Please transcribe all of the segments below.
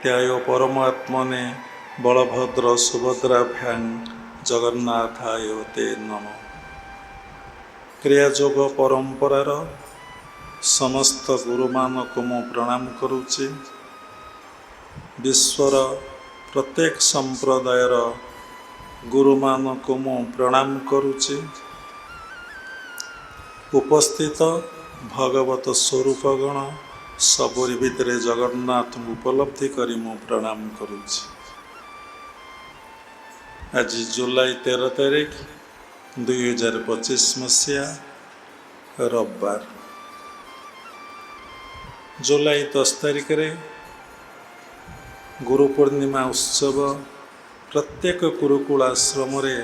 नित्याय परमात्मने बलभद्र सुभद्राभ्यां जगन्नाथाय ते नमः। क्रियायोग परंपरार समस्त गुरुमानक मु प्रणाम करुच्ची। विश्वर प्रत्येक संप्रदायर गुरुमानक मु प्रणाम करुच्ची। उपस्थित भगवत स्वरूपगण सबरी भितरे जगन्नाथ उपलब्धि करी मु प्रणाम करुच्ची। आज जुलाई 13 तारीख 2025 मसीहा रविवार। जुलाई 10 तारीख रे गुरु पूर्णिमा उत्सव प्रत्येक गुरुकुल आश्रम रे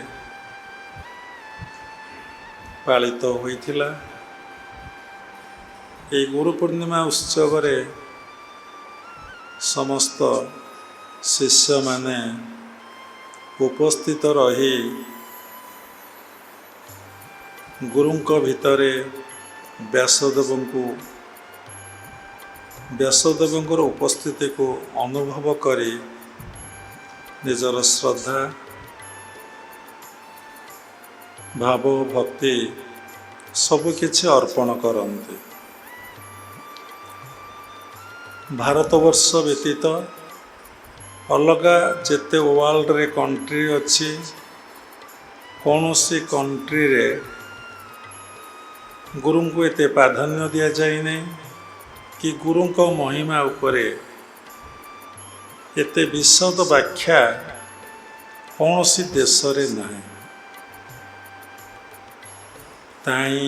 पालित होइथिला। ए गुरु पूर्णिमा उत्सव रे समस्त शिष्य माने उपस्थित रही गुरुंक भितरे व्यासदेवंकर उपस्थिति को अनुभव करी निजर श्रद्धा भाव भक्ति सबकिछि अर्पण करते। भारतवर्ष व्यतीत अलगा जेते वर्ल्ड रे कंट्री अच्छी कौनसी कंट्री रे गुरु को एते प्राधान्य दिया जाए नहीं कि गुरु को महिमा उपरे एते विशद व्याख्या कौनसी देश रे नहीं। ताई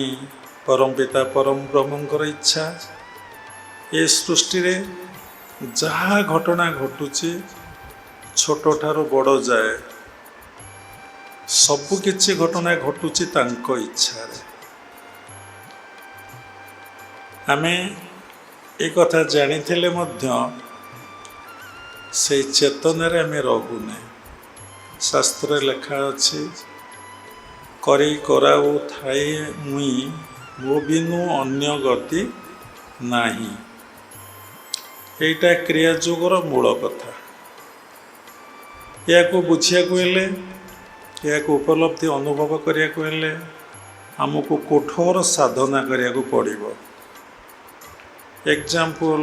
परम पिता परम ब्रह्मंकर इच्छा ए सृष्टि रे जहाँ घटना घटुची छोट ठारू बड़ जाए सबु किछि घटना घटुची तांको इच्छा रे। आमे एक कथा जानिथिले मध्य से चेतन रे आमे रहुने। शास्त्र लेखा अछि करी कराऊ थाए मुई मो बिनु अन्य गति नाही। एटा क्रियायोगर मूल कथा। या को बुझिया को हेले या को उपलब्धि अनुभव करिया को हेले हमको कठोर साधना करिया को पड़िबो। एग्जाम्पल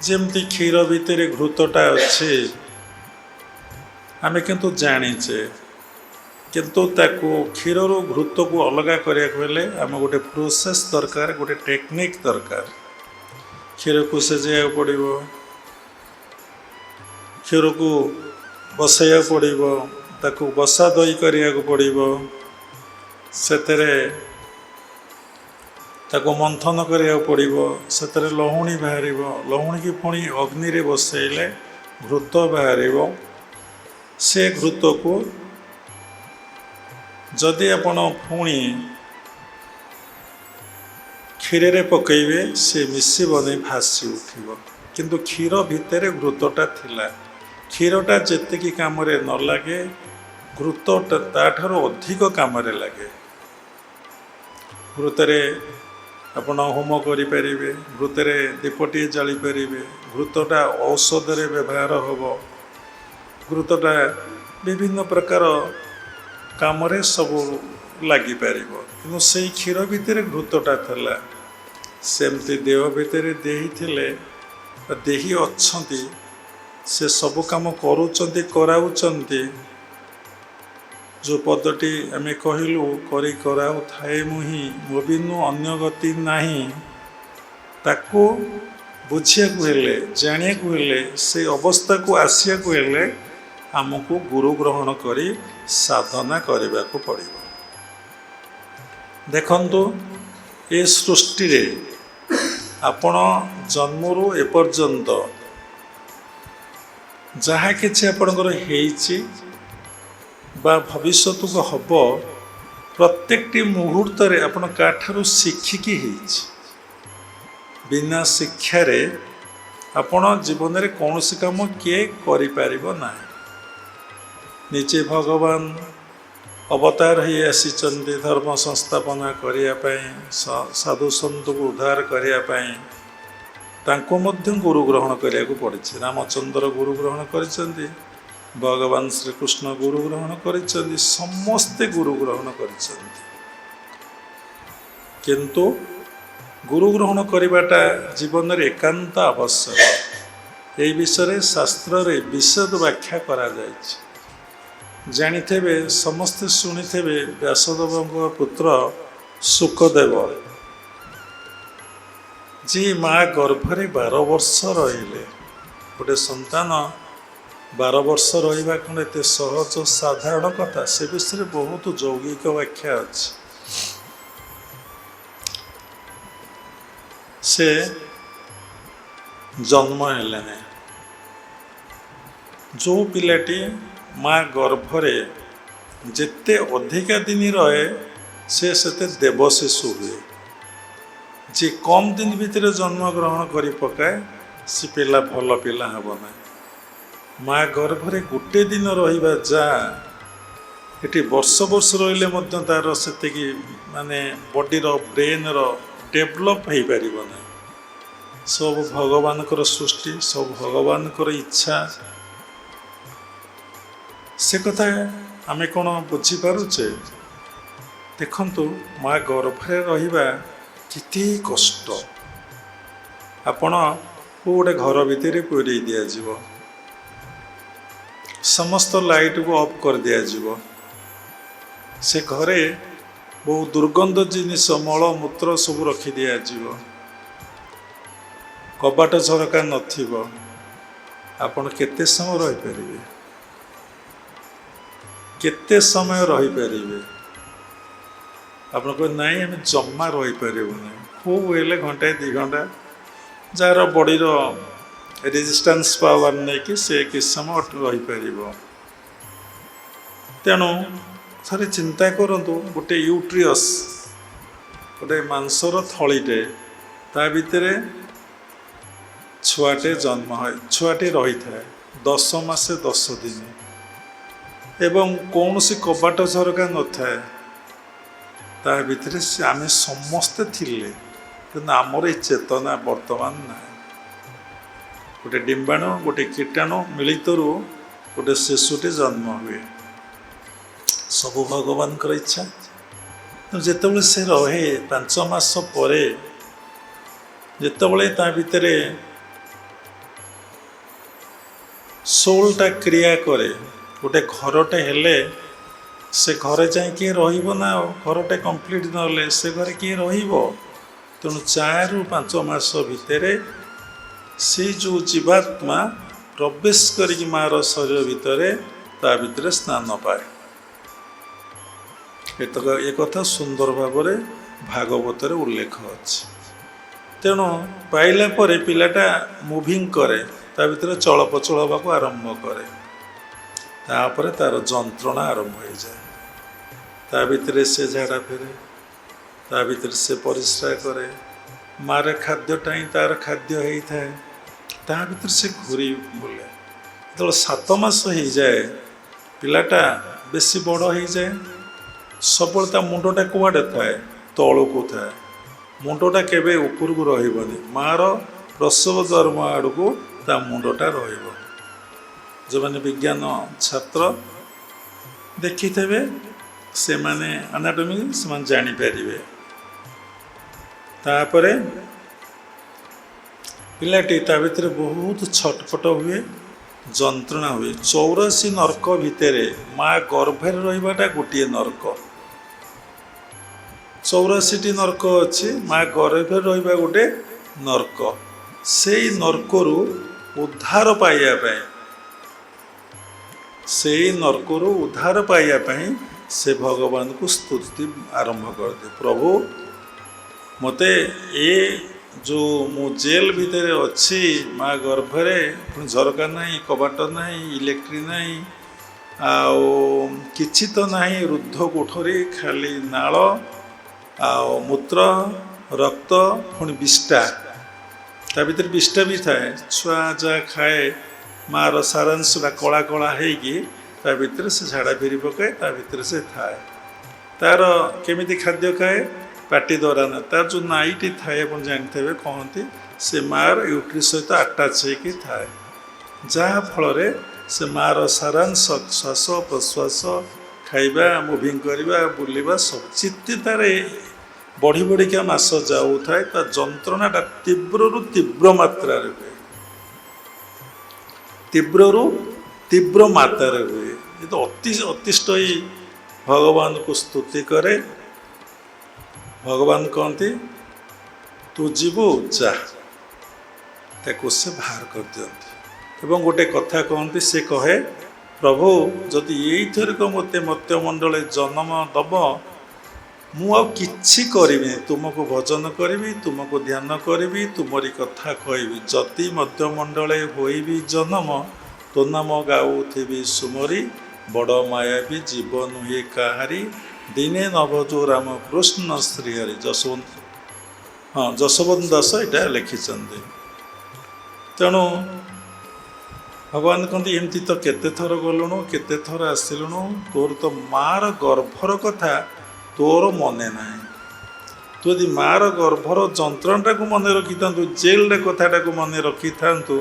जेमती क्षीर भितर घृतटा अच्छे आमे किंतु जानिचे किंतु ताको क्षीर रो घृत को अलगा करिया को हेले आमे गोटे प्रोसेस दरकार, गोटे टेक्निक दरकार। क्षीर को सेजया पड़िबो, क्षीर को बसैया पड़िबो, ताको बसा दही करिया को पड़िबो, सेतरे ताको मंथन करिया पड़िबो, सेतरे लहुणी बाहरिबो, लहुणी की पुणी अग्नि रे बसैले घृत बाहरिबो। से घृत को जदि आपण पुणी क्षीर रे पकईबे से मिसिबनी भासी उठिबो। किंतु क्षीर भितर घृतटा थिला। क्षीरटा जेतिकी काम रे न लागे घृतटा ताठारो अधिक काम रे लागे। घृतरे आपण होम करि परिबे, घृतरे दीपटी जाली परिबे, घृतटा औषध रे व्यवहार होबो, घृतटा विभिन्न प्रकार काम रे सब लागि परिबो। किंतु सेई क्षीर भितर घृतटा थला। सेमती देह भितर देही थिले देही अच्छंती से सब काम करूचंती कराउचंती। जो पदटी आमे कहिलु करी कराउ थाए मुही मो बिनु अन्य गति नाही, ताको बुझिया को हेले जानिया को हेले से अवस्था को आसिया को हेले हमको गुरु ग्रहण करी साधना करबा को पड़िबो। देखंतु ए सृष्टि रे आपण जन्मरू एपर्यंत जहाँ किछि आपणकर हेइछि बा भविष्यत को हब प्रत्येकटी मुहूर्त रे आपण काठारू शिखिकी हेइछि। बिना शिक्षा रे आपण जीवन रे कौनसी काम किए करि पारिबो नाही। निजे भगवान अवतार ही आसीचंदी धर्म संस्थापना करिया पई, साधु संत को उद्धार करिया पई, ତାଙ୍କୁ ମଧ୍ୟ ଗୁରୁ ଗ୍ରହଣ କରିବାକୁ ପଡ଼ିଛି। ରାମଚନ୍ଦ୍ର ଗୁରୁ ଗ୍ରହଣ କରିଛନ୍ତି, ଭଗବାନ ଶ୍ରୀକୃଷ୍ଣ ଗୁରୁ ଗ୍ରହଣ କରିଛନ୍ତି, ସମସ୍ତେ ଗୁରୁ ଗ୍ରହଣ କରିଛନ୍ତି। କିନ୍ତୁ ଗୁରୁ ଗ୍ରହଣ କରିବାଟା ଜୀବନରେ ଏକାନ୍ତ ଆବଶ୍ୟକ। ଏହି ବିଷୟରେ ଶାସ୍ତ୍ରରେ ବିଶଦ ବ୍ୟାଖ୍ୟା କରାଯାଇଛି। ଜାଣିଥିବେ, ସମସ୍ତେ ଶୁଣିଥିବେ, ବ୍ୟାସଦେବଙ୍କ ପୁତ୍ର ଶୁକଦେବ ଯିଏ ମା ଗର୍ଭରେ 12 ବର୍ଷ ରହିଲେ। ଗୋଟେ ସନ୍ତାନ 12 ବର୍ଷ ରହିବା କ'ଣ ଏତେ ସହଜ ସାଧାରଣ କଥା? ସେ ବିଷୟରେ ବହୁତ ଯୌଗିକ ବ୍ୟାଖ୍ୟା ଅଛି। ସେ ଜନ୍ମ ହେଲେନି। ଯେଉଁ ପିଲାଟି ମା ଗର୍ଭରେ ଯେତେ ଅଧିକା ଦିନ ରହେ ସେ ସେତେ ଦେବ ଶିଶୁ ହୁଏ। ଯିଏ କମ୍ ଦିନ ଭିତରେ ଜନ୍ମଗ୍ରହଣ କରି ପକାଏ ସେ ପିଲା ଭଲ ପିଲା ହେବ ନାହିଁ। ମା ଗର୍ଭରେ ଗୋଟେ ଦିନ ରହିବା ଯାହା ଏଠି ବର୍ଷ ବର୍ଷ ରହିଲେ ମଧ୍ୟ ତାର ସେତିକି ବଡ଼ିର ବ୍ରେନ୍ର ଡେଭଲପ୍ ହେଇପାରିବ ନାହିଁ। ସବୁ ଭଗବାନଙ୍କର ସୃଷ୍ଟି, ସବୁ ଭଗବାନଙ୍କର ଇଚ୍ଛା। ସେ କଥା ଆମେ କ'ଣ ବୁଝିପାରୁଛେ? ଦେଖନ୍ତୁ, ମା ଗର୍ଭରେ ରହିବା କେତେ କଷ୍ଟ। ଆପଣଙ୍କୁ ଗୋଟେ ଘର ଭିତରେ ପୁରେଇ ଦିଆଯିବ, ସମସ୍ତ ଲାଇଟ୍କୁ ଅଫ୍ କରିଦିଆଯିବ। ସେ ଘରେ ବହୁ ଦୁର୍ଗନ୍ଧ ଜିନିଷ, ମଳମୂତ୍ର ସବୁ ରଖି ଦିଆଯିବ। କବାଟ ଝରକା ନଥିବ। ଆପଣ କେତେ ସମୟ ରହିପାରିବେ? କେତେ ସମୟ ରହିପାରିବେ? ଆପଣ କହିବେ ନାଇଁ, ଆମେ ଜମା ରହିପାରିବୁ ନାହିଁ। ଖୁବ୍ ହେଲେ ଘଣ୍ଟାଏ 2 ଘଣ୍ଟା, ଯାହାର ବଡ଼ିର ରେଜିଷ୍ଟାନ୍ସ ପାୱାର ନେଇକି ସେ କିଛି ସମୟ ରହିପାରିବ। ତେଣୁ ଥରେ ଚିନ୍ତା କରନ୍ତୁ, ଗୋଟେ ୟୁଟ୍ରିୟସ୍, ଗୋଟେ ମାଂସର ଥଳିଟେ, ତା ଭିତରେ ଛୁଆଟେ ଜନ୍ମ ହୁଏ, ଛୁଆଟେ ରହିଥାଏ 10 ମାସ 10 ଦିନ, ଏବଂ କୌଣସି କବାଟ ଝରକା ନଥାଏ। ତା ଭିତରେ ଆମେ ସମସ୍ତେ ଥିଲେ, କିନ୍ତୁ ଆମର ଏ ଚେତନା ବର୍ତ୍ତମାନ ନାହିଁ। ଗୋଟେ ଡିମ୍ବାଣୁ, ଗୋଟେ କୀଟାଣୁ ମିଳିତରୁ ଗୋଟେ ଶିଶୁଟି ଜନ୍ମ ହୁଏ। ସବୁ ଭଗବାନଙ୍କର ଇଚ୍ଛା। ଯେତେବେଳେ ସେ ରହେ 5 ମାସ ପରେ, ଯେତେବେଳେ ତା ଭିତରେ ସୋଲଟା କ୍ରିୟା କରେ, ଗୋଟେ ଘରଟେ ହେଲେ ସେ ଘରେ ଯାଇ କିଏ ରହିବ ନା? ଆଉ ଘରଟେ କମ୍ପ୍ଲିଟ୍ ନହେଲେ ସେ ଘରେ କିଏ ରହିବ? ତେଣୁ 4 ରୁ 5 ମାସ ଭିତରେ ସେ ଯେଉଁ ଜୀବାତ୍ମା ପ୍ରବେଶ କରିକି ମାର ଶରୀର ଭିତରେ, ତା ଭିତରେ ସ୍ନାନ ପାଏ। ଏ କଥା ସୁନ୍ଦର ଭାବରେ ଭାଗବତରେ ଉଲ୍ଲେଖ ଅଛି। ତେଣୁ ପାଇଲା ପରେ ପିଲାଟା ମୁଭିଂ କରେ, ତା ଭିତରେ ଚଳପ୍ରଚଳ ହେବାକୁ ଆରମ୍ଭ କରେ। ତାପରେ ତାର ଯନ୍ତ୍ରଣା ଆରମ୍ଭ ହୋଇଯାଏ। ତା ଭିତରେ ସେ ଝାଡ଼ା ଫେରେ, ତା ଭିତରେ ସେ ପରିସ୍ରା କରେ। ମାର ଖାଦ୍ୟଟା ହିଁ ତାର ଖାଦ୍ୟ ହେଇଥାଏ। ତା ଭିତରେ ସେ ଘୁରି ବୁଲେ। ଯେତେବେଳେ 7 ମାସ ହେଇଯାଏ, ପିଲାଟା ବେଶୀ ବଡ଼ ହେଇଯାଏ। ସବୁବେଳେ ତା ମୁଣ୍ଡଟା କୁଆଡ଼େ ଥାଏ? ତଳକୁ ଥାଏ। ମୁଣ୍ଡଟା କେବେ ଉପରକୁ ରହିବନି। ମାର ପ୍ରସବ ଧର୍ମ ଆଡ଼କୁ ତା ମୁଣ୍ଡଟା ରହିବ। ଯେଉଁମାନେ ବିଜ୍ଞାନ ଛାତ୍ର ଦେଖିଥିବେ, ସେମାନେ ଆନାଟମି ସେମାନେ ଜାଣିପାରିବେ। ତାପରେ ପିଲାଟି ତା ଭିତରେ ବହୁତ ଛଟପଟ ହୁଏ, ଯନ୍ତ୍ରଣା ହୁଏ। 84 ନର୍କ ଭିତରେ ମା ଗର୍ଭରେ ରହିବାଟା ଗୋଟିଏ ନର୍କ। 84ଟି ନର୍କ ଅଛି, ମା ଗର୍ଭରେ ରହିବା ଗୋଟେ ନର୍କ। ସେଇ ନର୍କରୁ ଉଦ୍ଧାର ପାଇବା ପାଇଁ, ସେଇ ନର୍କରୁ ଉଦ୍ଧାର ପାଇବା ପାଇଁ ସେ ଭଗବାନଙ୍କୁ ସ୍ତୁତି ଆରମ୍ଭ କରିଦିଏ। ପ୍ରଭୁ, ମୋତେ ଯେଉଁ ମୁଁ ଜେଲ୍ ଭିତରେ ଅଛି, ମା ଗର୍ଭରେ, ପୁଣି ଝରକା ନାହିଁ, କବାଟ ନାହିଁ, ଇଲେକ୍ଟ୍ରି ନାହିଁ, ଆଉ କିଛି ତ ନାହିଁ, ରୁଦ୍ଧ କୋଠରୀ, ଖାଲି ନାଳ ଆଉ ମୂତ୍ର, ରକ୍ତ, ପୁଣି ବିଷ୍ଠା। ତା ଭିତରେ ବିଷ୍ଠା ବି ଥାଏ। ଛୁଆ ଯାହା ଖାଏ, ମାର ସାରାଂଶଟା କଳା କଳା ହେଇକି ତା ଭିତରେ ସେ ଝାଡ଼ା ଫେରି ପକାଏ। ତା ଭିତରେ ସେ ଥାଏ। ତାର କେମିତି ଖାଦ୍ୟ ଖାଏ? ପାଟି ଦ୍ୱାରା ନା, ତାର ଯେଉଁ ନାଇଟି ଥାଏ ଆପଣ ଜାଣିଥିବେ କହନ୍ତି ସେ ମାଆର ୟୁଟ୍ରି ସହିତ ଆଟାଚ୍ ହେଇକି ଥାଏ, ଯାହା ଫଳରେ ସେ ମାଆର ସାରାଂଶ ଶ୍ୱାସ ପ୍ରଶ୍ୱାସ ଖାଇବା ମୁଭିଂ କରିବା ବୁଲିବା ସବୁ ଚିତ୍ତି ତାର ବଢ଼ି ବଢ଼ିକା ମାସ ଯାଉଥାଏ, ତା ଯନ୍ତ୍ରଣାଟା ତୀବ୍ରରୁ ତୀବ୍ର ମାତ୍ରାରେ ହୁଏ, ତୀବ୍ରରୁ ତୀବ୍ର ମାତ୍ରାରେ ହୁଏ। କିନ୍ତୁ ଅତିଷ୍ଠ ହୋଇ ଭଗବାନଙ୍କୁ ସ୍ତୁତି କରେ। ଭଗବାନ କହନ୍ତି ତୁ ଯିବୁ ଯା, ତାକୁ ସେ ବାହାର କରିଦିଅନ୍ତି। ଏବଂ ଗୋଟେ କଥା କହନ୍ତି, ସେ କହେ ପ୍ରଭୁ ଯଦି ଏଇଥରିକ ମୋତେ ମର୍ତ୍ତ୍ୟମଣ୍ଡଳେ ଜନ୍ମ ଦେବ ମୁଁ ଆଉ କିଛି କରିବିନି, ତୁମକୁ ଭଜନ କରିବି, ତୁମକୁ ଧ୍ୟାନ କରିବି, ତୁମରି କଥା କହିବି। ଯଦି ମର୍ତ୍ତ୍ୟମଣ୍ଡଳେ ହୋଇବି ଜନ୍ମ ତୋ ନାମ ଗାଉଥିବି ସୁମରି, ବଡ଼ ମାୟାବୀ ଜୀବ ନୁହେଁ କାହାରି, ଦିନେ ନଭଜୁ ରାମ କୃଷ୍ଣ ଶ୍ରୀହରି। ଯଶୋବନ୍ତ ଦାସ ଏଇଟା ଲେଖିଛନ୍ତି। ତେଣୁ ଭଗବାନ କହନ୍ତି ଏମିତି ତ କେତେ ଥର ଗଲୁଣୁ, କେତେ ଥର ଆସିଲୁଣୁ, ତୋର ତ ମାଆର ଗର୍ଭର କଥା ତୋର ମନେ ନାହିଁ। ତୁ ଯଦି ମାଆର ଗର୍ଭର ଯନ୍ତ୍ରଣାଟାକୁ ମନେ ରଖିଥାନ୍ତୁ, ଜେଲର କଥାଟାକୁ ମନେ ରଖିଥାନ୍ତୁ,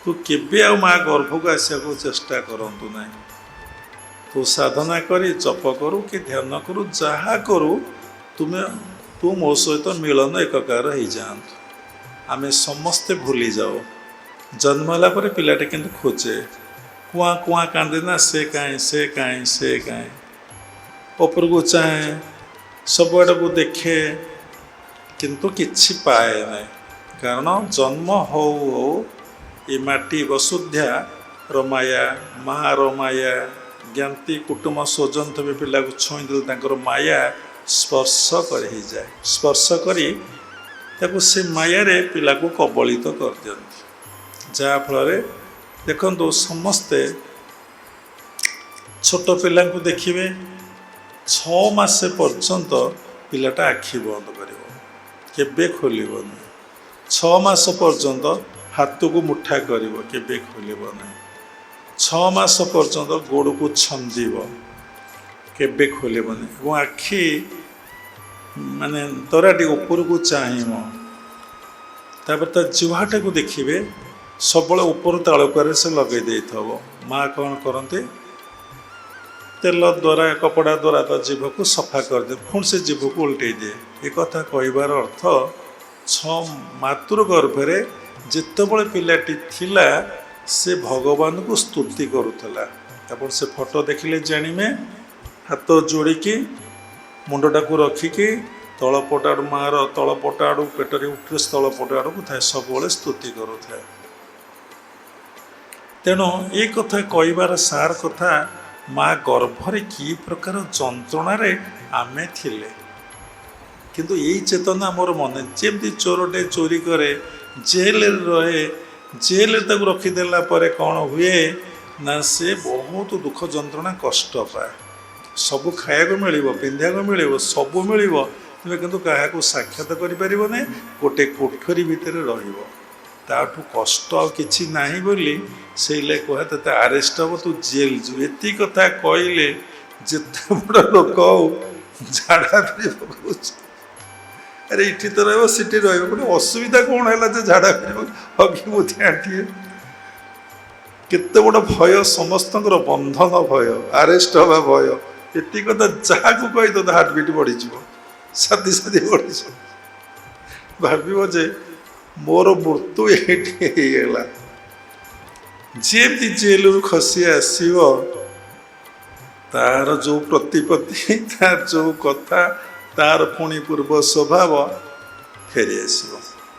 ତୁ କେବେ ଆଉ ମାଆ ଗର୍ଭକୁ ଆସିବାକୁ ଚେଷ୍ଟା କରନ୍ତୁ ନାହିଁ। ତୁ ସାଧନା କରି ଜପ କରୁ କି ଧ୍ୟାନ କରୁ, ଯାହା କରୁ ତୁ ମୋ ସହିତ ମିଳନ ଏକକାର ହେଇଯାଆନ୍ତୁ। ଆମେ ସମସ୍ତେ ଭୁଲି ଯାଉ। ଜନ୍ମ ହେଲା ପରେ ପିଲାଟା କିନ୍ତୁ ଖୋଜେ, କୁଆଁ କୁଆଁ କାନ୍ଦେ ନା, ସେ କାହିଁ ସେ କାହିଁ ସେ କାହିଁ, ଉପରକୁ ଚାହେଁ, ସବୁଆଡ଼କୁ ଦେଖେ, କିନ୍ତୁ କିଛି ପାଏ ନାହିଁ। କାରଣ ଜନ୍ମ ହଉ ହଉ ଏ ମାଟି ବସୁନ୍ଧ୍ୟାର ମାୟା, ମାଆର ମାୟା, ଜ୍ଞାତି କୁଟୁମ୍ବ ସ୍ୱଜନ ଥିବେ ପିଲାକୁ ଛୁଇଁଦେଲେ ତାଙ୍କର ମାୟା ସ୍ପର୍ଶ କରି ହେଇଯାଏ, ସ୍ପର୍ଶ କରି ତାକୁ ସେ ମାୟାରେ ପିଲାକୁ କବଳିତ କରିଦିଅନ୍ତି। ଯାହାଫଳରେ ଦେଖନ୍ତୁ ସମସ୍ତେ ଛୋଟ ପିଲାଙ୍କୁ ଦେଖିବେ 6 ମାସ ପର୍ଯ୍ୟନ୍ତ ପିଲାଟା ଆଖି ବନ୍ଦ କରିବ, କେବେ ଖୋଲିବନି। 6 ମାସ ପର୍ଯ୍ୟନ୍ତ ହାତକୁ ମୁଠା କରିବ, କେବେ ଖୋଲିବ ନାହିଁ। 6 ମାସ ପର୍ଯ୍ୟନ୍ତ ଗୋଡ଼କୁ ଛନ୍ଦିବ, କେବେ ଖୋଲିବନି। ଏବଂ ଆଖି ମାନେ ତରାଟି ଉପରକୁ ଚାହିଁବ। ତାପରେ ତା ଜିହ୍ୱାଟାକୁ ଦେଖିବେ ସବୁବେଳେ ଉପର ତାଳୁକାରେ ସେ ଲଗେଇ ଦେଇଥିବ। ମା କ'ଣ କରନ୍ତି, ତେଲ ଦ୍ୱାରା କପଡ଼ା ଦ୍ୱାରା ତା ଜିଭକୁ ସଫା କରିଦିଏ, ପୁଣି ସେ ଜିଭକୁ ଓଲଟେଇ ଦିଏ। ଏ କଥା କହିବାର ଅର୍ଥ 6 ମାତୃ ଗର୍ଭରେ ଯେତେବେଳେ ପିଲାଟି ଥିଲା ସେ ଭଗବାନଙ୍କୁ ସ୍ତୁତି କରୁଥିଲା। ଆପଣ ସେ ଫଟୋ ଦେଖିଲେ ଜାଣିବେ, ହାତ ଯୋଡ଼ିକି ମୁଣ୍ଡଟାକୁ ରଖିକି ତଳପଟ ଆଡ଼ୁ ମାଆର ତଳପଟ ଆଡ଼ୁ ପେଟରେ ଉଠ୍ରି ତଳପଟ ଆଡ଼କୁ ଥାଏ, ସବୁବେଳେ ସ୍ତୁତି କରୁଥାଏ। ତେଣୁ ଏ କଥା କହିବାର ସାର କଥା, ମା ଗର୍ଭରେ କି ପ୍ରକାର ଯନ୍ତ୍ରଣାରେ ଆମେ ଥିଲେ, କିନ୍ତୁ ଏଇ ଚେତନା ମୋର ମନେ। ଯେମିତି ଚୋରଟେ ଚୋରି କରେ, ଜେଲରେ ରହେ, ଜେଲରେ ତାକୁ ରଖିଦେଲା ପରେ କ'ଣ ହୁଏ ନା ସେ ବହୁତ ଦୁଃଖ ଯନ୍ତ୍ରଣା କଷ୍ଟ ପାଏ। ସବୁ ଖାଇବାକୁ ମିଳିବ, ପିନ୍ଧିବାକୁ ମିଳିବ, ସବୁ ମିଳିବ, ତେବେ କିନ୍ତୁ କାହାକୁ ସାକ୍ଷାତ କରିପାରିବ ନାହିଁ, ଗୋଟେ କୋଠରୀ ଭିତରେ ରହିବ। ତାଠୁ କଷ୍ଟ ଆଉ କିଛି ନାହିଁ ବୋଲି ସେଇ ଲାଗି କୁହା ତତେ ଆରେଷ୍ଟ ହେବ, ତୁ ଜେଲ୍ ଯିବୁ। ଏତିକି କଥା କହିଲେ ଯେତେ ବଡ଼ ଲୋକ ହଉ ଝାଡ଼ା ଫେରି ପକାଉଛି। ଆରେ ଏଠି ତ ରହିବ, ସେଠି ରହିବ, ପୁଣି ଅସୁବିଧା କ'ଣ ହେଲା ଯେ ଝାଡ଼ା ଫେରିବ, ହଗି ମୁତି ଆଣ୍ଠିଏ। କେତେ ବଡ଼ ଭୟ, ସମସ୍ତଙ୍କର ବନ୍ଧନ ଭୟ, ଆରେଷ୍ଟ ହେବା ଭୟ। ଏତିକି କଥା ଯାହାକୁ କହି ତ ହାର୍ଟ ବିଟ୍ ବଢ଼ିଯିବ, ସାଥି ବଢ଼ିଯିବ, ଭାବିବ ଯେ ମୋର ମୃତ୍ୟୁ ଏଇଠି ହେଇଗଲା। ଯେମିତି ଜେଲରୁ ଖସି ଆସିବ ତାର ଯେଉଁ ପ୍ରତିପତ୍ତି, ତାର ଯେଉଁ କଥା, ତାର ପୁଣି ପୂର୍ବ ସ୍ୱଭାବ ଫେରି ଆସିବ।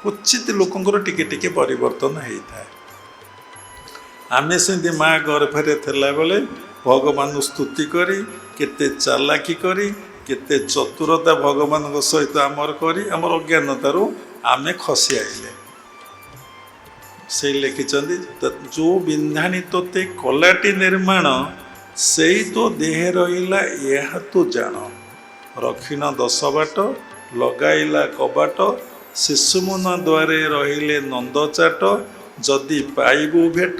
ଉଚିତ ଲୋକଙ୍କର ଟିକେ ଟିକେ ପରିବର୍ତ୍ତନ ହେଇଥାଏ। ଆମେ ସେମିତି ମା ଗର୍ଭରେ ଥିଲାବେଳେ ଭଗବାନଙ୍କୁ ସ୍ତୁତି କରି, କେତେ ଚାଲାକି କରି, କେତେ ଚତୁରତା ଭଗବାନଙ୍କ ସହିତ ଆମର କରି, ଆମର ଅଜ୍ଞାନତାରୁ ଆମେ ଖସି ଆଇଲେ। ସେଇ ଲେଖିଛନ୍ତି, ଯେଉଁ ବିନ୍ଧାଣି ତୋତେ କଲାଟି ନିର୍ମାଣ, ସେଇ ତୋ ଦେହେ ରହିଲା ଏହା ତୁ ଜାଣ। ରଖିନ 10 ବାଟ, ଲଗାଇଲା କବାଟ, ଶିଶୁମୁନା ଦ୍ୱାରେ ରହିଲେ ନନ୍ଦଚାଟ। ଯଦି ପାଇବୁ ଭେଟ,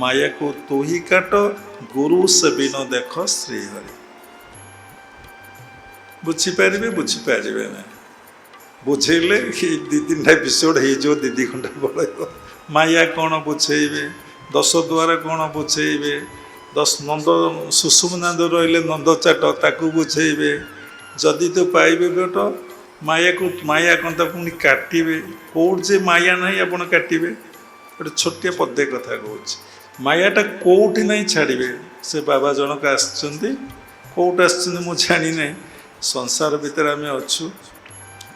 ମାୟାକୁ ତୁହି କାଟ, ଗୁରୁ ସେବିନ ଦେଖ ଶ୍ରୀହରି। ବୁଝିପାରିବେ, ବୁଝିପାରିବେ ନା? ବୁଝେଇଲେ କି 2-3ଟା ଏପିସୋଡ଼ ହେଇଯିବ, 2 ଘଣ୍ଟା ପଳେଇବ। ମାୟା କ'ଣ ବୁଝେଇବେ, 10 ଦ୍ୱାର କ'ଣ ବୁଝେଇବେ, 10 ନନ୍ଦ ସୁଷୁମ୍ନାଦ ରହିଲେ ନନ୍ଦ ଚାଟ ତାକୁ ବୁଝେଇବେ। ଯଦି ତୁ ପାଇବେ ବେଟ ମାୟାକୁ, ମାୟା କ'ଣ ତା ପୁଣି କାଟିବେ। କେଉଁଠି ଯେ ମାୟା ନାହିଁ ଆପଣ କାଟିବେ? ଗୋଟେ ଛୋଟିଆ ପଦେ କଥା କହୁଛି, ମାୟାଟା କେଉଁଠି ନାହିଁ ଛାଡ଼ିବେ। ସେ ବାବା ଜଣକ ଆସିଛନ୍ତି, କେଉଁଠି ଆସିଛନ୍ତି ମୁଁ ଜାଣିନାହିଁ। ସଂସାର ଭିତରେ ଆମେ ଅଛୁ।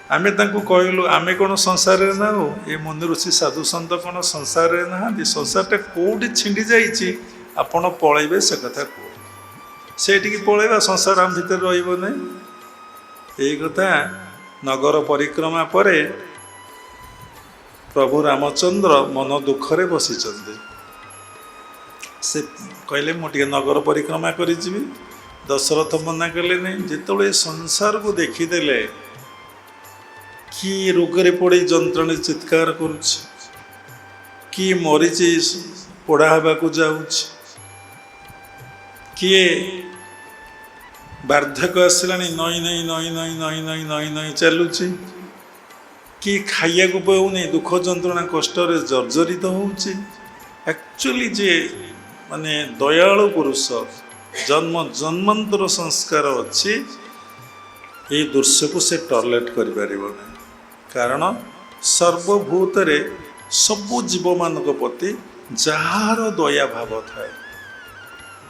ଆମେ ତାଙ୍କୁ କହିଲୁ ଆମେ କ'ଣ ସଂସାରରେ ନାହୁଁ? ଏ ମୁନି ଋଷି ସାଧୁ ସନ୍ଥ କ'ଣ ସଂସାରରେ ନାହାନ୍ତି? ସଂସାରଟା କେଉଁଠି ଛିଣ୍ଡି ଯାଇଛି ଆପଣ ପଳେଇବେ, ସେ କଥା କୁହ। ସେଇଠିକି ପଳେଇବା, ସଂସାର ଆମ ଭିତରେ ରହିବ ନାହିଁ। ଏଇ କଥା ନଗର ପରିକ୍ରମା ପରେ ପ୍ରଭୁ ରାମଚନ୍ଦ୍ର ମନ ଦୁଃଖରେ ବସିଛନ୍ତି। ସେ କହିଲେ ମୁଁ ଟିକେ ନଗର ପରିକ୍ରମା କରିଯିବି। ଦଶରଥ ମନା କଲେ ନାହିଁ। ଯେତେବେଳେ ସଂସାରକୁ ଦେଖିଦେଲେ, କି ରୋଗରେ ପଡ଼ି ଯନ୍ତ୍ରଣୀ ଚିତ୍କାର କରୁଛି, କିଏ ମରିଛି ପୋଡ଼ା ହେବାକୁ ଯାଉଛି, କିଏ ବାର୍ଦ୍ଧକ୍ୟ ଆସିଲାଣି ନଈ ନଈ ନଈ ନଈ ନଈ ନଈ ନଈ ନଈ ଚାଲୁଛି, କିଏ ଖାଇବାକୁ ପାଉନି ଦୁଃଖ ଯନ୍ତ୍ରଣା କଷ୍ଟରେ ଜର୍ଜରିତ ହେଉଛି। ଆକ୍ଚୁଆଲି ଯେ ମାନେ ଦୟାଳୁ ପୁରୁଷ, ଜନ୍ମ ଜନ୍ମାନ୍ତର ସଂସ୍କାର ଅଛି, ଏଇ ଦୃଶ୍ୟକୁ ସେ ଟର୍ଲେଟ୍ କରିପାରିବ ନାହିଁ। କାରଣ ସର୍ବଭୂତରେ ସବୁ ଜୀବମାନଙ୍କ ପ୍ରତି ଯାହାର ଦୟାଭାବ ଥାଏ,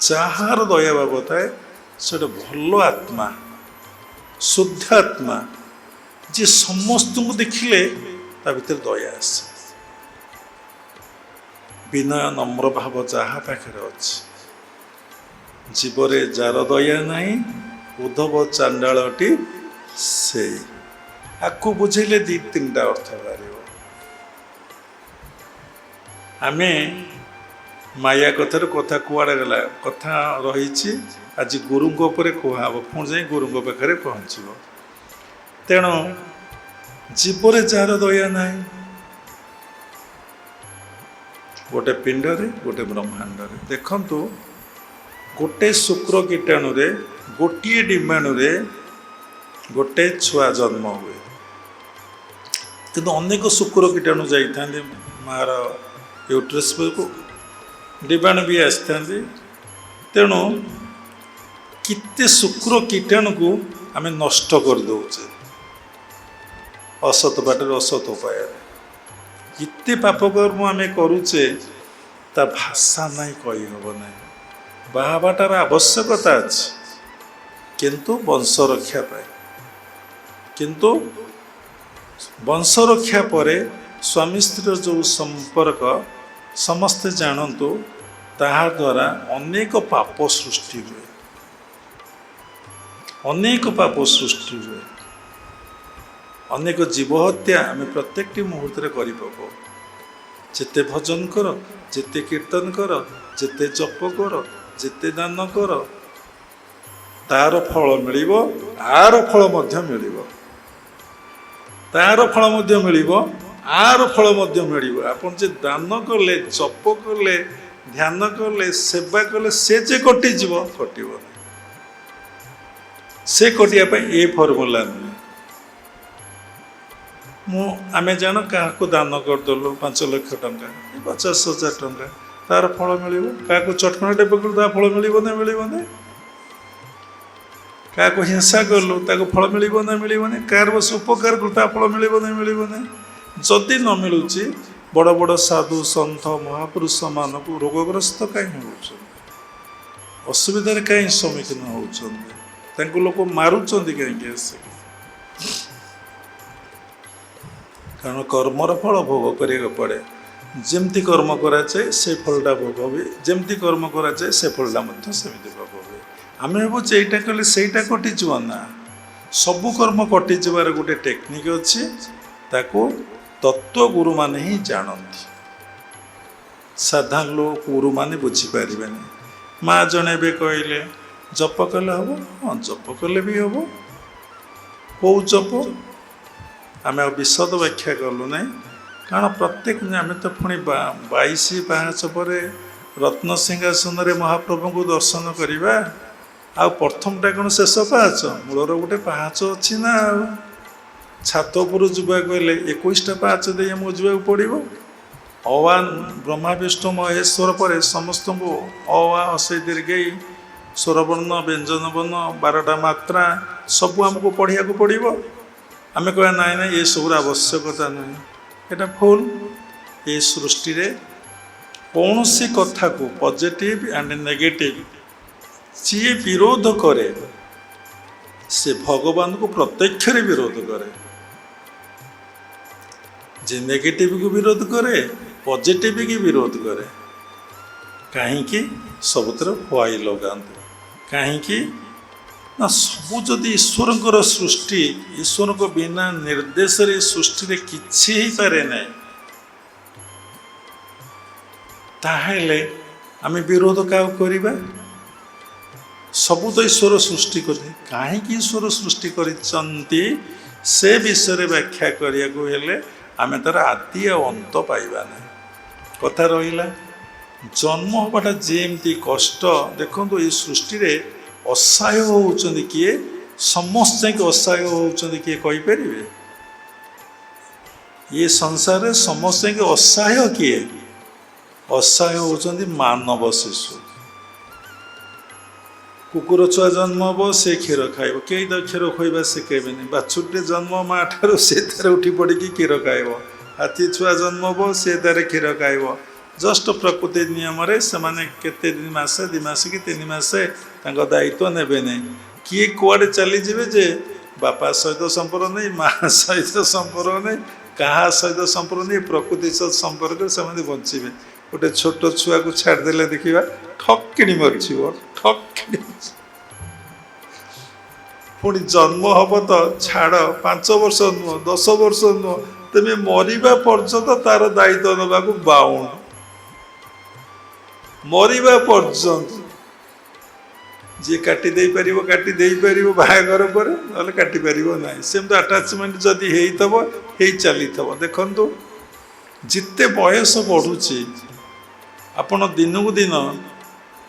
ଯାହାର ଦୟାଭାବ ଥାଏ, ସେଟା ଭଲ ଆତ୍ମା, ଶୁଦ୍ଧ ଆତ୍ମା, ଯେ ସମସ୍ତଙ୍କୁ ଦେଖିଲେ ତା ଭିତରେ ଦୟା ଆସେ। ବିନୟ ନମ୍ର ଭାବ ଯାହା ପାଖରେ ଅଛି, ଜୀବରେ ଯାର ଦୟା ନାହିଁ, ଉଦ୍ଧବ ଚାଣ୍ଡାଳଟି ସେଇ। ଆକୁ ବୁଝେଇଲେ 2-3ଟା ଅର୍ଥ ବାହାରିବ। ଆମେ ମାୟା କଥାରୁ କଥା କୁଆଡ଼େ ଗଲା, କଥା ରହିଛି ଆଜି ଗୁରୁଙ୍କ ଉପରେ କୁହାହବ, ପୁଣି ଯାଇ ଗୁରୁଙ୍କ ପାଖରେ ପହଞ୍ଚିବ। ତେଣୁ ଜୀବରେ ଯାହାର ଦୟା ନାହିଁ, ଗୋଟେ ପିଣ୍ଡରେ ଗୋଟେ ବ୍ରହ୍ମାଣ୍ଡରେ। ଦେଖନ୍ତୁ, ଗୋଟେ ଶୁକ୍ର କୀଟାଣୁରେ, ଗୋଟିଏ ଡିମ୍ବାଣୁରେ ଗୋଟେ ଛୁଆ ଜନ୍ମ ହୁଏ, କିନ୍ତୁ ଅନେକ ଶୁକ୍ର କୀଟାଣୁ ଯାଇଥାନ୍ତି ମାଆର ୟୁଟ୍ରସ୍ ବେଳକୁ, ଡିମ୍ବାଣୁ ବି ଆସିଥାନ୍ତି। ତେଣୁ କେତେ ଶୁକ୍ର କୀଟାଣୁକୁ ଆମେ ନଷ୍ଟ କରିଦେଉଛେ ଅସତ ବାଟରେ, ଅସତ ଉପାୟରେ। କେତେ ପାପକର୍ମ ଆମେ କରୁଛେ, ତା ଭାଷା ନାହିଁ, କହିହେବ ନାହିଁ। ବାହାବାଟାର ଆବଶ୍ୟକତା ଅଛି, କିନ୍ତୁ ବଂଶ ରକ୍ଷା ପାଇଁ। କିନ୍ତୁ ବଂଶ ରକ୍ଷା ପରେ ସ୍ୱାମୀ ସ୍ତ୍ରୀର ଯେଉଁ ସମ୍ପର୍କ ସମସ୍ତେ ଜାଣନ୍ତୁ, ତାହା ଦ୍ୱାରା ଅନେକ ପାପ ସୃଷ୍ଟି ହୁଏ, ଅନେକ ପାପ ସୃଷ୍ଟି ହୁଏ। ଅନେକ ଜୀବ ହତ୍ୟା ଆମେ ପ୍ରତ୍ୟେକଟି ମୁହୂର୍ତ୍ତରେ କରିପକାଉ। ଯେତେ ଭଜନ କର, ଯେତେ କୀର୍ତ୍ତନ କର, ଯେତେ ଜପ କର, ଯେତେ ଦାନ କର, ତାର ଫଳ ମିଳିବ, ଆର ଫଳ ମଧ୍ୟ ମିଳିବ, ତାର ଫଳ ମଧ୍ୟ ମିଳିବ, ଆର ଫଳ ମଧ୍ୟ ମିଳିବ। ଆପଣ ଯେ ଦାନ କଲେ, ଜପ କଲେ, ଧ୍ୟାନ କଲେ, ସେବା କଲେ, ସେ ଯେ କଟିଯିବ, କଟିବ ନାହିଁ। ସେ କଟିବା ପାଇଁ ଏ ଫର୍ମୁଲା ନୁହେଁ। ଆମେ ଜାଣ କାହାକୁ ଦାନ କରିଦେଲୁ 5 ଲକ୍ଷ ଟଙ୍କା, 50,000 ଟଙ୍କା, ତାର ଫଳ ମିଳିବ। କାହାକୁ ଚଟକଣାଟେ ପକେଇଲୁ, ତା ଫଳ ମିଳିବ ନା ମିଳିବନି? କାହାକୁ ହିଂସା କଲୁ, ତାକୁ ଫଳ ମିଳିବ ନା ମିଳିବନି? କାହାର ବସି ଉପକାର କଲୁ, ତା ଫଳ ମିଳିବ ନା ମିଳିବନି? ଯଦି ନ ମିଳୁଛି, ବଡ଼ ବଡ଼ ସାଧୁ ସନ୍ଥ ମହାପୁରୁଷମାନଙ୍କୁ ରୋଗଗ୍ରସ୍ତ କାହିଁ ହେଉଛନ୍ତି, ଅସୁବିଧାରେ କାହିଁ ସମ୍ମୁଖୀନ ହେଉଛନ୍ତି, ତାଙ୍କୁ ଲୋକ ମାରୁଛନ୍ତି କାହିଁକି ଆସିକି? କାରଣ କର୍ମର ଫଳ ଭୋଗ କରିବାକୁ ପଡ଼େ। ଯେମିତି କର୍ମ କରାଯାଏ ସେ ଫଳଟା ଭୋଗ ହୁଏ, ଯେମିତି କର୍ମ କରାଯାଏ ସେ ଫଳଟା ମଧ୍ୟ ସେମିତି ଭୋଗ ହୁଏ। ଆମେ ଭାବୁଛେ ଏଇଟା କଲେ ସେଇଟା କଟିଯିବ ନା। ସବୁ କର୍ମ କଟିଯିବାର ଗୋଟେ ଟେକ୍ନିକ୍ ଅଛି, ତାକୁ ତତ୍ତ୍ୱ ଗୁରୁମାନେ ହିଁ ଜାଣନ୍ତି। ସାଧାରଣ ଲୋକ ଗୁରୁମାନେ ବୁଝିପାରିବେନି। ମା ଜଣେ ଏବେ କହିଲେ ଜପ କଲେ ହେବ, ହଁ ଜପ କଲେ ବି ହେବ। କେଉଁ ଜପ ଆମେ ଆଉ ବିଶଦ ବ୍ୟାଖ୍ୟା କଲୁ ନାହିଁ, କାରଣ ପ୍ରତ୍ୟେକ ଆମେ ତ ପୁଣି 22 ପାହାଚ ପରେ ରତ୍ନସିଂହାସନରେ ମହାପ୍ରଭୁଙ୍କୁ ଦର୍ଶନ କରିବା। ଆଉ ପ୍ରଥମଟା କ'ଣ ଶେଷ ପାହାଚ? ମୂଳର ଗୋଟେ ପାହାଚ ଅଛି ନା। ଆଉ ଛାତ ଉପରୁ ଯିବାକୁ ହେଲେ 21ଟା ପାହାଚ ଦେଇ ଆମକୁ ଯିବାକୁ ପଡ଼ିବ। ଅୱାନ ବ୍ରହ୍ମା ବିଷ୍ଣୁ ମହେଶ୍ୱର ପରେ ସମସ୍ତଙ୍କୁ ଅ ଆ ହସେଇ ଦୀର୍ଘେଇ ସ୍ୱରବର୍ଣ୍ଣ ବ୍ୟଞ୍ଜନବର୍ଣ୍ଣ 12ଟା ମାତ୍ରା ସବୁ ଆମକୁ ପଢ଼ିବାକୁ ପଡ଼ିବ। ଆମେ କହିବା ନାଇଁ ନାଇଁ ଏସବୁର ଆବଶ୍ୟକତା ନାହିଁ, ଏଇଟା ଭୁଲ। ଏ ସୃଷ୍ଟିରେ କୌଣସି କଥାକୁ ପଜିଟିଭ ଆଣ୍ଡ ନେଗେଟିଭ ଯିଏ ବିରୋଧ କରେ ସେ ଭଗବାନଙ୍କୁ ପ୍ରତ୍ୟକ୍ଷରେ ବିରୋଧ କରେ। ଯେ ନେଗେଟିଭକୁ ବିରୋଧ କରେ ପଜିଟିଭକି ବିରୋଧ କରେ। କାହିଁକି? ସବୁଥିରେ ହ୍ୱାଇ ଲଗାନ୍ତୁ। କାହିଁକି ନା ସବୁ ଯଦି ଈଶ୍ୱରଙ୍କର ସୃଷ୍ଟି, ଈଶ୍ୱରଙ୍କ ବିନା ନିର୍ଦ୍ଦେଶରେ ଏ ସୃଷ୍ଟିରେ କିଛି ହେଇପାରେ ନାହିଁ, ତାହେଲେ ଆମେ ବିରୋଧ କାହାକୁ କରିବା? ସବୁ ତ ଈଶ୍ୱର ସୃଷ୍ଟି କରିଛନ୍ତି, କାହିଁକି ଈଶ୍ୱର ସୃଷ୍ଟି କରିଛନ୍ତି ସେ ବିଷୟରେ ବ୍ୟାଖ୍ୟା କରିବାକୁ ହେଲେ ଆମେ ତାର ଆଦି ଆଉ ଅନ୍ତ ପାଇବା ନାହିଁ। କଥା ରହିଲା ଜନ୍ମ ହେବାଟା ଯେମିତି କଷ୍ଟ, ଦେଖନ୍ତୁ ଏ ସୃଷ୍ଟିରେ ଅସହାୟ ହେଉଛନ୍ତି କିଏ? ସମସ୍ତଙ୍କୁ ଅସହାୟ ହେଉଛନ୍ତି କିଏ କହିପାରିବେ? ଏ ସଂସାରରେ ସମସ୍ତଙ୍କୁ ଅସହାୟ କିଏ? ଅସହାୟ ହେଉଛନ୍ତି ମାନବ ଶିଶୁ। କୁକୁର ଛୁଆ ଜନ୍ମ ହେବ ସେ କ୍ଷୀର ଖାଇବ, କେହି ତ କ୍ଷୀର ଖୋଇବା ଶିଖେଇବେନି। ବାଛୁରୀଟେ ଜନ୍ମ ମା ଠାରୁ ସେ ତାର ଉଠି ପଡ଼ିକି କ୍ଷୀର ଖାଇବ। ହାତୀ ଛୁଆ ଜନ୍ମ ହେବ ସେ ତାର କ୍ଷୀର ଖାଇବ। ଜଷ୍ଟ ପ୍ରକୃତି ନିୟମରେ ସେମାନେ କେତେ ଦିନ, ମାସେ 2 ମାସ କି 3 ମାସେ ତାଙ୍କ ଦାୟିତ୍ୱ ନେବେ ନାହିଁ। କିଏ କୁଆଡ଼େ ଚାଲିଯିବେ ଯେ ବାପା ସହିତ ସମ୍ପର୍କ ନେଇ, ମା ସହିତ ସମ୍ପର୍କ ନେଇ, କାହା ସହିତ ସମ୍ପର୍କ ନେଇ, ପ୍ରକୃତି ସହିତ ସମ୍ପର୍କରେ ସେମାନେ ବଞ୍ଚିବେ। ଗୋଟେ ଛୋଟ ଛୁଆକୁ ଛାଡ଼ିଦେଲେ ଦେଖିବା ଠକିଣି ମରିଯିବ, ଠକିଣି। ପୁଣି ଜନ୍ମ ହେବ ତ ଛାଡ଼, 5 ବର୍ଷ ନୁହଁ 10 ବର୍ଷ ନୁହଁ, ତେବେ ମରିବା ପର୍ଯ୍ୟନ୍ତ ତାର ଦାୟିତ୍ୱ ନେବାକୁ ବାଉଣ୍ଡ। ମରିବା ପର୍ଯ୍ୟନ୍ତ ଯିଏ କାଟି ଦେଇପାରିବ କାଟି ଦେଇପାରିବ ବାହାଘର ପରେ, ନହେଲେ କାଟିପାରିବ ନାହିଁ। ସେମିତି ଆଟାଚମେଣ୍ଟ ଯଦି ହେଇଥିବ ହେଇ ଚାଲିଥିବ। ଦେଖନ୍ତୁ ଯେତେ ବୟସ ବଢ଼ୁଛି ଆପଣ ଦିନକୁ ଦିନ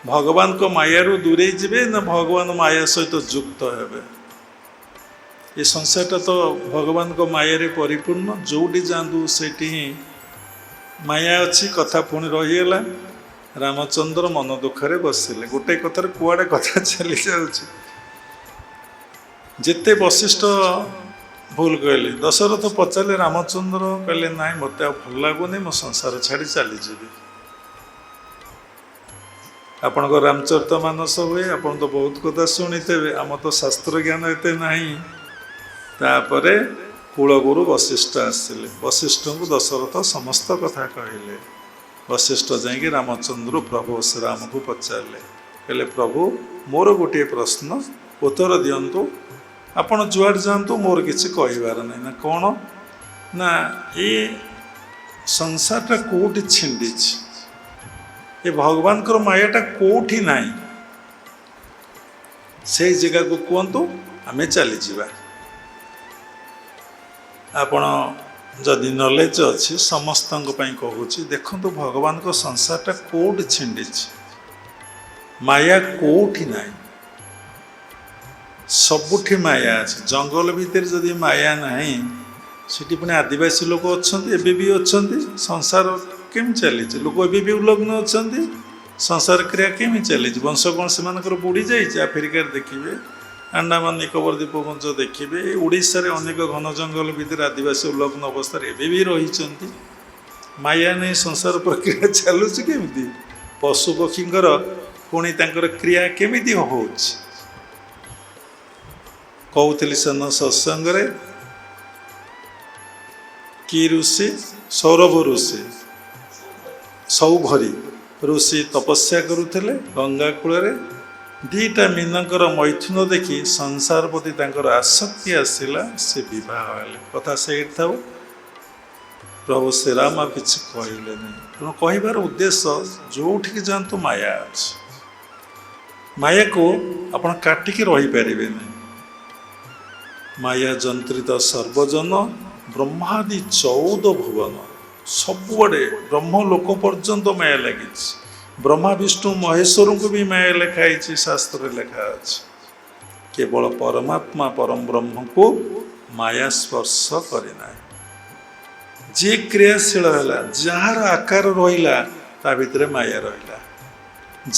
ଭଗବାନଙ୍କ ମାୟାରୁ ଦୂରେଇ ଯିବେ ନା ଭଗବାନ ମାୟା ସହିତ ଯୁକ୍ତ ହେବେ? ଏ ସଂସାରଟା ତ ଭଗବାନଙ୍କ ମାୟାରେ ପରିପୂର୍ଣ୍ଣ। ଯେଉଁଠି ଯାଆନ୍ତୁ ସେଇଠି ହିଁ ମାୟା ଅଛି। କଥା ପୁଣି ରହିଗଲା, ରାମଚନ୍ଦ୍ର ମନ ଦୁଃଖରେ ବସିଲେ। ଗୋଟେ କଥାରେ କୁଆଡ଼େ କଥା ଚାଲି ଯାଉଛି। ଯେତେ ବଶିଷ୍ଠ ଭୁଲ କହିଲେ, ଦଶରଥ ପଚାରିଲେ ରାମଚନ୍ଦ୍ର କହିଲେ ନାଇଁ ମୋତେ ଆଉ ଭଲ ଲାଗୁନି, ମୁଁ ସଂସାର ଛାଡ଼ି ଚାଲିଯିବି। ଆପଣଙ୍କ ରାମଚରିତମାନସ ହୁଏ, ଆପଣ ତ ବହୁତ କଥା ଶୁଣିଥିବେ, ଆମର ତ ଶାସ୍ତ୍ର ଜ୍ଞାନ ଏତେ ନାହିଁ। ତାପରେ କୂଳଗୁରୁ ବଶିଷ୍ଠ ଆସିଲେ, ବଶିଷ୍ଠଙ୍କୁ ଦଶରଥ ସମସ୍ତ କଥା କହିଲେ। ବଶିଷ୍ଠ ଯାଇକି ରାମଚନ୍ଦ୍ର ପ୍ରଭୁ ଶ୍ରୀରାମକୁ ପଚାରିଲେ, କହିଲେ ପ୍ରଭୁ ମୋର ଗୋଟିଏ ପ୍ରଶ୍ନ ଉତ୍ତର ଦିଅନ୍ତୁ, ଆପଣ ଯୁଆଡ଼େ ଯାଆନ୍ତୁ ମୋର କିଛି କହିବାର ନାହିଁ। ନା କ'ଣ? ନା ଏ ସଂସାରଟା କେଉଁଠି ଛିଣ୍ଡିଛି, ଏ ଭଗବାନଙ୍କର ମାୟାଟା କେଉଁଠି ନାହିଁ, ସେଇ ଜାଗାକୁ କୁହନ୍ତୁ, ଆମେ ଚାଲିଯିବା। ଆପଣ ଯଦି ନଲେଜ ଅଛି ସମସ୍ତଙ୍କ ପାଇଁ କହୁଛି, ଦେଖନ୍ତୁ ଭଗବାନଙ୍କ ସଂସାରଟା କେଉଁଠି ଛିଣ୍ଡିଛି, ମାୟା କେଉଁଠି ନାହିଁ, ସବୁଠି ମାୟା ଅଛି। ଜଙ୍ଗଲ ଭିତରେ ଯଦି ମାୟା ନାହିଁ, ସେଠି ପୁଣି ଆଦିବାସୀ ଲୋକ ଅଛନ୍ତି, ଏବେ ବି ଅଛନ୍ତି। ସଂସାର କେମିତି ଚାଲିଛି? ଲୋକ ଏବେ ବି ଉଲଗ୍ନ ଅଛନ୍ତି। ସଂସାର କ୍ରିୟା କେମିତି ଚାଲିଛି? ବଂଶ କ'ଣ ସେମାନଙ୍କର ବୁଡ଼ି ଯାଇଛି? ଆଫ୍ରିକାରେ ଦେଖିବେ, ଆଣ୍ଡାମାନ ନିକୋବର ଦ୍ୱୀପପୁଞ୍ଜ ଦେଖିବେ, ଓଡ଼ିଶାରେ ଅନେକ ଘନ ଜଙ୍ଗଲ ଭିତରେ ଆଦିବାସୀ ଉଲଗ୍ନ ଅବସ୍ଥାରେ ଏବେ ବି ରହିଛନ୍ତି। ମାୟା ନେଇ ସଂସାର ପ୍ରକ୍ରିୟା ଚାଲୁଛି କେମିତି? ପଶୁପକ୍ଷୀଙ୍କର ପୁଣି ତାଙ୍କର କ୍ରିୟା କେମିତି ହେଉଛି? କହୁଥିଲି ସେନ ସତ୍ସଙ୍ଗରେ, କି ଋଷି? ସୌରଭ ଋଷି, ସୌଭରୀ ଋଷି ତପସ୍ୟା କରୁଥିଲେ ଗଙ୍ଗା କୂଳରେ। 2ଟା ମୀନଙ୍କର ମୈଥୁନ ଦେଖି ସଂସାର ପ୍ରତି ତାଙ୍କର ଆସକ୍ତି ଆସିଲା, ସେ ବିବାହ ହେଲେ। କଥା ସେଇଠି ଥାଉ, ପ୍ରଭୁ ଶ୍ରୀରାମ ଆଉ କିଛି କହିଲେ ନାହିଁ। ତେଣୁ କହିବାର ଉଦ୍ଦେଶ୍ୟ, ଯେଉଁଠିକି ଯାଆନ୍ତୁ ମାୟା ଅଛି, ମାୟାକୁ ଆପଣ କାଟିକି ରହିପାରିବେ ନାହିଁ। ମାୟା ଯନ୍ତ୍ରିତ ସର୍ବଜନ, ବ୍ରହ୍ମାଦି 14 ଭୁବନ, ସବୁଆଡ଼େ ବ୍ରହ୍ମଲୋକ ପର୍ଯ୍ୟନ୍ତ ମାୟା ଲାଗିଛି। ବ୍ରହ୍ମା ବିଷ୍ଣୁ ମହେଶ୍ୱରଙ୍କୁ ବି ମାୟା ଲେଖା ହେଇଛି, ଶାସ୍ତ୍ରରେ ଲେଖା ଅଛି। କେବଳ ପରମାତ୍ମା ପରମ ବ୍ରହ୍ମକୁ ମାୟା ସ୍ପର୍ଶ କରିନାହିଁ। ଯିଏ କ୍ରିୟାଶୀଳ ହେଲା, ଯାହାର ଆକାର ରହିଲା ତା ଭିତରେ ମାୟା ରହିଲା,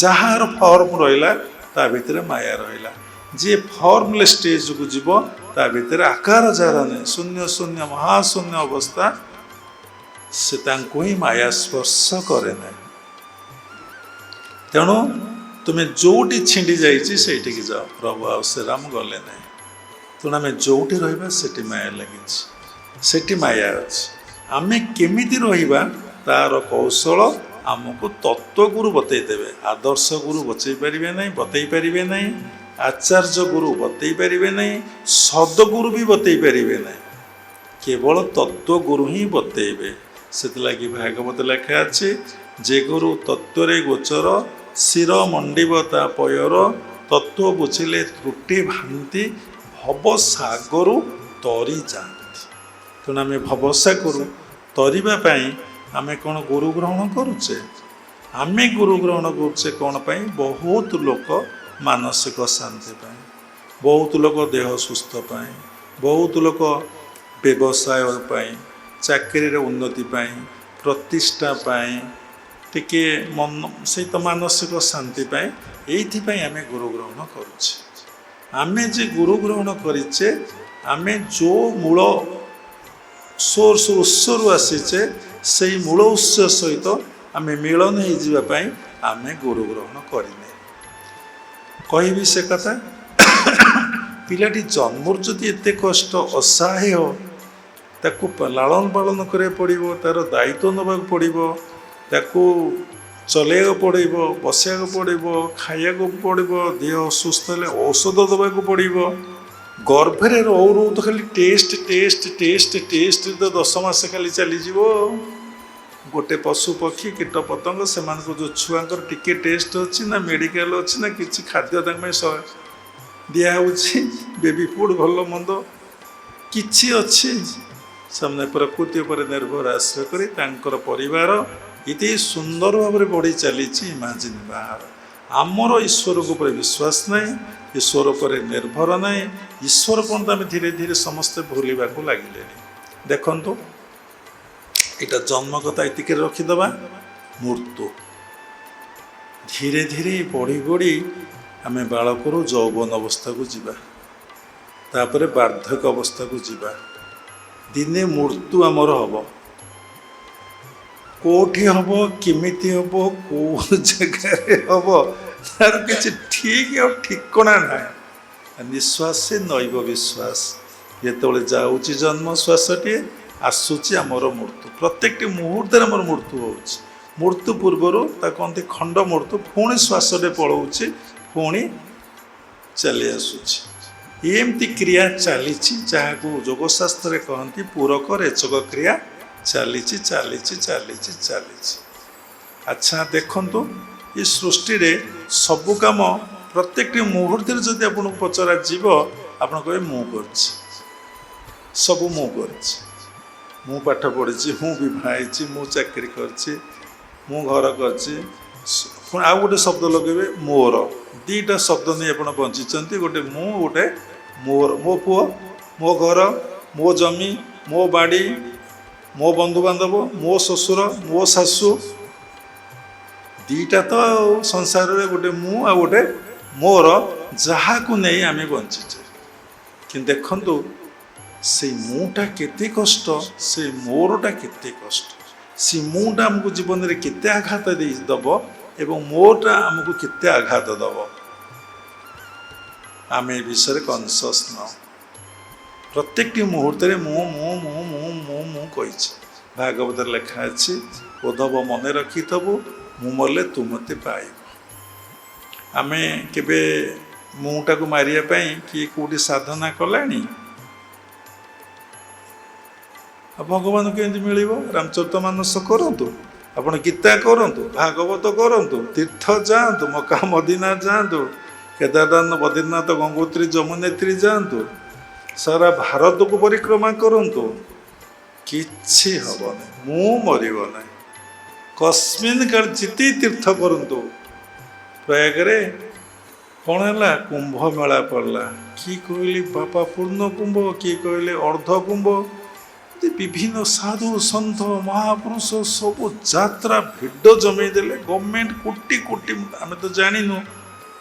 ଯାହାର ଫର୍ମ ରହିଲା ତା ଭିତରେ ମାୟା ରହିଲା। ଯିଏ ଫର୍ମଲେସ୍ ଷ୍ଟେଜକୁ ଯିବ ତା ଭିତରେ ଆକାର ଯାହାର ନାହିଁ, ଶୂନ୍ୟ ଶୂନ୍ୟ ମହାଶୂନ୍ୟ ଅବସ୍ଥା, ସେ ତାଙ୍କୁ ହିଁ ମାୟା ସ୍ପର୍ଶ କରେ ନାହିଁ। ତେଣୁ ତୁମେ ଯୋଉଠି ଛିଣ୍ଡି ଯାଇଛି ସେଇଠିକି ଯାଅ, ପ୍ରଭୁ ଆଉ ଶ୍ରୀରାମ ଗଲେ ନାହିଁ। ତେଣୁ ଆମେ ଯୋଉଠି ରହିବା ସେଠି ମାୟା ଲାଗିଛି, ସେଠି ମାୟା ଅଛି। ଆମେ କେମିତି ରହିବା ତାର କୌଶଳ ଆମକୁ ତତ୍ତ୍ୱଗୁରୁ ବତେଇ ଦେବେ। ଆଦର୍ଶ ଗୁରୁ ବତେଇ ପାରିବେ ନାହିଁ, ଆଚାର୍ଯ୍ୟ ଗୁରୁ ବତେଇ ପାରିବେ ନାହିଁ, ସଦଗୁରୁ ବି ବତେଇ ପାରିବେ ନାହିଁ, କେବଳ ତତ୍ତ୍ୱଗୁରୁ ହିଁ ବତେଇବେ। ସେଥିଲାଗି ଭାଗବତ ଲେଖା ଅଛି, ଯେ ଗୁରୁ ତତ୍ତ୍ୱରେ ଗୋଚର, ଶିର ମଣ୍ଡିବ ତା ପୟର, ତତ୍ତ୍ୱ ବୁଝିଲେ ତ୍ରୁଟି ଭ୍ରାନ୍ତି, ଭବସାଗରୁ ତରି ଯାଆନ୍ତି। ତେଣୁ ଆମେ ଭବସାଗରୁ ତରିବା ପାଇଁ ଆମେ କ'ଣ ଗୁରୁ ଗ୍ରହଣ କରୁଛେ? ଆମେ ଗୁରୁ ଗ୍ରହଣ କରୁଛେ କ'ଣ ପାଇଁ? ବହୁତ ଲୋକ ମାନସିକ ଶାନ୍ତି ପାଇଁ, ବହୁତ ଲୋକ ଦେହ ସୁସ୍ଥ ପାଇଁ, ବହୁତ ଲୋକ ବ୍ୟବସାୟ ପାଇଁ, ଚାକିରିରେ ଉନ୍ନତି ପାଇଁ, ପ୍ରତିଷ୍ଠା ପାଇଁ, ଟିକେ ମନ ସହିତ ମାନସିକ ଶାନ୍ତି ପାଇଁ, ଏଇଥିପାଇଁ ଆମେ ଗୁରୁ ଗ୍ରହଣ କରୁଛେ। ଆମେ ଯେ ଗୁରୁ ଗ୍ରହଣ କରିଛେ, ଆମେ ଯେଉଁ ମୂଳ ସୋର୍ସ ଉତ୍ସରୁ ଆସିଛେ ସେଇ ମୂଳ ଉତ୍ସ ସହିତ ଆମେ ମିଳନ ହେଇଯିବା ପାଇଁ ଆମେ ଗୁରୁ ଗ୍ରହଣ କରିନେ। କହିବି ସେ କଥା, ପିଲାଟି ଜନ୍ମରୁ ଯଦି ଏତେ କଷ୍ଟ ଅସହାୟ, ତାକୁ ଲାଳନ ପାଳନ କରିବାକୁ ପଡ଼ିବ, ତାର ଦାୟିତ୍ୱ ନେବାକୁ ପଡ଼ିବ, ତାକୁ ଚଲେଇବାକୁ ପଡ଼ିବ, ବସିବାକୁ ପଡ଼ିବ, ଖାଇବାକୁ ପଡ଼ିବ, ଦେହ ଅସୁସ୍ଥ ହେଲେ ଔଷଧ ଦେବାକୁ ପଡ଼ିବ, ଗର୍ଭରେ ରହୁ ରହୁ ତ ଖାଲି ଟେଷ୍ଟ ଟେଷ୍ଟ ଟେଷ୍ଟ ଟେଷ୍ଟ ତ 10 ମାସ ଖାଲି ଚାଲିଯିବ। ଗୋଟେ ପଶୁ ପକ୍ଷୀ କୀଟ ପତଙ୍ଗ ସେମାନଙ୍କୁ ଯେଉଁ ଛୁଆଙ୍କର ଟିକେ ଟେଷ୍ଟ ଅଛି ନା, ମେଡ଼ିକାଲ ଅଛି ନା, କିଛି ଖାଦ୍ୟ ତାଙ୍କ ପାଇଁ ଦିଆହେଉଛି, ବେବି ଫୁଡ଼ ଭଲ ମନ୍ଦ କିଛି ଅଛି? ସେମାନେ ପ୍ରକୃତି ଉପରେ ନିର୍ଭର ଆଶ୍ରୟ କରି ତାଙ୍କର ପରିବାର ଏତେ ସୁନ୍ଦର ଭାବରେ ବଢ଼ି ଚାଲିଛି। ଇମାଜିନ୍ ବାହାର ଆମର ଈଶ୍ୱରଙ୍କ ଉପରେ ବିଶ୍ୱାସ ନାହିଁ, ଈଶ୍ୱର ଉପରେ ନିର୍ଭର ନାହିଁ, ଈଶ୍ୱର ପର୍ଯ୍ୟନ୍ତ ଆମେ ଧୀରେ ଧୀରେ ସମସ୍ତେ ଭୁଲିବାକୁ ଲାଗିଲେଣି। ଦେଖନ୍ତୁ, ଏଇଟା ଜନ୍ମ କଥା ଏତିକି ରଖିଦେବା, ମୃତ୍ୟୁ ଧୀରେ ଧୀରେ ବଢ଼ି ବଢ଼ି ଆମେ ବାଳକରୁ ଯୌବନ ଅବସ୍ଥାକୁ ଯିବା, ତାପରେ ବାର୍ଦ୍ଧକ୍ୟ ଅବସ୍ଥାକୁ ଯିବା। ଦିନେ ମୃତ୍ୟୁ ଆମର ହବ। କୋଉଠି ହବ, କେମିତି ହବ, କୋଉ ଜାଗାରେ ହବ, ତାର କିଛି ଠିକ୍ ଆଉ ଠିକଣା ନାହିଁ। ନିଶ୍ୱାସେ ନୈବ ବିଶ୍ୱାସ। ଯେତେବେଳେ ଯାଉଛି ଜନ୍ମ ଶ୍ୱାସଟିଏ, ଆସୁଛି ଆମର ମୃତ୍ୟୁ। ପ୍ରତ୍ୟେକଟି ମୁହୂର୍ତ୍ତରେ ଆମର ମୃତ୍ୟୁ ହେଉଛି। ମୃତ୍ୟୁ ପୂର୍ବରୁ ତାକୁ କହନ୍ତି ଖଣ୍ଡ ମୃତ୍ୟୁ, ପୁଣି ଶ୍ୱାସଟେ ପଳାଉଛି, ପୁଣି ଚାଲି ଆସୁଛି। ଏମିତି କ୍ରିୟା ଚାଲିଛି, ଯାହାକୁ ଯୋଗଶାସ୍ତ୍ରରେ କହନ୍ତି ପୂରକ ରେଚକ କ୍ରିୟା ଚାଲିଛି ଚାଲିଛି ଚାଲିଛି ଚାଲିଛି। ଆଚ୍ଛା ଦେଖନ୍ତୁ, ଏ ସୃଷ୍ଟିରେ ସବୁ କାମ ପ୍ରତ୍ୟେକଟି ମୁହୂର୍ତ୍ତରେ ଯଦି ଆପଣଙ୍କୁ ପଚରାଯିବ, ଆପଣ କହିବେ ମୁଁ କରିଛି, ସବୁ ମୁଁ କରିଛି, ମୁଁ ପାଠ ପଢ଼ିଛି, ମୁଁ ବିବାହ ହେଇଛି, ମୁଁ ଚାକିରି କରିଛି, ମୁଁ ଘର କରିଛି। ପୁଣି ଆଉ ଗୋଟେ ଶବ୍ଦ ଲଗେଇବେ ମୋର। ଦୁଇଟା ଶବ୍ଦ ନେଇ ଆପଣ ବଞ୍ଚିଛନ୍ତି, ଗୋଟେ ମୁଁ, ଗୋଟେ ମୋର। ମୋ ପୁଅ, ମୋ ଘର, ମୋ ଜମି, ମୋ ବାଡ଼ି, ମୋ ବନ୍ଧୁବାନ୍ଧବ, ମୋ ଶ୍ୱଶୁର, ମୋ ଶାଶୁ, ଦୁଇଟା ତ ସଂସାରରେ, ଗୋଟେ ମୁଁ ଆଉ ଗୋଟେ ମୋର, ଯାହାକୁ ନେଇ ଆମେ ବଞ୍ଚିଛେ। କିନ୍ତୁ ଦେଖନ୍ତୁ, ସେଇ ମୁଁଟା କେତେ କଷ୍ଟ, ସେଇ ମୋରଟା କେତେ କଷ୍ଟ। ସେ ମୁଁଟା ଆମକୁ ଜୀବନରେ କେତେ ଆଘାତ ଦେବ ଏବଂ ମୋରଟା ଆମକୁ କେତେ ଆଘାତ ଦେବ, ଆମେ ଏ ବିଷୟରେ କନସିୟସ୍ ନାହୁଁ। ପ୍ରତ୍ୟେକଟି ମୁହୂର୍ତ୍ତରେ ମୁଁ ମୁଁ ମୁଁ ମୁଁ ମୁଁ ମୁଁ କହିଛି। ଭାଗବତରେ ଲେଖା ଅଛି, ଉଦ୍ଧବ ମନେ ରଖିଥବୁ, ମୁଁ ମଲେ ତୁ ମୋତେ ପାଇବୁ। ଆମେ କେବେ ମୁଁଟାକୁ ମାରିବା ପାଇଁ କିଏ କେଉଁଠି ସାଧନା କଲାଣି? ଆଉ ଭଗବାନଙ୍କୁ କେମିତି ମିଳିବ? ରାମଚରିତମାନସ କରନ୍ତୁ, ଆପଣ ଗୀତା କରନ୍ତୁ, ଭାଗବତ କରନ୍ତୁ, ତୀର୍ଥ ଯାଆନ୍ତୁ, ମକା ମଦିନା ଯାଆନ୍ତୁ, କେଦାରନାଥ, ବଦ୍ରୀନାଥ, ଗଙ୍ଗୋତ୍ରୀ, ଯମୁନେତ୍ରୀ ଯାଆନ୍ତୁ, ସାରା ଭାରତକୁ ପରିକ୍ରମା କରନ୍ତୁ, କିଛି ହବନି, ମୁଁ ମରିବ ନାହିଁ। କସ୍ମିନ୍ କାଳ ଯେତେ ତୀର୍ଥ କରନ୍ତୁ, ପ୍ରୟାଗରେ କ'ଣ ହେଲା? କୁମ୍ଭ ମେଳା ପଡ଼ିଲା, କିଏ କହିଲେ ବାପା ପୂର୍ଣ୍ଣ କୁମ୍ଭ, କିଏ କହିଲେ ଅର୍ଦ୍ଧ କୁମ୍ଭ, ବିଭିନ୍ନ ସାଧୁ ସନ୍ଥ ମହାପୁରୁଷ ସବୁ ଯାତ୍ରା ଭିଡ଼ ଜମେଇ ଦେଲେ। ଗଭର୍ଣ୍ଣମେଣ୍ଟ କୋଟି କୋଟି, ଆମେ ତ ଜାଣିନୁ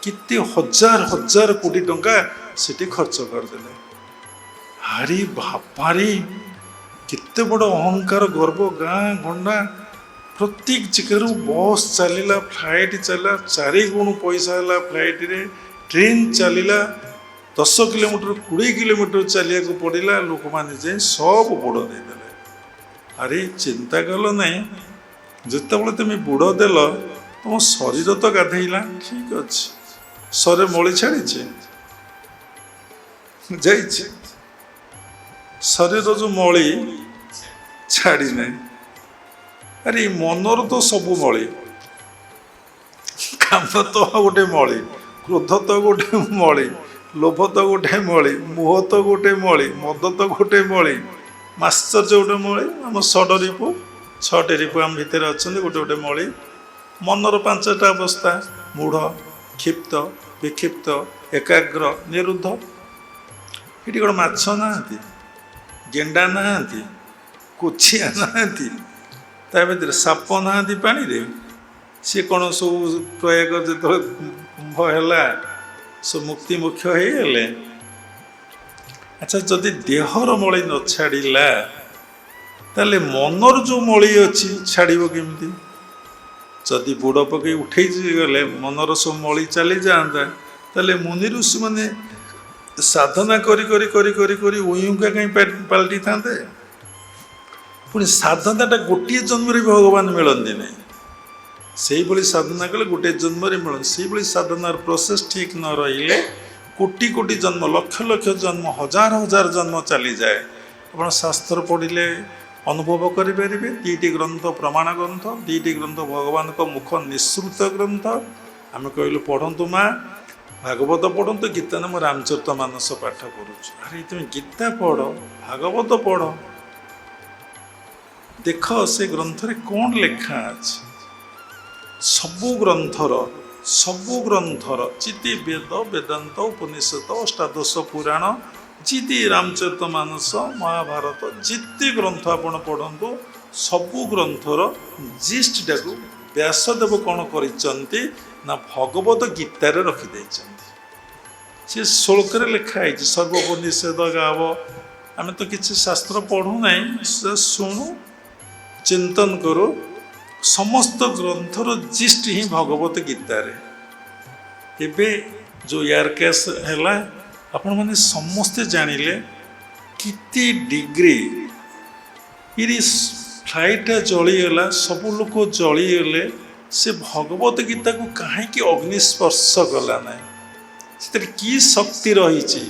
କେତେ ହଜାର ହଜାର କୋଟି ଟଙ୍କା ସେଠି ଖର୍ଚ୍ଚ କରିଦେଲେ। ଆରେ ବାପାରେ, କେତେ ବଡ଼ ଅହଙ୍କାର ଗର୍ବ। ଗାଁ ଗଣ୍ଡା ପ୍ରତ୍ୟେକ ଜାଗାରୁ ବସ୍ ଚାଲିଲା, ଫ୍ଲାଇଟ୍ ଚାଲିଲା, 4 ଗୁଣ ପଇସା ହେଲା ଫ୍ଲାଇଟ୍ରେ। ଟ୍ରେନ୍ ଚାଲିଲା, 10 କିଲୋମିଟର 20 କିଲୋମିଟର ଚାଲିବାକୁ ପଡ଼ିଲା। ଲୋକମାନେ ଯାଇ ସବୁ ବୁଡ଼ ଦେଇଦେଲେ। ଆରେ ଚିନ୍ତା କଲ ନାହିଁ, ଯେତେବେଳେ ତୁମେ ବୁଡ଼ ଦେଲ ତୁମ ଶରୀର ତ ଗାଧେଇଲା, ଠିକ୍ ଅଛି, ଶରୀର ମଳି ଛାଡ଼ିଛି, ଯାଇଛି, ଶରୀର ଯେଉଁ ମଳି ଛାଡ଼ି ନାହିଁ। ଆରେ ମନର ତ ସବୁ ମଳି, କାମ ତ ଗୋଟେ ମଳି, କ୍ରୋଧ ତ ଗୋଟେ ମଳି, ଲୋଭ ତ ଗୋଟେ ମଳି, ମୋହ ତ ଗୋଟେ ମଳି, ମଦ ତ ଗୋଟେ ମଳି, ମାଶ୍ଚର୍ଯ୍ୟ ଗୋଟେ ମଳି। ଆମ 6 ରିପୁ, 6ଟି ରିପୁ ଆମ ଭିତରେ ଅଛନ୍ତି, ଗୋଟେ ଗୋଟେ ମଳି। ମନର 5ଟା ଅବସ୍ଥା, ମୂଢ଼, କ୍ଷିପ୍ତ, ବିକ୍ଷିପ୍ତ, ଏକାଗ୍ର, ନିରୁଦ୍ଧ। ଏଠି କ'ଣ ମାଛ ନାହାନ୍ତି, ଗେଣ୍ଡା ନାହାନ୍ତି, କୋଚିଆ ନାହାନ୍ତି, ତା ଭିତରେ ସାପ ନାହାନ୍ତି ପାଣିରେ? ସିଏ କ'ଣ ସବୁ ପ୍ରୟାଗ ଯେତେବେଳେ କୁମ୍ଭ ହେଲା ସବୁ ମୁକ୍ତି ମୁଖ୍ୟ ହେଇଗଲେ? ଆଚ୍ଛା, ଯଦି ଦେହର ମଳି ନ ଛାଡ଼ିଲା ତାହେଲେ ମନର ଯେଉଁ ମଳି ଅଛି ଛାଡ଼ିବ କେମିତି? ଯଦି ବୁଡ଼ ପକେଇ ଉଠେଇ ଗଲେ ମନର ସବୁ ମଳି ଚାଲିଯାଆନ୍ତା, ତାହେଲେ ମୁନି ଋଷିମାନେ ସାଧନା କରି କରି କରି କରି କରି ଉଇଁକା କାହିଁ ପାଲଟିଥାନ୍ତେ? ପୁଣି ସାଧନାଟା ଗୋଟିଏ ଜନ୍ମରେ ଭଗବାନ ମିଳନ୍ତି ନାହିଁ। ସେଇଭଳି ସାଧନା କଲେ ଗୋଟିଏ ଜନ୍ମରେ ମିଳନ୍ତି। ସେଇଭଳି ସାଧନାର ପ୍ରୋସେସ୍ ଠିକ୍ ନ ରହିଲେ କୋଟି କୋଟି ଜନ୍ମ, ଲକ୍ଷ ଲକ୍ଷ ଜନ୍ମ, ହଜାର ହଜାର ଜନ୍ମ ଚାଲିଯାଏ। ଆପଣ ଶାସ୍ତ୍ର ପଢ଼ିଲେ ଅନୁଭବ କରିପାରିବେ। 2ଟି ଗ୍ରନ୍ଥ ପ୍ରମାଣ ଗ୍ରନ୍ଥ, 2ଟି ଗ୍ରନ୍ଥ ଭଗବାନଙ୍କ ମୁଖ ନିଃସୃତ ଗ୍ରନ୍ଥ। ଆମେ କହିଲୁ ପଢ଼ନ୍ତୁ ମା, ଭାଗବତ ପଢ଼ନ୍ତୁ, ଗୀତା ନା ମୁଁ ରାମଚରିତ ମାନସ ପାଠ କରୁଛୁ। ଆରେ ତୁମେ ଗୀତା ପଢ଼, ଭାଗବତ ପଢ଼, ଦେଖ ସେ ଗ୍ରନ୍ଥରେ କ'ଣ ଲେଖା ଅଛି। ସବୁ ଗ୍ରନ୍ଥର ଚିତି ବେଦ, ବେଦାନ୍ତ, ଉପନିଷଦ, ଅଷ୍ଟାଦଶ ପୁରାଣ, ଯେତେ ରାମଚରିତ ମାନସ, ମହାଭାରତ, ଯେତେ ଗ୍ରନ୍ଥ ଆପଣ ପଢ଼ନ୍ତୁ, ସବୁ ଗ୍ରନ୍ଥର ଜିଷ୍ଟଟାକୁ ବ୍ୟାସଦେବ କ'ଣ କରିଛନ୍ତି ନା ଭଗବତ ଗୀତାରେ ରଖିଦେଇଛନ୍ତି। ସେ ଶ୍ଲୋକରେ ଲେଖା ହେଇଛି ସର୍ବୋପନିଷଦ ଗାବ। ଆମେ ତ କିଛି ଶାସ୍ତ୍ର ପଢ଼ୁନାହିଁ, ଶୁଣୁ, ଚିନ୍ତନ କରୁ। ସମସ୍ତ ଗ୍ରନ୍ଥର ଜିଷ୍ଟ ହିଁ ଭଗବତ ଗୀତାରେ। ଏବେ ଯେଉଁ ଏୟାର କ୍ରାସ୍ ହେଲା, ଆପଣମାନେ ସମସ୍ତେ ଜାଣିଲେ କେତେ ଡିଗ୍ରୀ ଫ୍ଲାଇଟ୍ଟା ଜଳିଗଲା, ସବୁ ଲୋକ ଜଳିଗଲେ। ସେ ଭଗବତ ଗୀତାକୁ କାହିଁକି ଅଗ୍ନିସ୍ପର୍ଶ କଲା ନାହିଁ? ସେଥିରେ କି ଶକ୍ତି ରହିଛି,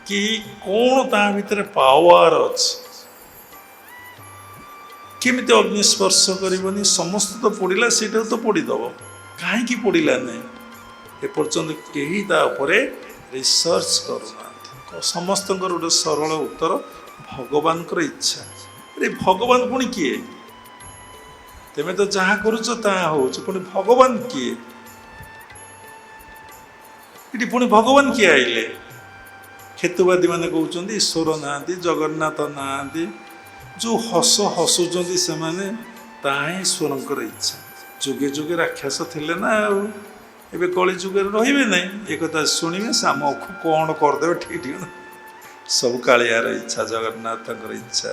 କି କ'ଣ ତା ଭିତରେ ପାୱାର ଅଛି? କେମିତି ଅଗ୍ନିସ୍ପର୍ଶ କରିବନି? ସମସ୍ତେ ତ ପୋଡ଼ିଲା, ସେଇଟାକୁ ତ ପୋଡ଼ିଦେବ, କାହିଁକି ପୋଡ଼ିଲା ନାହିଁ? ଏପର୍ଯ୍ୟନ୍ତ କେହି ତା ଉପରେ ରିସର୍ଚ୍ଚ କରୁନାହାନ୍ତି। ସମସ୍ତଙ୍କର ଗୋଟେ ସରଳ ଉତ୍ତର, ଭଗବାନଙ୍କର ଇଚ୍ଛା। ଆରେ ଭଗବାନ ପୁଣି କିଏ? ତେମେ ତ ଯାହା କରୁଛ ତାହା ହେଉଛି, ପୁଣି ଭଗବାନ କିଏ? ଏଠି ପୁଣି ଭଗବାନ କିଏ ଆଇଲେ? ହେତୁବାଦୀ ମାନେ କହୁଛନ୍ତି ଈଶ୍ୱର ନାହାନ୍ତି, ଜଗନ୍ନାଥ ନାହାନ୍ତି। ଯେଉଁ ହସୁଛନ୍ତି ସେମାନେ, ତାହା ହିଁ ଈଶ୍ୱରଙ୍କର ଇଚ୍ଛା। ଯୁଗେ ଯୁଗେ ରାକ୍ଷସ ଥିଲେ ନା, ଆଉ ଏବେ କଳି ଯୁଗରେ ରହିବେ ନାହିଁ। ଏକଥା ଶୁଣିବେ, ସାମକୁ କ'ଣ କରିଦେବେ ଠିକ୍ ଠିକ୍। ସବୁ କାଳିଆର ଇଚ୍ଛା, ଜଗନ୍ନାଥଙ୍କର ଇଚ୍ଛା।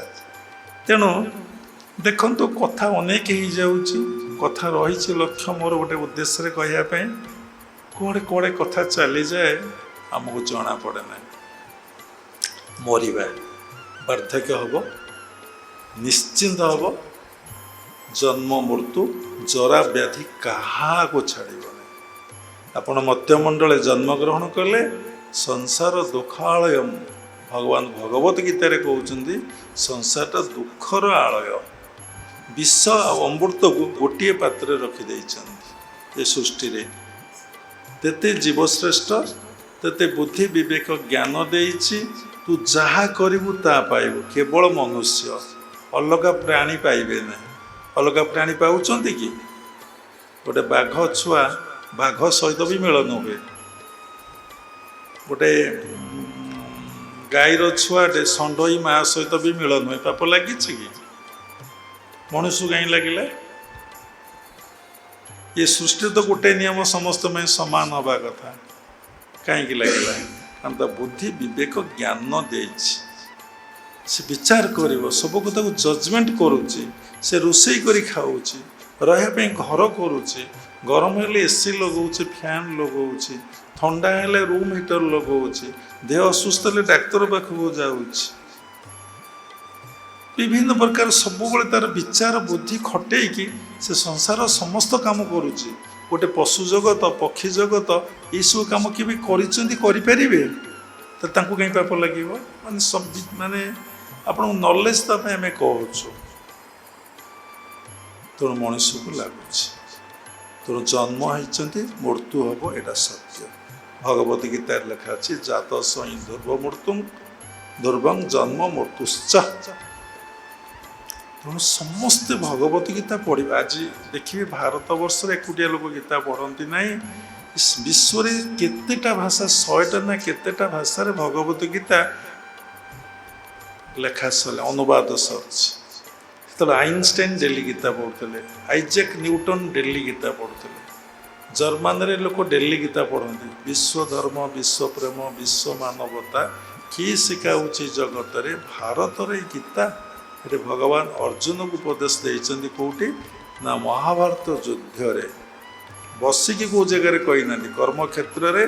ତେଣୁ ଦେଖନ୍ତୁ, କଥା ଅନେକ ହେଇଯାଉଛି। କଥା ରହିଛି ଲକ୍ଷ୍ୟ ମୋର ଗୋଟେ ଉଦ୍ଦେଶ୍ୟରେ କହିବା ପାଇଁ। କୁଆଡ଼େ କୁଆଡ଼େ କଥା ଚାଲିଯାଏ, ଆମକୁ ଜଣାପଡ଼େ ନାହିଁ। ମରିବା, ବାର୍ଦ୍ଧକ୍ୟ ହେବ, ନିଶ୍ଚିନ୍ତ ହେବ। ଜନ୍ମ ମୃତ୍ୟୁ, ଜରା ବ୍ୟାଧି କାହାକୁ ଛାଡ଼ିବନି। ଆପଣ ମତ୍ୟମଣ୍ଡଳେ ଜନ୍ମଗ୍ରହଣ କଲେ, ସଂସାର ଦୁଃଖାଳୟ। ଭଗବାନ ଭଗବତ ଗୀତାରେ କହୁଛନ୍ତି ସଂସାରଟା ଦୁଃଖର ଆଳୟ। ବିଷ ଆଉ ଅମୃତକୁ ଗୋଟିଏ ପାତ୍ରରେ ରଖିଦେଇଛନ୍ତି ଏ ସୃଷ୍ଟିରେ। ତେତେ ଜୀବଶ୍ରେଷ୍ଠ, ତେତେ ବୁଦ୍ଧି ବିବେକ ଜ୍ଞାନ ଦେଇଛି। ତୁ ଯାହା କରିବୁ ତାହା ପାଇବୁ। କେବଳ ମନୁଷ୍ୟ, ଅଲଗା ପ୍ରାଣୀ ପାଇବେ ନାହିଁ। ଅଲଗା ପ୍ରାଣୀ ପାଉଛନ୍ତି କି? ଗୋଟେ ବାଘ ଛୁଆ ବାଘ ସହିତ ବି ମିଳନ ହୁଏ। ଗୋଟେ ଗାଈର ଛୁଆଟେ ଷଣ୍ଢଇ ମା ସହିତ ବି ମିଳନ ହୁଏ, ପାପ ଲାଗିଛି କି? ମଣିଷକୁ କାହିଁ ଲାଗିଲା? ଏ ସୃଷ୍ଟିରେ ତ ଗୋଟେ ନିୟମ ସମସ୍ତ ପାଇଁ ସମାନ ହେବା କଥା, କାହିଁକି ଲାଗିଲା? କାରଣ ତା ବୁଦ୍ଧି ବିବେକ ଜ୍ଞାନ ଦେଇଛି, ସେ ବିଚାର କରିବ, ସବୁ କଥାକୁ ଜଜମେଣ୍ଟ କରୁଛି। ସେ ରୋଷେଇ କରି ଖାଉଛି, ରହିବା ପାଇଁ ଘର କରୁଛି, ଗରମ ହେଲେ ଏସି ଲଗାଉଛି, ଫ୍ୟାନ୍ ଲଗାଉଛି, ଥଣ୍ଡା ହେଲେ ରୁମ୍ ହିଟର ଲଗାଉଛି, ଦେହ ଅସୁସ୍ଥ ହେଲେ ଡାକ୍ତର ପାଖକୁ ଯାଉଛି। ବିଭିନ୍ନ ପ୍ରକାର ସବୁବେଳେ ତାର ବିଚାର ବୁଦ୍ଧି ଖଟେଇକି ସେ ସଂସାର ସମସ୍ତ କାମ କରୁଛି। ଗୋଟେ ପଶୁ ଜଗତ, ପକ୍ଷୀ ଜଗତ ଏଇସବୁ କାମ କେବେ କରିଛନ୍ତି, କରିପାରିବେ? ତ ତାଙ୍କୁ କାହିଁ ପାପ ଲାଗିବ? ମାନେ ଆପଣଙ୍କୁ ନଲେଜ ତା ପାଇଁ ଆମେ କହୁଛୁ, ତେଣୁ ମଣିଷକୁ ଲାଗୁଛି। ତେଣୁ ଜନ୍ମ ହେଇଛନ୍ତି, ମୃତ୍ୟୁ ହବ, ଏଇଟା ସତ୍ୟ। ଭଗବତ ଗୀତାରେ ଲେଖା ଅଛି, ଜାତ ସଇଁ ଧ୍ରୁବ ମୃତ୍ୟୁଂ ଧ୍ରୁବଂ ଜନ୍ମ ମୃତ୍ୟୁଶ୍ଚ। ତେଣୁ ସମସ୍ତେ ଭଗବତ ଗୀତା ପଢ଼ିବା। ଆଜି ଦେଖିବେ ଭାରତ ବର୍ଷରେ ଏକୁଟିଆ ଲୋକ ଗୀତା ପଢ଼ନ୍ତି ନାହିଁ, ବିଶ୍ୱରେ କେତେଟା ଭାଷା, 100ଟା ନା କେତେଟା ଭାଷାରେ ଭଗବତ ଗୀତା ଲେଖା ସରିଲା, ଅନୁବାଦ ସରିଛି। ସେତେବେଳେ ଆଇନଷ୍ଟାଇନ ଡେଲି ଗୀତା ପଢ଼ୁଥିଲେ, ଆଇଜାକ୍ ନ୍ୟୁଟନ ଡେଲି ଗୀତା ପଢ଼ୁଥିଲେ, ଜର୍ମାନୀରେ ଲୋକ ଡେଲି ଗୀତା ପଢ଼ନ୍ତି। ବିଶ୍ୱ ଧର୍ମ, ବିଶ୍ୱ ପ୍ରେମ, ବିଶ୍ୱ ମାନବତା କିଏ ଶିଖାଉଛି ଜଗତରେ? ଭାରତରେ ଏଇ ଗୀତା। ଏଠି ଭଗବାନ ଅର୍ଜୁନକୁ ଉପଦେଶ ଦେଇଛନ୍ତି କେଉଁଠି? ନା ମହାଭାରତ ଯୁଦ୍ଧରେ ବସିକି କେଉଁ ଜାଗାରେ କହିନାହାନ୍ତି, କର୍ମକ୍ଷେତ୍ରରେ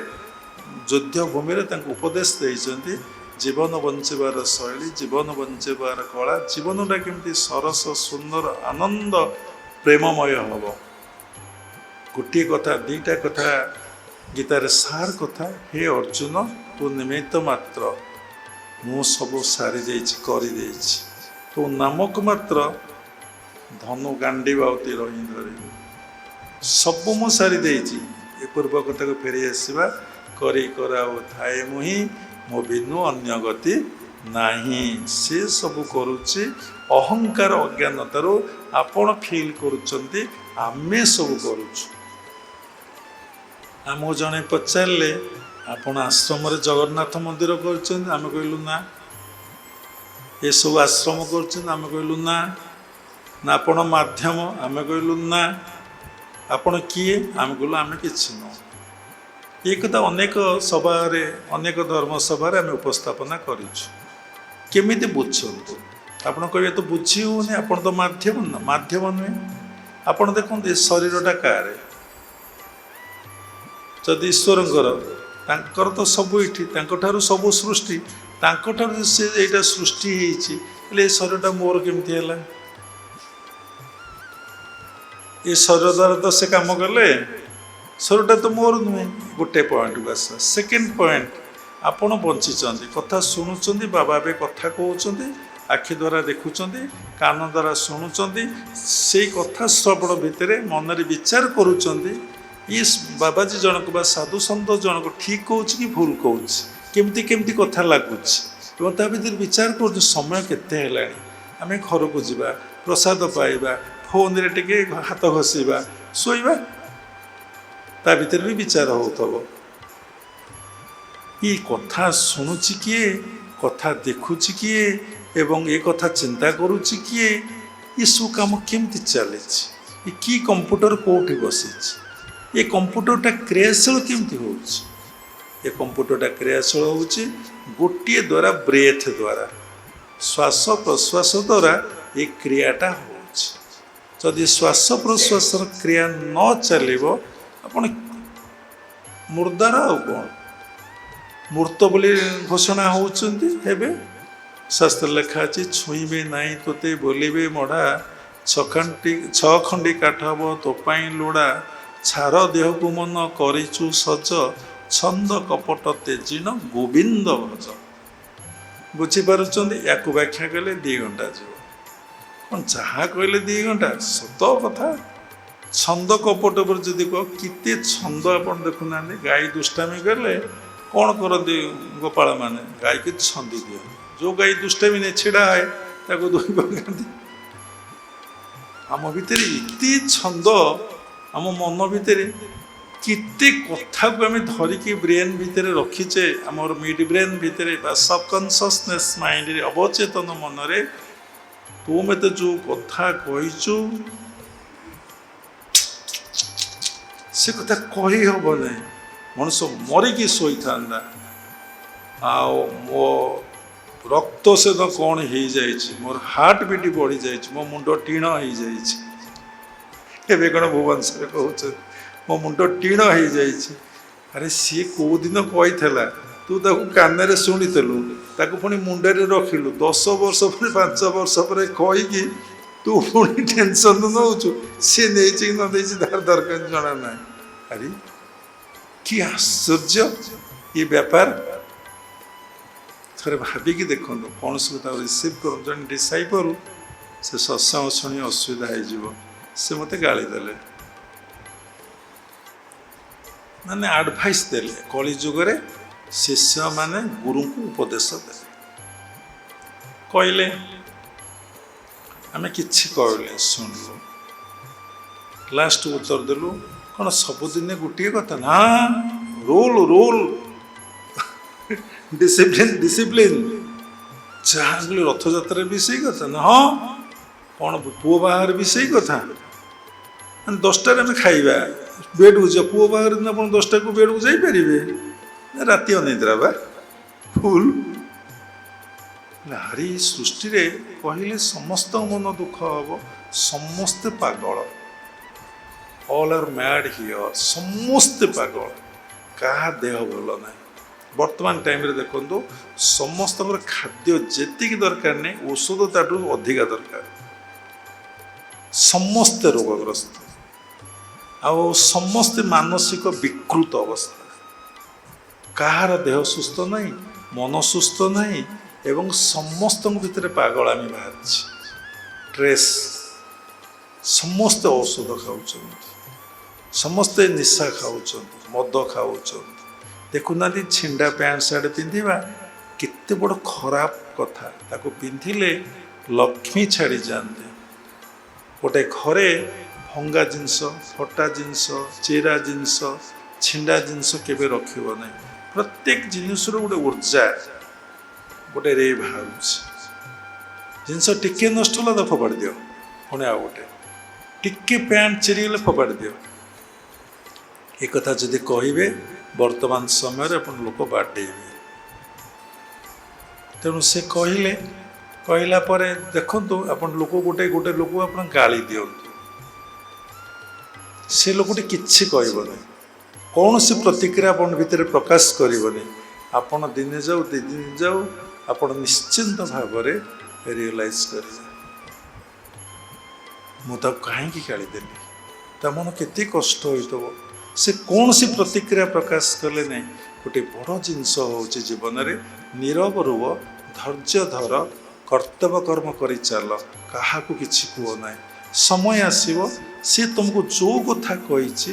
ଯୁଦ୍ଧ ଭୂମିରେ ତାଙ୍କୁ ଉପଦେଶ ଦେଇଛନ୍ତି ଜୀବନ ବଞ୍ଚିବାର ଶୈଳୀ, ଜୀବନ ବଞ୍ଚିବାର କଳା, ଜୀବନଟା କେମିତି ସରସ ସୁନ୍ଦର ଆନନ୍ଦ ପ୍ରେମମୟ ହେବ। ଗୋଟିଏ କଥା, ଦୁଇଟା କଥା ଗୀତାରେ ସାର କଥା, ହେ ଅର୍ଜୁନ ତୁ ନିମିତ୍ତ ମାତ୍ର, ମୁଁ ସବୁ ସାରି ଦେଇଛି, କରିଦେଇଛି। ତୁ ନାମକ ମାତ୍ର ଧନୁ ଗାଣ୍ଡିବା ଆଉ ତୀର ହିଁ ଧରିବୁ, ସବୁ ମୁଁ ସାରି ଦେଇଛି। ଏ ପୂର୍ବ କଥାକୁ ଫେରି ଆସିବା, କରି କରାଉ ଥାଏ ମୁହିଁ, ମୋ ବିନୁ ଅନ୍ୟ ଗତି ନାହିଁ। ସେ ସବୁ କରୁଛି ଅହଙ୍କାର ଅଜ୍ଞାନତାରୁ। ଆପଣ ଫିଲ୍ କରୁଛନ୍ତି ଆମେ ସବୁ କରୁଛୁ। ଆମକୁ ଜଣେ ପଚାରିଲେ, ଆପଣ ଆଶ୍ରମରେ ଜଗନ୍ନାଥ ମନ୍ଦିର କରିଛନ୍ତି? ଆମେ କହିଲୁ ନା। ଏସବୁ ଆଶ୍ରମ କରୁଛନ୍ତି? ଆମେ କହିଲୁ ନା। ନା ଆପଣ ମାଧ୍ୟମ? ଆମେ କହିଲୁ ନା। ଆପଣ କିଏ? ଆମେ କହିଲୁ ଆମେ କିଛି ନୁହଁ। ଏ କଥା ଅନେକ ସଭାରେ, ଅନେକ ଧର୍ମ ସଭାରେ ଆମେ ଉପସ୍ଥାପନା କରିଛୁ। କେମିତି ବୁଝନ୍ତୁ? ଆପଣ କହିବେ ତ ବୁଝି ହେଉନି, ଆପଣ ତ ମାଧ୍ୟମ ନା। ମାଧ୍ୟମ ନୁହେଁ। ଆପଣ ଦେଖନ୍ତୁ ଏ ଶରୀରଟା କାରେ? ଯଦି ଈଶ୍ୱରଙ୍କର, ତାଙ୍କର ତ ସବୁ ଏଇଠି, ତାଙ୍କଠାରୁ ସବୁ ସୃଷ୍ଟି, ତାଙ୍କଠାରୁ ସେ ଏଇଟା ସୃଷ୍ଟି ହେଇଛି, ହେଲେ ଏ ଶରୀରଟା ମୋର କେମିତି ହେଲା? ଏ ଶରୀର ଦ୍ୱାରା ତ ସେ କାମ କଲେ, ଶରୀରଟା ତ ମୋର ନୁହେଁ। ଗୋଟେ ପଏଣ୍ଟକୁ ଆସ। ସେକେଣ୍ଡ ପଏଣ୍ଟ, ଆପଣ ବଞ୍ଚିଛନ୍ତି, କଥା ଶୁଣୁଛନ୍ତି, ବାବା ଏବେ କଥା କହୁଛନ୍ତି, ଆଖି ଦ୍ୱାରା ଦେଖୁଛନ୍ତି, କାନ ଦ୍ୱାରା ଶୁଣୁଛନ୍ତି, ସେଇ କଥା ଶ୍ରବଣ ଭିତରେ ମନରେ ବିଚାର କରୁଛନ୍ତି, ଇଏ ବାବାଜୀ ଜଣକ ବା ସାଧୁ ସନ୍ଥ ଜଣକ ଠିକ୍ କହୁଛି କି ଭୁଲ କହୁଛି, କେମିତି କେମିତି କଥା ଲାଗୁଛି, ଏବଂ ତା ଭିତରେ ବିଚାର କରୁଛୁ। ସମୟ କେତେ ହେଲାଣି, ଆମେ ଘରକୁ ଯିବା, ପ୍ରସାଦ ପାଇବା, ଫୋନରେ ଟିକେ ହାତ ଘଷିବା, ଶୋଇବା। ତା ଭିତରେ ବି ବିଚାର ହେଉଥିବ। ଏ କଥା ଶୁଣୁଛି କିଏ, କଥା ଦେଖୁଛି କିଏ, ଏବଂ ଏ କଥା ଚିନ୍ତା କରୁଛି କିଏ? ଏସବୁ କାମ କେମିତି ଚାଲିଛି? ଏ କି କମ୍ପ୍ୟୁଟର କେଉଁଠି ବସିଛି? ଏ କମ୍ପ୍ୟୁଟରଟା କ୍ରିୟାଶୀଳ କେମିତି ହେଉଛି? ଏ କମ୍ପ୍ୟୁଟରଟା କ୍ରିୟାଶୀଳ ହେଉଛି ଗୋଟିଏ ଦ୍ୱାରା, ବ୍ରେଥ୍ ଦ୍ୱାରା, ଶ୍ୱାସ ପ୍ରଶ୍ୱାସ ଦ୍ୱାରା ଏ କ୍ରିୟାଟା ହେଉଛି। ଯଦି ଶ୍ୱାସ ପ୍ରଶ୍ୱାସର କ୍ରିୟା ନ ଚାଲିବ, ଆପଣ ମୁର୍ଦାର ଆଉ କ'ଣ? ମୂର୍ତ୍ତ ବୋଲି ଘୋଷଣା ହେଉଛନ୍ତି। ଏବେ ଶାସ୍ତ୍ର ଲେଖା ଅଛି, ଛୁଇଁବେ ନାହିଁ ତୋତେ ବୋଲିବେ ମଢ଼ା, ଛଅ ଖଣ୍ଡି କାଠ ହବ ତୋ ପାଇଁ ଲୋଡ଼ା, ଛାର ଦେହକୁ ମନ କରିଛୁ ସଜ, ଛନ୍ଦ କପଟ ତେଜିଣ ଗୋବିନ୍ଦ ଭଜ। ବୁଝିପାରୁଛନ୍ତି? ୟାକୁ ବ୍ୟାଖ୍ୟା କଲେ 2 ଘଣ୍ଟା ଯିବ। କ'ଣ ଯାହା କହିଲେ 2 ଘଣ୍ଟା? ସତ କଥା। ଛନ୍ଦ କପଟ ଉପରେ ଯଦି କହ, କେତେ ଛନ୍ଦ ଆପଣ ଦେଖୁନାହାନ୍ତି। ଗାଈ ଦୁଷ୍ଟାମି କଲେ କ'ଣ କରନ୍ତି ଗୋପାଳ ମାନେ? ଗାଈକି ଛନ୍ଦି ଦିଅନ୍ତି। ଯେଉଁ ଗାଈ ଦୁଷ୍ଟାମି ନେଇ ଛିଡ଼ା ହୁଏ, ତାକୁ ଧୋଇ ପକାନ୍ତି। ଆମ ଭିତରେ ଏତେ ଛନ୍ଦ, ଆମ ମନ ଭିତରେ କେତେ କଥାକୁ ଆମେ ଧରିକି ବ୍ରେନ୍ ଭିତରେ ରଖିଛେ, ଆମର ମିଡ୍ ବ୍ରେନ୍ ଭିତରେ ବା ସବକନସିୟସନେସ୍ ମାଇଣ୍ଡରେ, ଅବଚେତନ ମନରେ ତୁ ମୋତେ ଯେଉଁ କଥା କହିଛୁ ସେ କଥା କହି ହେବ ନାହିଁ। ମଣିଷ ମରିକି ଶୋଇଥାନ୍ତା, ଆଉ ମୋ ରକ୍ତ ସେଦ କ'ଣ ହେଇଯାଇଛି, ମୋର ହାର୍ଟ ବିଟ୍ ବଢ଼ିଯାଇଛି, ମୋ ମୁଣ୍ଡ ଟିଣ ହେଇଯାଇଛି। ଏବେ କ'ଣ ଭୁବନେଶ୍ୱର କହୁଛନ୍ତି ମୋ ମୁଣ୍ଡ ଟିଣ ହେଇଯାଇଛି। ଆରେ ସିଏ କେଉଁଦିନ କହିଥିଲା, ତୁ ତାକୁ କାନରେ ଶୁଣିଥିଲୁ, ତାକୁ ପୁଣି ମୁଣ୍ଡରେ ରଖିଲୁ, 10 ବର୍ଷ ପରେ 5 ବର୍ଷ ପରେ କହିକି ତୁ ପୁଣି ଟେନସନ୍ ନେଉଛୁ। ସିଏ ନେଇଛି କି ନ ନେଇଛି ତାର ଦରକାର ଜଣା ନାହିଁ। ଆରେ କି ଆଶ୍ଚର୍ଯ୍ୟ ଏ ବ୍ୟାପାର। ଥରେ ଭାବିକି ଦେଖନ୍ତୁ, କୌଣସି କଥା ରିସିଭ୍ କରୁ, ଜଣେ ଡିସାଇପଲ୍ ସେ ସତ୍ସଙ୍ଗ ଶୁଣି ଅସୁବିଧା ହେଇଯିବ, ସେ ମୋତେ ଗାଳି ଦେଲେ, ମାନେ ଆଡ଼ଭାଇସ୍ ଦେଲେ। କଳି ଯୁଗରେ ଶିଷ୍ୟମାନେ ଗୁରୁଙ୍କୁ ଉପଦେଶ ଦେଲେ, କହିଲେ ଆମେ କିଛି କହିଲେ ଶୁଣିଲୁ, ଲାଷ୍ଟ ଉତ୍ତର ଦେଲୁ କ'ଣ ସବୁଦିନେ ଗୋଟିଏ କଥା ନା, ରୁଲ୍ ଡିସିପ୍ଲିନ୍ ଯାହା କହିଲେ ରଥଯାତ୍ରାରେ ବି ସେଇ କଥା ନା, ହଁ କ'ଣ ପୁଅ ବାହାଘର ବି ସେଇ କଥା, 10ଟାରେ ଆମେ ଖାଇବା, ବେଡ଼କୁ ଯିବା। ପୁଅ ବାହାଘର ଦିନ ଆପଣ 10ଟାକୁ ବେଡ଼କୁ ଯାଇପାରିବେ? ରାତି ଅନିଦ୍ରା ବା ଫୁଲ୍। ଆରେ ଏ ସୃଷ୍ଟିରେ କହିଲେ ସମସ୍ତଙ୍କ ମନ ଦୁଃଖ ହେବ, ସମସ୍ତେ ପାଗଳ, ଅଲ୍ ଆର୍ ମ୍ୟାଡ୍ ହିୟର୍, ସମସ୍ତେ ପାଗଳ, କାହା ଦେହ ଭଲ ନାହିଁ। ବର୍ତ୍ତମାନ ଟାଇମ୍ରେ ଦେଖନ୍ତୁ, ସମସ୍ତଙ୍କର ଖାଦ୍ୟ ଯେତିକି ଦରକାର ନାହିଁ, ଔଷଧ ତାଠୁ ଅଧିକା ଦରକାର, ସମସ୍ତେ ରୋଗଗ୍ରସ୍ତ, ଆଉ ସମସ୍ତେ ମାନସିକ ବିକୃତ ଅବସ୍ଥା, କାହାର ଦେହ ସୁସ୍ଥ ନାହିଁ, ମନ ସୁସ୍ଥ ନାହିଁ, ଏବଂ ସମସ୍ତଙ୍କ ଭିତରେ ପାଗଳାମି ବାହାରିଛି, ଷ୍ଟ୍ରେସ୍, ସମସ୍ତେ ଔଷଧ ଖାଉଛନ୍ତି, ସମସ୍ତେ ନିଶା ଖାଉଛନ୍ତି, ମଦ ଖାଉଛନ୍ତି। ଦେଖୁନାହାନ୍ତି, ଛିଣ୍ଡା ପ୍ୟାଣ୍ଟ ସାର୍ଟ ପିନ୍ଧିବା କେତେ ବଡ଼ ଖରାପ କଥା। ତାକୁ ପିନ୍ଧିଲେ ଲକ୍ଷ୍ମୀ ଛାଡ଼ିଯାଆନ୍ତି। ଗୋଟେ ଘରେ ଭଙ୍ଗା ଜିନିଷ, ଫଟା ଜିନିଷ, ଚେରା ଜିନିଷ, ଛିଣ୍ଡା ଜିନିଷ କେବେ ରଖିବ ନାହିଁ। ପ୍ରତ୍ୟେକ ଜିନିଷର ଗୋଟେ ଉର୍ଜା, ଗୋଟେ ରେ ବାହାରୁଛି। ଜିନିଷ ଟିକେ ନଷ୍ଟ ହେଲା ତ ଫୋପାଡ଼ି ଦିଅ, ପୁଣି ଆଉ ଗୋଟେ, ଟିକେ ପ୍ୟାଣ୍ଟ ଚିରିଗଲେ ଫୋପାଡ଼ି ଦିଅ। ଏ କଥା ଯଦି କହିବେ ବର୍ତ୍ତମାନ ସମୟରେ ଆପଣ ଲୋକ ବାଡ଼େଇବେ। ତେଣୁ ସେ କହିଲା ପରେ ଦେଖନ୍ତୁ, ଆପଣ ଲୋକ ଗୋଟେ ଲୋକ ଆପଣ ଗାଳି ଦିଅନ୍ତୁ, ସେ ଲୋକଟି କିଛି କହିବନି, କୌଣସି ପ୍ରତିକ୍ରିୟା ଆପଣଙ୍କ ଭିତରେ ପ୍ରକାଶ କରିବନି। ଆପଣ ଦିନେ ଯାଉ 2 ଦିନ ଯାଉ ଆପଣ ନିଶ୍ଚିନ୍ତ ଭାବରେ ରିଅଲାଇଜ୍ କରିବେ, ମୁଁ ତାକୁ କାହିଁକି ଗାଳି ଦେଲି, ତା ମନ କେତେ କଷ୍ଟ ହୋଇଥିବ। ସେ କୌଣସି ପ୍ରତିକ୍ରିୟା ପ୍ରକାଶ କଲେ ନାହିଁ। ଗୋଟେ ବଡ଼ ଜିନିଷ ହେଉଛି ଜୀବନରେ, ନୀରବ ରୁହ, ଧୈର୍ଯ୍ୟ ଧର, କର୍ତ୍ତବ୍ୟ କର୍ମ କରି ଚାଲ, କାହାକୁ କିଛି କୁହ ନାହିଁ। ସମୟ ଆସିବ, ସେ ତୁମକୁ ଯେଉଁ କଥା କହିଛି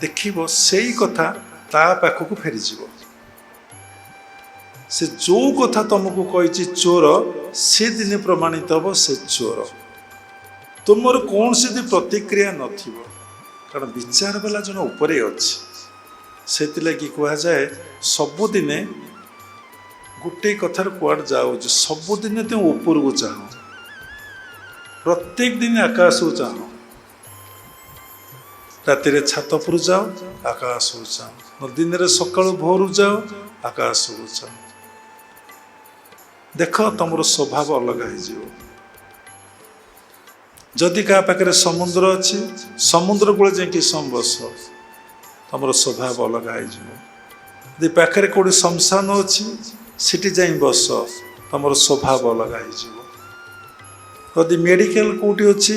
ଦେଖିବ ସେଇ କଥା ତା ପାଖକୁ ଫେରିଯିବ। ସେ ଯେଉଁ କଥା ତୁମକୁ କହିଛି ଚୋର, ସେ ଦିନେ ପ୍ରମାଣିତ ହେବ ସେ ଚୋର। ତୁମର କୌଣସି ପ୍ରତିକ୍ରିୟା ନଥିବ, କାରଣ ବିଚାର ବାଲା ଜଣେ ଉପରେ ଅଛି। ସେଥିଲାଗି କୁହାଯାଏ ସବୁଦିନେ ଗୋଟେ କଥାରେ କୁଆଡ଼େ ଯାଉଛି, ସବୁଦିନେ ତୁମେ ଉପରକୁ ଚାହଁ, ପ୍ରତ୍ୟେକ ଦିନ ଆକାଶକୁ ଚାହଁ, ରାତିରେ ଛାତ ଉପରୁ ଯାଅ, ଆକାଶକୁ ଚାହଁ, ଦିନରେ ସକାଳୁ ଭୋରୁ ଯାଅ, ଆକାଶକୁ ଚାହଁ। ଦେଖ ତମର ସ୍ୱଭାବ ଅଲଗା ହେଇଯିବ। ଯଦି କାହା ପାଖରେ ସମୁଦ୍ର ଅଛି, ସମୁଦ୍ର କୂଳେ ଯାଇକି ବସ, ତମର ସ୍ୱଭାବ ଅଲଗା ହେଇଯିବ। ଯଦି ପାଖରେ କେଉଁଠି ଶ୍ମଶାନ ଅଛି, ସେଠି ଯାଇ ବସ, ତମର ସ୍ୱଭାବ ଅଲଗା ହେଇଯିବ। ଯଦି ମେଡ଼ିକାଲ କେଉଁଠି ଅଛି,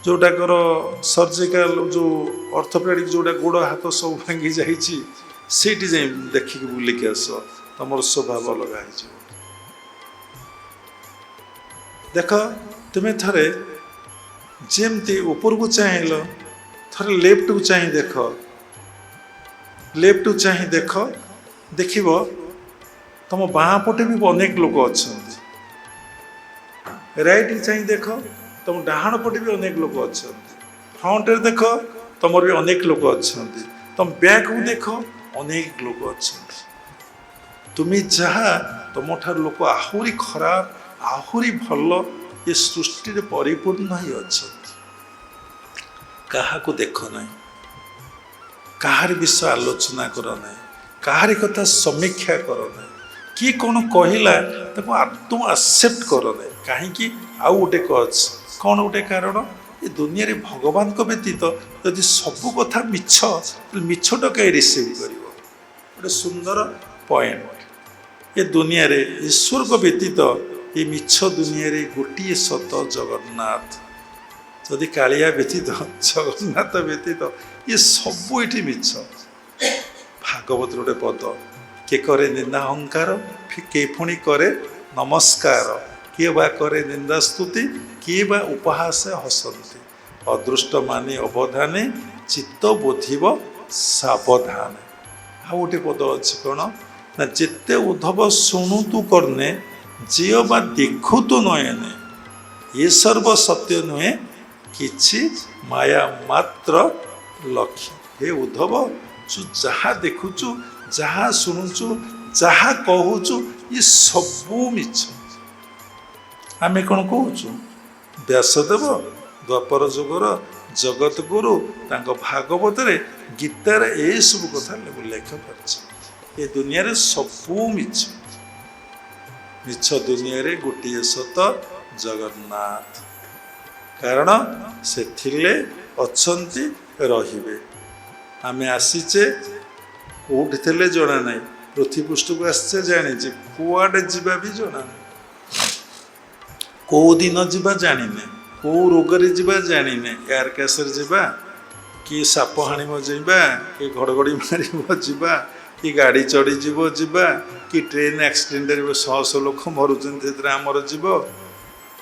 ଯେଉଁଟାକର ସର୍ଜିକାଲ, ଯେଉଁ ଅର୍ଥୋପେଡ଼ିକ୍, ଯେଉଁଟା ଗୋଡ଼ ହାତ ସବୁ ଭାଙ୍ଗି ଯାଇଛି, ସେଇଠି ଯାଇ ଦେଖିକି ବୁଲିକି ଆସ, ତମର ସ୍ୱଭାବ ଅଲଗା ହେଇଯିବ। ଦେଖ ତୁମେ ଥରେ ଯେମିତି ଉପରକୁ ଚାହିଁଲ, ଥରେ ଲେଫ୍ଟକୁ ଚାହିଁ ଦେଖ, ଲେଫ୍ଟକୁ ଚାହିଁ ଦେଖ, ଦେଖିବ ତମ ବାଁ ପଟେ ବି ଅନେକ ଲୋକ ଅଛନ୍ତି। ରାଇଟ୍କି ଚାହିଁ ଦେଖ, ତମ ଡାହାଣ ପଟେ ବି ଅନେକ ଲୋକ ଅଛନ୍ତି। ଫ୍ରଣ୍ଟରେ ଦେଖ, ତମର ବି ଅନେକ ଲୋକ ଅଛନ୍ତି। ତମ ବ୍ୟାଗକୁ ଦେଖ, ଅନେକ ଲୋକ ଅଛନ୍ତି। ତୁମେ ଯାହା ତୁମଠାରୁ ଲୋକ ଆହୁରି ଖରାପ, ଆହୁରି ଭଲ ଏ ସୃଷ୍ଟିରେ ପରିପୂର୍ଣ୍ଣ ହିଁ ଅଛନ୍ତି। କାହାକୁ ଦେଖ ନାହିଁ, କାହାରି ବିଷୟ ଆଲୋଚନା କର ନାହିଁ, କାହାରି କଥା ସମୀକ୍ଷା କର ନାହିଁ। କିଏ କ'ଣ କହିଲା ତାକୁ ଆଦୌ ଆକ୍ସେପ୍ଟ କର ନାହିଁ। କାହିଁକି? ଆଉ ଗୋଟେ ଅଛି, କ'ଣ ଗୋଟେ କାରଣ, ଏ ଦୁନିଆରେ ଭଗବାନଙ୍କ ବ୍ୟତୀତ ଯଦି ସବୁ କଥା ମିଛ, ମିଛଟା କାହିଁ ରିସିଭ୍ କରିବ? ଗୋଟେ ସୁନ୍ଦର ପଏଣ୍ଟ। ଏ ଦୁନିଆରେ ଈଶ୍ୱରଙ୍କ ବ୍ୟତୀତ ଏ ମିଛ ଦୁନିଆରେ ଗୋଟିଏ ସତ ଜଗନ୍ନାଥ। ଯଦି କାଳିଆ ବ୍ୟତୀତ, ଜଗନ୍ନାଥ ବ୍ୟତୀତ ଏ ସବୁ ଏଠି ମିଛ। ଭାଗବତ ଗୋଟେ ପଦ, କିଏ କରେ ନିନ୍ଦା ଅହଙ୍କାର, କିଏ ପୁଣି କରେ ନମସ୍କାର, କିଏ ବା କରେ ନିନ୍ଦା ସ୍ତୁତି, କିଏ ବା ଉପହାସେ ହସନ୍ତି। ଅଦୃଷ୍ଟ ମାନି ଅବଧାନେ, ଚିତ୍ତ ବୋଧିବ ସାବଧାନେ। ଆଉ ଗୋଟେ ପଦ ଅଛି କ'ଣ ନା, ଯେତେ ଉଦ୍ଧବ ଶୁଣୁତୁ କର୍ଣ୍ଣେ, ଜିଅ ବା ଦେଖୁତୁ ନୟନେ, ଏ ସର୍ବ ସତ୍ୟ ନୁହେଁ କିଛି ମାୟା ମାତ୍ର ଲକ୍ଷ୍ୟ। ହେ ଉଦ୍ଧବ, ତୁ ଯାହା ଦେଖୁଛୁ, ଯାହା ଶୁଣୁଛୁ, ଯାହା କହୁଛୁ, ଏ ସବୁ ମିଛ। ଆମେ କ'ଣ କହୁଛୁ? ବ୍ୟାସଦେବ ଦ୍ୱାପର ଯୁଗର ଜଗତଗୁରୁ ତାଙ୍କ ଭାଗବତରେ, ଗୀତାରେ ଏସବୁ କଥା ଉଲ୍ଲେଖ କରିଛନ୍ତି। ଏ ଦୁନିଆରେ ସବୁ ମିଛ। ମିଛ ଦୁନିଆରେ ଗୋଟିଏ ସତ ଜଗନ୍ନାଥ। କାରଣ ସେ ଥିଲେ, ଅଛନ୍ତି, ରହିବେ। ଆମେ ଆସିଛେ, କେଉଁଠି ଥିଲେ ଜଣା ନାହିଁ। ପୃଥିବୀପୃଷ୍ଠକୁ ଆସିଛେ ଜାଣିଛେ, କୁଆଡ଼େ ଯିବା ବି ଜଣା ନାହିଁ। କେଉଁ ଦିନ ଯିବା ଜାଣିନେ, କେଉଁ ରୋଗରେ ଯିବା ଜାଣିନେ। ଏୟାର କ୍ୟାସରେ ଯିବା, କି ସାପ ହାଣିବ ଯିବା, କି ଘଡ଼ଘଡ଼ି ମାରିବ ଯିବା, କି ଗାଡ଼ି ଚଢ଼ିଯିବ ଯିବା, କି ଟ୍ରେନ୍ ଆକ୍ସିଡେଣ୍ଟରେ ଶହ ଶହ ଲୋକ ମରୁଛନ୍ତି ସେଥିରେ ଆମର ଯିବ,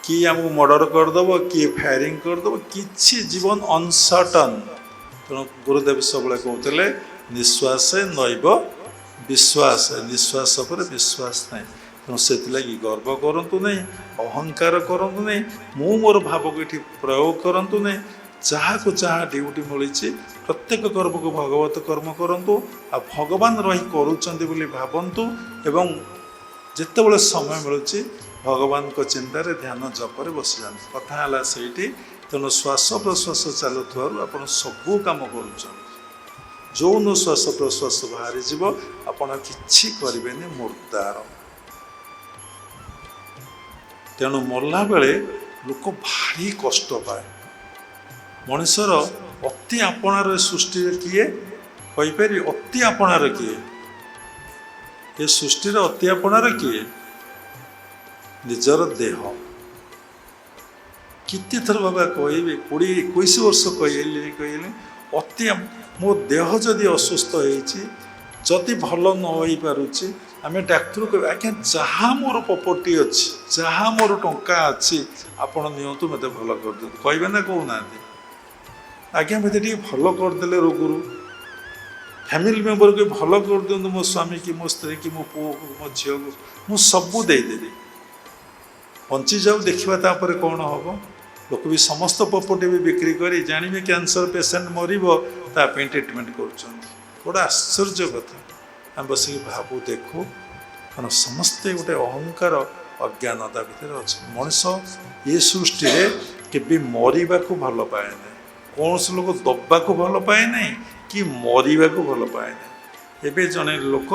କି ଆମକୁ ମର୍ଡ଼ର କରିଦେବ, କିଏ ଫାୟାରିଂ କରିଦେବ। କିଛି ଜୀବନ ଅନସର୍ଟନ୍। ତେଣୁ ଗୁରୁଦେବ ସବୁବେଳେ କହୁଥିଲେ, ନିଶ୍ୱାସେ ନୈବ ବିଶ୍ୱାସ, ନିଶ୍ୱାସ ପରେ ବିଶ୍ୱାସ ନାହିଁ। ତେଣୁ ସେଥିଲାଗି ଗର୍ବ କରନ୍ତୁ ନାହିଁ, ଅହଙ୍କାର କରନ୍ତୁ ନାହିଁ, ମୁଁ ମୋର ଭାବକୁ ଏଠି ପ୍ରୟୋଗ କରନ୍ତୁ ନାହିଁ। ଯାହାକୁ ଯାହା ଡ୍ୟୁଟି ମିଳିଛି, ପ୍ରତ୍ୟେକ କର୍ମକୁ ଭଗବତ କର୍ମ କରନ୍ତୁ, ଆଉ ଭଗବାନ ରହି କରୁଛନ୍ତି ବୋଲି ଭାବନ୍ତୁ। ଏବଂ ଯେତେବେଳେ ସମୟ ମିଳୁଛି ଭଗବାନଙ୍କ ଚିନ୍ତାରେ ଧ୍ୟାନ ଜପରେ ବସିଯାଆନ୍ତୁ। କଥା ହେଲା ସେଇଠି। ତେଣୁ ଶ୍ୱାସ ପ୍ରଶ୍ୱାସ ଚାଲୁଥିବାରୁ ଆପଣ ସବୁ କାମ କରୁଛନ୍ତି। ଯେଉଁଦିନ ଶ୍ୱାସ ପ୍ରଶ୍ୱାସ ବାହାରିଯିବ, ଆପଣ କିଛି କରିବେନି, ମୁର୍ଦାର। ତେଣୁ ମଲା ବେଳେ ଲୋକ ଭାରି କଷ୍ଟ ପାଏ। ମଣିଷର ଅତି ଆପଣାର ସୃଷ୍ଟିରେ କିଏ କହିପାରିବେ? ଅତି ଆପଣାର କିଏ? ଏ ସୃଷ୍ଟିର ଅତି ଆପଣାର କିଏ? ନିଜର ଦେହ। କେତେଥର ବାବା କହିବେ, 20-21 ବର୍ଷ କହିଲେ ଅତି ମୋ ଦେହ ଯଦି ଅସୁସ୍ଥ ହେଇଛି, ଯଦି ଭଲ ନ ହେଇପାରୁଛି, ଆମେ ଡାକ୍ତର କହିବା, ଆଜ୍ଞା ଯାହା ମୋର ପ୍ରପର୍ଟି ଅଛି, ଯାହା ମୋର ଟଙ୍କା ଅଛି, ଆପଣ ନିଅନ୍ତୁ, ମୋତେ ଭଲ କରିଦିଅନ୍ତୁ। କହିବେ ନା କହୁନାହାନ୍ତି? ଆଜ୍ଞା ମୋତେ ଟିକେ ଭଲ କରିଦେଲେ ରୋଗରୁ, ଫ୍ୟାମିଲି ମେମ୍ବରକୁ ଭଲ କରିଦିଅନ୍ତୁ, ମୋ ସ୍ୱାମୀ କି ମୋ ସ୍ତ୍ରୀ କି ମୋ ପୁଅକୁ ମୋ ଝିଅକୁ, ମୁଁ ସବୁ ଦେଇଦେବି, ବଞ୍ଚିଯାଉ, ଦେଖିବା ତାପରେ କ'ଣ ହେବ। ଲୋକ ବି ସମସ୍ତ ପ୍ରପର୍ଟି ବି ବିକ୍ରି କରି ଜାଣିବେ କ୍ୟାନ୍ସର ପେସେଣ୍ଟ ମରିବ, ତା ପାଇଁ ଟ୍ରିଟମେଣ୍ଟ କରୁଛନ୍ତି। ବଡ଼ ଆଶ୍ଚର୍ଯ୍ୟ କଥା। ଆମେ ବସିକି ଭାବୁ, ଦେଖୁ। କାରଣ ସମସ୍ତେ ଗୋଟେ ଅହଙ୍କାର, ଅଜ୍ଞାନତା ଭିତରେ ଅଛି। ମଣିଷ ଏ ସୃଷ୍ଟିରେ କେବେ ମରିବାକୁ ଭଲ ପାଏ ନାହିଁ। କୌଣସି ଲୋକ ଦବାକୁ ଭଲ ପାଏ ନାହିଁ, କି ମରିବାକୁ ଭଲ ପାଏ ନାହିଁ। ଏବେ ଜଣେ ଲୋକ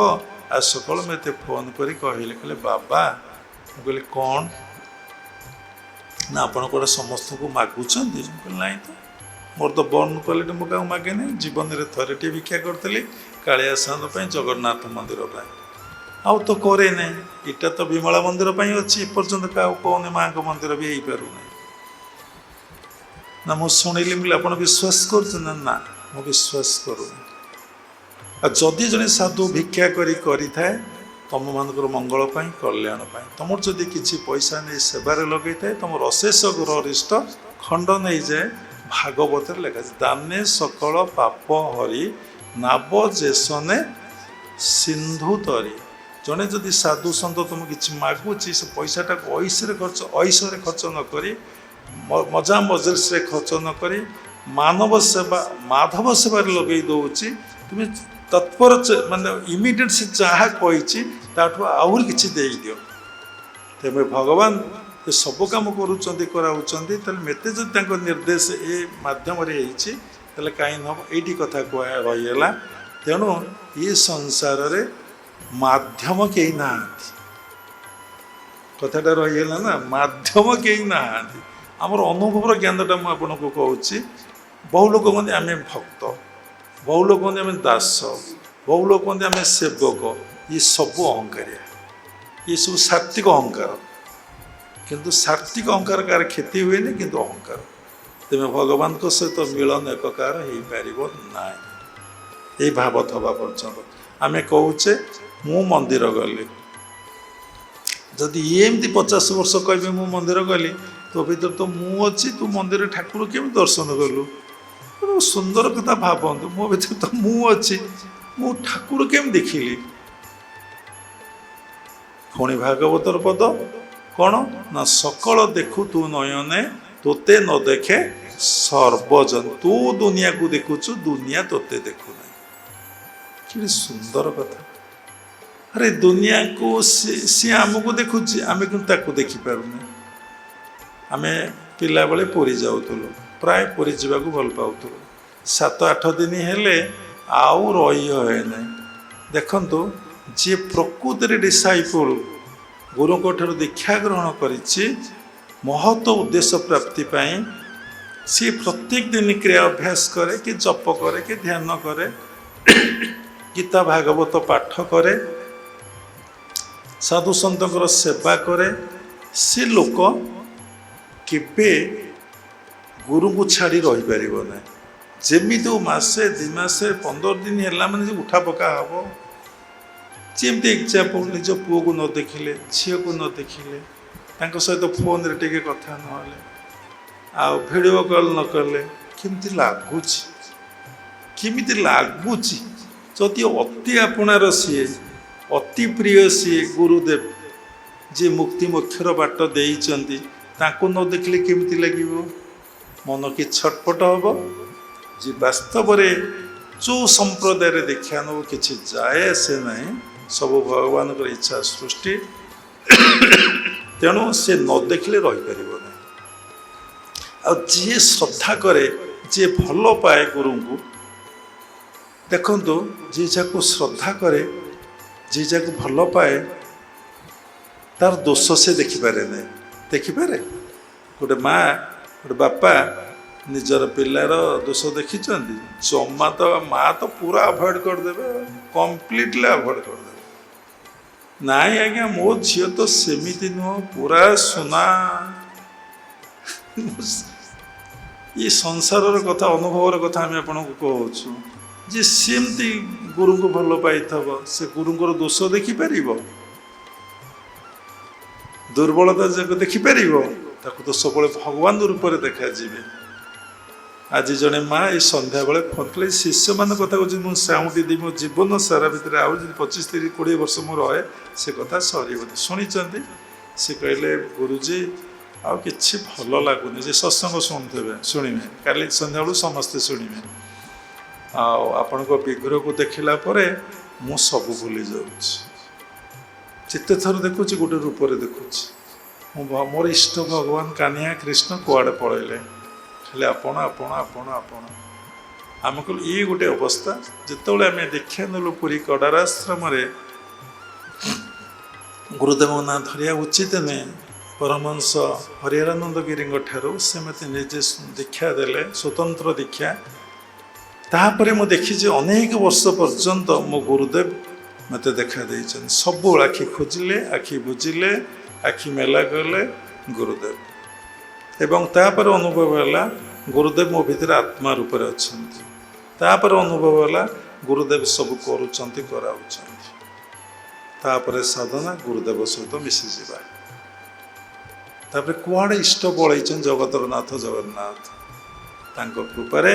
ଆଜି ସକାଳୁ ମୋତେ ଫୋନ୍ କରି କହିଲେ, ବାବା, ମୁଁ କହିଲି କ'ଣ ନା ଆପଣ କୁଆଡ଼େ ସମସ୍ତଙ୍କୁ ମାଗୁଛନ୍ତି? ମୁଁ କହିଲି ନାହିଁ ତ, ମୋର ତ ବର୍ଣ୍ଣ କ୍ୱାଲିଟି, ମୁଁ କାହାକୁ ମାଗେ ନାହିଁ। ଜୀବନରେ ଥରେ ଟିଏ ଭିକ୍ଷା କରିଥିଲି, କାଳିଆ ସାନ୍ଦ ପାଇଁ, ଜଗନ୍ନାଥ ମନ୍ଦିର ପାଇଁ, ଆଉ ତ କରେ ନାହିଁ। ଏଇଟା ତ ବିମଳା ମନ୍ଦିର ପାଇଁ ଅଛି, ଏପର୍ଯ୍ୟନ୍ତ କାହାକୁ କହୁନି, ମାଆଙ୍କ ମନ୍ଦିର ବି ହେଇପାରୁନାହିଁ। ନା ମୁଁ ଶୁଣିଲି, ବୋଲି ଆପଣ ବିଶ୍ୱାସ କରୁଛନ୍ତି? ନା, ମୁଁ ବିଶ୍ୱାସ କରୁନି। ଆଉ ଯଦି ଜଣେ ସାଧୁ ଭିକ୍ଷା କରିଥାଏ ତମମାନଙ୍କର ମଙ୍ଗଳ ପାଇଁ, କଲ୍ୟାଣ ପାଇଁ, ତମର ଯଦି କିଛି ପଇସା ନେଇ ସେବାରେ ଲଗେଇଥାଏ, ତମର ଅଶେଷ ଗରିଷ୍ଠ ଖଣ୍ଡ ନେଇଯାଏ। ଭାଗବତରେ ଲେଖା ଅଛି, ଦାନେ ସକଳ ପାପ ହରି, ନାବ ଯେସନେ ସିନ୍ଧୁ ତରି। ଜଣେ ଯଦି ସାଧୁ ସନ୍ଥ ତୁମକୁ କିଛି ମାଗୁଛି, ସେ ପଇସାଟାକୁ ଐଶରେ ଖର୍ଚ୍ଚ ନ କରି, ମଜା ମଜଲିସରେ ଖର୍ଚ୍ଚ ନ କରି, ମାନବ ସେବା, ମାଧବ ସେବାରେ ଲଗେଇ ଦେଉଛି, তুমি ତତ୍ପର ମାନେ ଇମିଡ଼ିଏଟ୍ ସେ ଯାହା କହିଛି ତାଠୁ ଆହୁରି କିଛି ଦେଇଦିଅ। ତେବେ ଭଗବାନ ଏ ସବୁ କାମ କରୁଛନ୍ତି କରାଉଛନ୍ତି, ତାହେଲେ ମୋତେ ଯଦି ତାଙ୍କ ନିର୍ଦ୍ଦେଶ ଏ ମାଧ୍ୟମରେ ହେଇଛି ତାହେଲେ କାହିଁ ନ ହେବ, ଏଇଠି କଥା କୁହା ରହିଗଲା। ତେଣୁ ଏ ସଂସାରରେ ମାଧ୍ୟମ କେହି ନାହାନ୍ତି, କଥାଟା ରହିଗଲା ନା, ମାଧ୍ୟମ କେହି ନାହାନ୍ତି। ଆମର ଅନୁଭବର ଜ୍ଞାନଟା ମୁଁ ଆପଣଙ୍କୁ କହୁଛି। ବହୁ ଲୋକ କହନ୍ତି ଆମେ ଭକ୍ତ, ବହୁ ଲୋକ କହନ୍ତି ଆମେ ଦାସ, ବହୁ ଲୋକ କହନ୍ତି ଆମେ ସେବକ। ଏ ସବୁ ଅହଙ୍କାରିଆ, ଏ ସବୁ ସାତ୍ତ୍ୱିକ ଅହଙ୍କାର। କିନ୍ତୁ ସାତ୍ତ୍ୱିକ ଅହଙ୍କାର କାହାର କ୍ଷତି ହୁଏନି, କିନ୍ତୁ ଅହଙ୍କାର। ତେବେ ଭଗବାନଙ୍କ ସହିତ ମିଳନ ଏକକାର ହେଇପାରିବ ନାହିଁ ଏଇ ଭାବ ଥବା ପର୍ଯ୍ୟନ୍ତ। ଆମେ କହୁଛେ ମୁଁ ମନ୍ଦିର ଗଲି, ଯଦି ଇଏ ଏମିତି 50 ବର୍ଷ କହିବେ ମୁଁ ମନ୍ଦିର ଗଲି, ତୋ ଭିତରେ ତ ମୁଁ ଅଛି, ତୁ ମନ୍ଦିରରେ ଠାକୁର କେମିତି ଦର୍ଶନ କଲୁ? ସୁନ୍ଦର କଥା ଭାବନ୍ତୁ, ମୋ ଭିତରେ ତ ମୁଁ ଅଛି, ମୁଁ ଠାକୁର କେମିତି ଦେଖିଲି? ପୁଣି ଭାଗବତର ପଦ କ'ଣ ନା, ସକଳ ଦେଖୁ ତୁ ନୟନେ ତୋତେ ନ ଦେଖେ ସର୍ବଜନ। ତୁ ଦୁନିଆକୁ ଦେଖୁଛୁ, ଦୁନିଆ ତୋତେ ଦେଖୁନାହିଁ। କି ସୁନ୍ଦର କଥା। ଆରେ ଦୁନିଆକୁ ସିଏ ଆମକୁ ଦେଖୁଛି, ଆମେ କିନ୍ତୁ ତାକୁ ଦେଖିପାରୁନେ। ଆମେ ପିଲାବେଳେ ପୁରୀ ଯାଉଥିଲୁ, ପ୍ରାୟ ପୁରୀ ଯିବାକୁ ଭଲ ପାଉଥିଲୁ। 7-8 ଦିନ ହେଲେ ଆଉ ରହି ହୁଏ ନାହିଁ। ଦେଖନ୍ତୁ, ଯିଏ ପ୍ରକୃତରେ ଡିସାଇପୁଲ ଗୁରୁଙ୍କ ଠାରୁ ଦୀକ୍ଷା ଗ୍ରହଣ କରିଛି ମହତ ଉଦ୍ଦେଶ୍ୟ ପ୍ରାପ୍ତି ପାଇଁ, ସିଏ ପ୍ରତ୍ୟେକ ଦିନ କ୍ରିୟା ଅଭ୍ୟାସ କରେ, କି ଜପ କରେ, କି ଧ୍ୟାନ କରେ, ଗୀତା ଭାଗବତ ପାଠ କରେ, ସାଧୁ ସନ୍ତଙ୍କର ସେବା କରେ। ସେ ଲୋକ କେବେ ଗୁରୁଙ୍କୁ ଛାଡ଼ି ରହିପାରିବ ନାହିଁ। ଯେମିତି ମାସେ 2 ମାସେ 15 ଦିନ ହେଲା ମାନେ ଯେ ଉଠା ପକା ହେବ। ଯେମିତି ଏକ୍ଜାମ୍ପଲ୍, ନିଜ ପୁଅକୁ ନ ଦେଖିଲେ, ଝିଅକୁ ନ ଦେଖିଲେ, ତାଙ୍କ ସହିତ ଫୋନ୍ରେ ଟିକେ କଥା ନହେଲେ, ଆଉ ଭିଡ଼ିଓ କଲ୍ ନ କଲେ କେମିତି ଲାଗୁଛି? କେମିତି ଲାଗୁଛି? ଯଦି ଅତି ଆପଣାର ସିଏ, ଅତି ପ୍ରିୟ ସିଏ ଗୁରୁଦେବ, ଯିଏ ମୁକ୍ତି ମୋକ୍ଷର ବାଟ ଦେଇଛନ୍ତି, ତାଙ୍କୁ ନ ଦେଖିଲେ କେମିତି ଲାଗିବ? ମନ କି ଛଟପଟ ହେବ। ଯେ ବାସ୍ତବରେ ଯେଉଁ ସମ୍ପ୍ରଦାୟରେ ଦୀକ୍ଷା ନେବ କିଛି ଯାଏ ଆସେ ନାହିଁ, ସବୁ ଭଗବାନଙ୍କର ଇଚ୍ଛା ସୃଷ୍ଟି। ତେଣୁ ସେ ନ ଦେଖିଲେ ରହିପାରିବ ନାହିଁ। ଆଉ ଯିଏ ଶ୍ରଦ୍ଧା କରେ, ଯିଏ ଭଲ ପାଏ ଗୁରୁଙ୍କୁ, ଦେଖନ୍ତୁ, ଯିଏ ଯାହାକୁ ଶ୍ରଦ୍ଧା କରେ, ଯିଏ ଯାହାକୁ ଭଲ ପାଏ, ତାର ଦୋଷ ସେ ଦେଖିପାରେ ନାହିଁ। ଦେଖିପାରେ? ଗୋଟେ ମା, ଗୋଟେ ବାପା ନିଜର ପିଲାର ଦୋଷ ଦେଖିଛନ୍ତି? ଜମା ତ ମା ତ ପୁରା ଆଭଏଡ଼ କରିଦେବେ, କମ୍ପ୍ଲିଟଲି ଆଭଏଡ଼ କରିଦେବେ। ନାଇଁ ଆଜ୍ଞା, ମୋ ଝିଅ ତ ସେମିତି ନୁହଁ, ପୁରା ସୁନା। ଏ ସଂସାରର କଥା, ଅନୁଭବର କଥା ଆମେ ଆପଣଙ୍କୁ କହୁଛୁ। ଯେ ସେମିତି ଗୁରୁଙ୍କୁ ଭଲ ପାଇଥିବ, ସେ ଗୁରୁଙ୍କର ଦୋଷ ଦେଖିପାରିବ? ଦୁର୍ବଳତା ଯାକ ଦେଖିପାରିବ? ତାକୁ ତ ସବୁବେଳେ ଭଗବାନ ରୂପରେ ଦେଖାଯିବେ। ଆଜି ଜଣେ ମା ଏ ସନ୍ଧ୍ୟାବେଳେ ଫୋନ୍ କଲେ, ଶିଷ୍ୟମାନଙ୍କ କଥା କହୁଛି, ମୁଁ ସାଉଁଟି ଦେଇ ମୋ ଜୀବନ ସାରା ଭିତରେ ଆଉ ଯଦି 25, 30, 20 ବର୍ଷ ମୁଁ ରହେ ସେ କଥା ସରିବନି। ଶୁଣିଛନ୍ତି? ସେ କହିଲେ, ଗୁରୁଜୀ ଆଉ କିଛି ଭଲ ଲାଗୁନି। ଯେ ସତ୍ସଙ୍ଗ ଶୁଣୁଥିବେ, ଶୁଣିବେ, କାଲି ସନ୍ଧ୍ୟାବେଳୁ ସମସ୍ତେ ଶୁଣିବେ। ଆଉ ଆପଣଙ୍କ ବିଗ୍ରହକୁ ଦେଖିଲା ପରେ ମୁଁ ସବୁ ଭୁଲି ଯାଉଛି। ଯେତେ ଥର ଦେଖୁଛି ଗୋଟେ ରୂପରେ ଦେଖୁଛି। ମୋର ଇଷ୍ଟ ଭଗବାନ କାହ୍ନିଆ କୃଷ୍ଣ କୁଆଡ଼େ ପଳେଇଲେ, ଖାଲି ଆପଣ ଆପଣ ଆପଣ ଆପଣ। ଆମେ କହିଲୁ ଇଏ ଗୋଟେ ଅବସ୍ଥା। ଯେତେବେଳେ ଆମେ ଦୀକ୍ଷା ନେଲୁ ପୁରୀ କଡ଼ାରାଶ୍ରମରେ, ଗୁରୁଦେବଙ୍କ ନାଁ ଧରିବା ଉଚିତ ନୁହେଁ, ପରମହଂସ ହରିହରାନନ୍ଦ ଗିରିଙ୍କ ଠାରୁ ସେ ମୋତେ ନିଜେ ଦୀକ୍ଷା ଦେଲେ, ସ୍ୱତନ୍ତ୍ର ଦୀକ୍ଷା। ତାପରେ ମୁଁ ଦେଖିଛି ଅନେକ ବର୍ଷ ପର୍ଯ୍ୟନ୍ତ ମୋ ଗୁରୁଦେବ ମୋତେ ଦେଖା ଦେଇଛନ୍ତି। ସବୁବେଳେ ଆଖି ଖୋଜିଲେ, ଆଖି ବୁଜିଲେ, ଆଖି ମେଲା କଲେ ଗୁରୁଦେବ। ଏବଂ ତାପରେ ଅନୁଭବ ହେଲା ଗୁରୁଦେବ ମୋ ଭିତରେ ଆତ୍ମା ରୂପରେ ଅଛନ୍ତି। ତାପରେ ଅନୁଭବ ହେଲା ଗୁରୁଦେବ ସବୁ କରୁଛନ୍ତି, କରାଉଛନ୍ତି। ତାପରେ ସାଧନା, ଗୁରୁଦେବ ସହିତ ମିଶିଯିବା। ତାପରେ କୁଆଡ଼େ ଇଷ୍ଟ ପଳେଇଛନ୍ତି ଜଗତର ନାଥ ଜଗନ୍ନାଥ। ତାଙ୍କ କୃପାରେ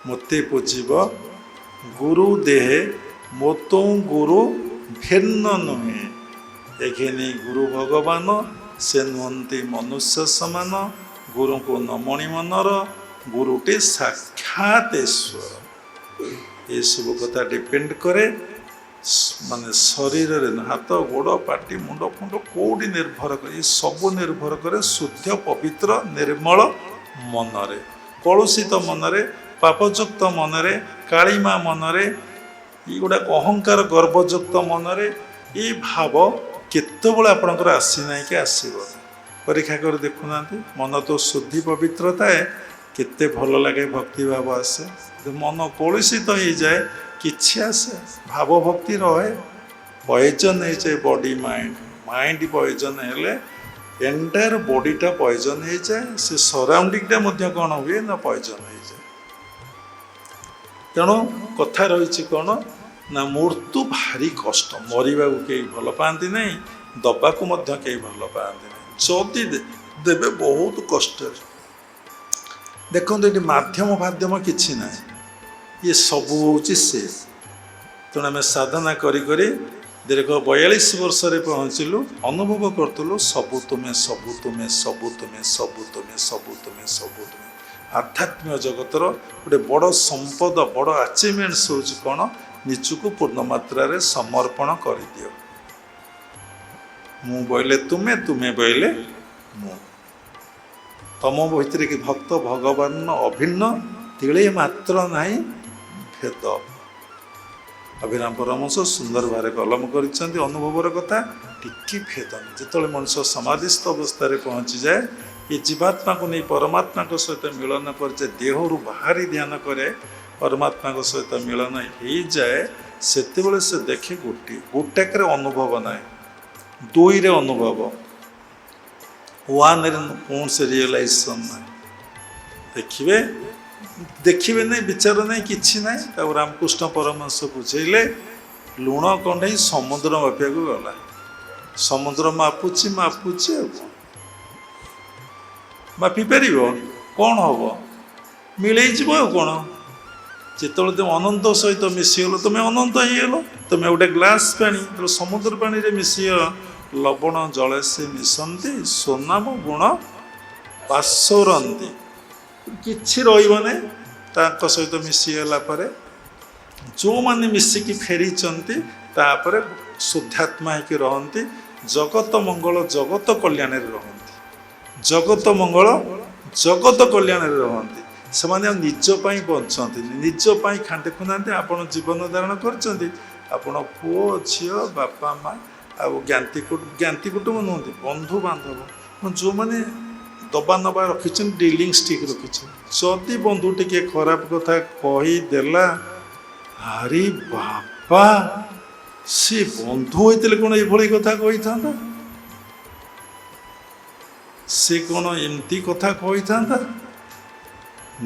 ମୋତେ ବୁଝିବ ଗୁରୁ ଦେହେ ମୋତୋ ଗୁରୁ ଭିନ୍ନ ନୁହେଁ। ଏଘେନି ଗୁରୁ ଭଗବାନ, ସେ ନୁହନ୍ତି ମନୁଷ୍ୟ ସମାନ। ଗୁରୁଙ୍କୁ ନମଣି ମନର, ଗୁରୁଟି ସାକ୍ଷାତ ଈଶ୍ୱର। ଏସବୁ କଥା ଡିପେଣ୍ଡ କରେ ମାନେ ଶରୀରରେ ହାତ ଗୋଡ଼ ପାଟି ମୁଣ୍ଡ ଫୁଣ୍ଡ କେଉଁଠି ନିର୍ଭର କରେ, ଏ ସବୁ ନିର୍ଭର କରେ ଶୁଦ୍ଧ ପବିତ୍ର ନିର୍ମଳ ମନରେ, କଳୁଷିତ ମନରେ, ପାପଯୁକ୍ତ ମନରେ, କାଳିମା ମନରେ, ଏଗୁଡ଼ା ଅହଙ୍କାର ଗର୍ଭଯୁକ୍ତ ମନରେ ଏ ଭାବ କେତେବେଳେ ଆପଣଙ୍କର ଆସିନାହିଁ କି ଆସିବନି। ପରୀକ୍ଷା କରି ଦେଖୁନାହାନ୍ତି, ମନ ତ ଶୁଦ୍ଧି ପବିତ୍ର ଥାଏ, କେତେ ଭଲ ଲାଗେ, ଭକ୍ତି ଭାବ ଆସେ। ମନ କଳୁଷିତ ହେଇଯାଏ, କିଛି ଆସେ ଭାବ ଭକ୍ତି ରହେ, ପଏଜନ୍ ହେଇଯାଏ ବଡି ମାଇଣ୍ଡ ପଏଜନ୍ ହେଲେ ଏଣ୍ଟାୟାର ବଡିଟା ପଏଜନ୍ ହେଇଯାଏ, ସେ ସରାଉଣ୍ଡିଂଟା ମଧ୍ୟ କ'ଣ ହୁଏ ନା ପଏଜନ୍ ହେଇଯାଏ। ତେଣୁ କଥା ରହିଛି କ'ଣ ନା ମୃତ୍ୟୁ ଭାରି କଷ୍ଟ, ମରିବାକୁ କେହି ଭଲ ପାଆନ୍ତି ନାହିଁ, ଦବାକୁ ମଧ୍ୟ କେହି ଭଲ ପାଆନ୍ତି ନାହିଁ, ଯଦି ଦେବେ ବହୁତ କଷ୍ଟରେ। ଦେଖନ୍ତୁ ଏଠି ମାଧ୍ୟମ କିଛି ନାହିଁ, ଇଏ ସବୁ ହେଉଛି ସେ। ତେଣୁ ଆମେ ସାଧନା କରି କରି ଦୀର୍ଘ 42 ବର୍ଷରେ ପହଞ୍ଚିଲୁ, ଅନୁଭବ କରୁଥିଲୁ ସବୁ ତୁମେ ସବୁ ତୁମେ ସବୁ ତୁମେ ସବୁ ତୁମେ ସବୁ ତୁମେ ସବୁ ତୁମେ। ଆଧ୍ୟାତ୍ମିକ ଜଗତର ଗୋଟେ ବଡ଼ ସମ୍ପଦ, ବଡ଼ ଆଚିଭମେଣ୍ଟସ୍ ହେଉଛି କ'ଣ, ନିଜକୁ ପୂର୍ଣ୍ଣ ମାତ୍ରାରେ ସମର୍ପଣ କରିଦିଅ। ମୁଁ ବୋଇଲେ ତୁମେ, ତୁମେ ବୋଇଲେ ମୁଁ। ତମ ଭିତରେ କି ଭକ୍ତ ଭଗବାନ ଅଭିନ୍ନ, ତିଳେ ମାତ୍ର ନାହିଁ ଭେଦ। ଅଭିରାମ ପରମହଂସ ସୁନ୍ଦର ଭାବରେ କଲମ କରିଛନ୍ତି ଅନୁଭବର କଥା, ଟିକେ ଭେଦ ନାହିଁ। ଯେତେବେଳେ ମଣିଷ ସମାଧିସ୍ଥ ଅବସ୍ଥାରେ ପହଞ୍ଚିଯାଏ, ଏ ଜୀବାତ୍ମାକୁ ନେଇ ପରମାତ୍ମାଙ୍କ ସହିତ ମିଳନ କରିଯାଏ, ଦେହରୁ ବାହାରି ଧ୍ୟାନ କରେ, ପରମାତ୍ମାଙ୍କ ସହିତ ମିଳନ ହେଇଯାଏ, ସେତେବେଳେ ସେ ଦେଖେ ଗୋଟାକରେ ଅନୁଭବ ନାହିଁ, ଦୁଇରେ ଅନୁଭବ, ୱାନ୍ରେ କୌଣସି ରିଏଲାଇଜେସନ୍ ନାହିଁ। ଦେଖିବେ ନାହିଁ, ବିଚାର ନାହିଁ, କିଛି ନାହିଁ। ତାକୁ ରାମକୃଷ୍ଣ ପରମହଂସ ବୁଝେଇଲେ, ଲୁଣ କଣ୍ଢେଇ ସମୁଦ୍ର ମାପିବାକୁ ଗଲା, ସମୁଦ୍ର ମାପୁଛି ଆଉ ମାପିପାରିବ, କ'ଣ ହବ, ମିଳେଇଯିବ ଆଉ କ'ଣ। ଯେତେବେଳେ ତୁମେ ଅନନ୍ତ ସହିତ ମିଶିଗଲ, ତୁମେ ଅନନ୍ତ ହେଇଗଲ। ତୁମେ ଗୋଟେ ଗ୍ଲାସ୍ ପାଣି ସମୁଦ୍ର ପାଣିରେ ମିଶିଗଲ, ଲବଣ ଜଳେ ସେ ମିଶନ୍ତି, ସ୍ୱନାମ ଗୁଣ ପାଶୋରନ୍ତି, କିଛି ରହିବ ନାହିଁ। ତାଙ୍କ ସହିତ ମିଶିଗଲା ପରେ ଯେଉଁମାନେ ମିଶିକି ଫେରିଛନ୍ତି, ତାପରେ ଶୁଦ୍ଧାତ୍ମା ହେଇକି ରହନ୍ତି, ଜଗତ ମଙ୍ଗଳ ଜଗତ କଲ୍ୟାଣରେ ରହନ୍ତି, ଜଗତ ମଙ୍ଗଳ ଜଗତ କଲ୍ୟାଣରେ ରହନ୍ତି। ସେମାନେ ଆଉ ନିଜ ପାଇଁ ବଞ୍ଚନ୍ତିନି, ନିଜ ପାଇଁ ଦେଖୁନାହାନ୍ତି, ଆପଣ ଜୀବନ ଧାରଣ କରିଛନ୍ତି, ଆପଣ ପୁଅ ଝିଅ ବାପା ମା ଆଉ ଜ୍ଞାତି କୁଟୁମ୍ବ ନୁହନ୍ତି, ବନ୍ଧୁବାନ୍ଧବ, ଯେଉଁମାନେ ଦବା ନବା ରଖିଛନ୍ତି, ଡିଲିଙ୍ଗସ୍ ଠିକ୍ ରଖିଛନ୍ତି। ଯଦି ବନ୍ଧୁ ଟିକେ ଖରାପ କଥା କହିଦେଲା, ଆରେ ବାପା, ସେ ବନ୍ଧୁ ହୋଇଥିଲେ କ'ଣ ଏଭଳି କଥା କହିଥାନ୍ତା, ସେ କ'ଣ ଏମିତି କଥା କହିଥାନ୍ତା,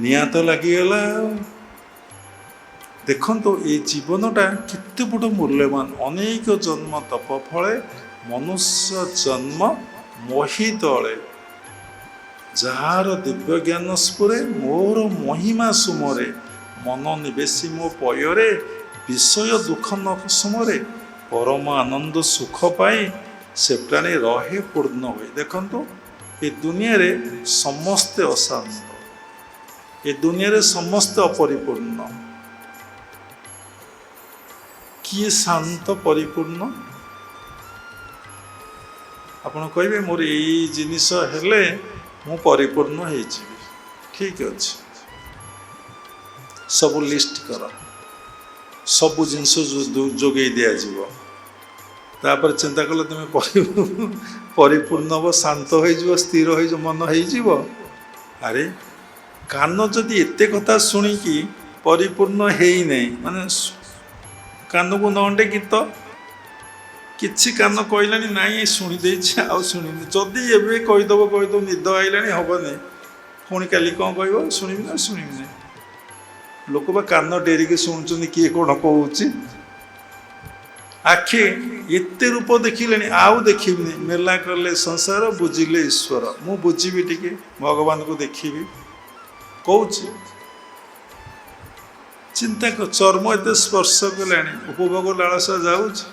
ନିଆଁ ତ ଲାଗିଗଲା। ଦେଖନ୍ତୁ ଏ ଜୀବନଟା କେତେ ବଡ଼ ମୂଲ୍ୟବାନ। ଅନେକ ଜନ୍ମ ତପ ଫଳେ ମନୁଷ୍ୟ ଜନ୍ମ ମୋହି ତଳେ, ଯାହାର ଦିବ୍ୟ ଜ୍ଞାନ ସ୍ଫୁରେ ମୋର ମହିମା ସୁମରେ, ମନ ନିବେଶୀ ମୋ ପୟରେ ବିଷୟ ଦୁଃଖ ନ ସୁମରେ, ପରମ ଆନନ୍ଦ ସୁଖ ପାଇ ସେ ପ୍ରାଣୀ ରହେ ପୂର୍ଣ୍ଣ ହୋଇ। ଦେଖନ୍ତୁ ଏ ଦୁନିଆରେ ସମସ୍ତେ ଅଶାନ୍ତ, ଏ ଦୁନିଆରେ ସମସ୍ତେ ଅପରିପୂର୍ଣ୍ଣ, କିଏ ଶାନ୍ତ ପରିପୂର୍ଣ୍ଣ? ଆପଣ କହିବେ ମୋର ଏଇ ଜିନିଷ ହେଲେ ମୁଁ ପରିପୂର୍ଣ୍ଣ ହେଇଯିବି, ଠିକ୍ ଅଛି, ସବୁ ଲିଷ୍ଟ କର, ସବୁ ଜିନିଷ ଯୋଗେଇ ଦିଆଯିବ, ତାପରେ ଚିନ୍ତା କଲେ ତୁମେ ପରିପୂର୍ଣ୍ଣ ହେବ, ଶାନ୍ତ ହେଇଯିବ, ସ୍ଥିର ହେଇଯିବ, ମନ ହେଇଯିବ। ଆରେ କାନ ଯଦି ଏତେ କଥା ଶୁଣିକି ପରିପୂର୍ଣ୍ଣ ହେଇନାହିଁ, ମାନେ କାନକୁ ନଣ୍ଡେ ଗୀତ କିଛି କାନ କହିଲାଣି, ନାଇଁ ଶୁଣି ଦେଇଛି ଆଉ ଶୁଣିନି, ଯଦି ଏବେ କହିଦେବ ନିଦ ଆଇଲାଣି ହବନି, ପୁଣି କାଲି କ'ଣ କହିବ, ଶୁଣିବି ନା ଶୁଣିବି ନାହିଁ। ଲୋକ ବା କାନ ଡେରିକି ଶୁଣୁଛନ୍ତି କିଏ କ'ଣ କହୁଛି। ଆଖି ଏତେ ରୂପ ଦେଖିଲେଣି, ଆଉ ଦେଖିବିନି, ମେଲା କଲେ ସଂସାର ବୁଝିଲେ ଈଶ୍ୱର, ମୁଁ ବୁଝିବି ଟିକେ ଭଗବାନଙ୍କୁ ଦେଖିବି କହୁଛି। ଚିନ୍ତା କର, ଚର୍ମ ଏତେ ସ୍ପର୍ଶ କଲାଣି, ଉପଭୋଗ ଲାଳସା ଯାଉଛି।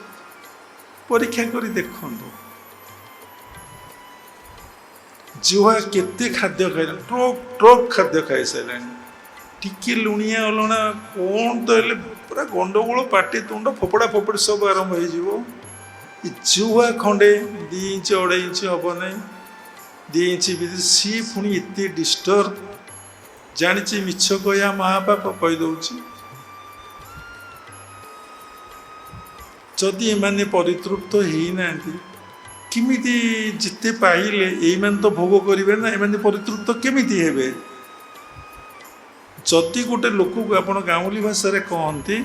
ପରୀକ୍ଷା କରି ଦେଖନ୍ତୁ, ଜିହ୍ୱା କେତେ ଖାଦ୍ୟ ଖାଇଲାଣି, ଟ୍ରକ୍ ଖାଦ୍ୟ ଖାଇସାରିଲାଣି, ଟିକେ ଲୁଣିଆ ଅଲଣା କ'ଣ ତ ହେଲେ पूरा गंडगोल पाटी तुंड फोपड़ा फोपड़ी सब आरंभ हो जुआ खंडे 2 इंच 2.5 इंच हम ना 2 इंच भी सी पुणी एत डिस्टर्ब जानी मिछ कह महापाप कहीदे जदि एमाने परितृप्त होना किमिति जिते पाइले ये तो भोग करेंगे ना एमाने परितृप्त केमिति हेबे जदि गोटे लोक को आप गाँवली भाषा कहते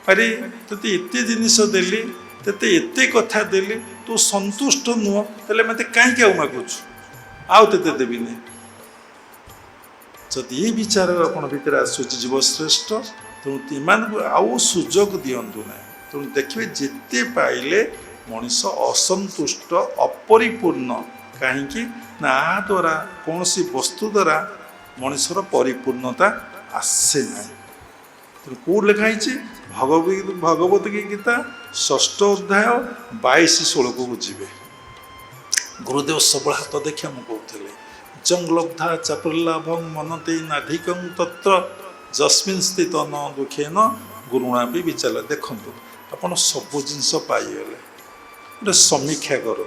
अरे ते एत जिनस देली ते एत कथा देली तू संतुष्ट नुह तेल मत कहीं आउ मागुच आउ ते देवी नहीं जदि ये विचार आप भीतर आसूँ जीवश्रेष्ठ तेणु ईमान को आउ सुजोग दिंतु ना तेणु देखिए जिते पाइले मनीष असंतुष्ट अपरिपूर्ण कहीं ना द्वारा कौन सी वस्तु द्वारा मनीषर परिपूर्णता आसे ना तेणु कौट लिखाई भगवत गीता 6 अध्याय 22-16 को बुझे गुरुदेव सबल हाथ देखा मुझे जंगलब्धा चापल्लाभं मनते नाधिकं तत्र जस्मिन् स्थित न दुखेन गुरुणा भी विचार देखु आपड़ सब जिनस पाइगले गोटे समीक्षा कर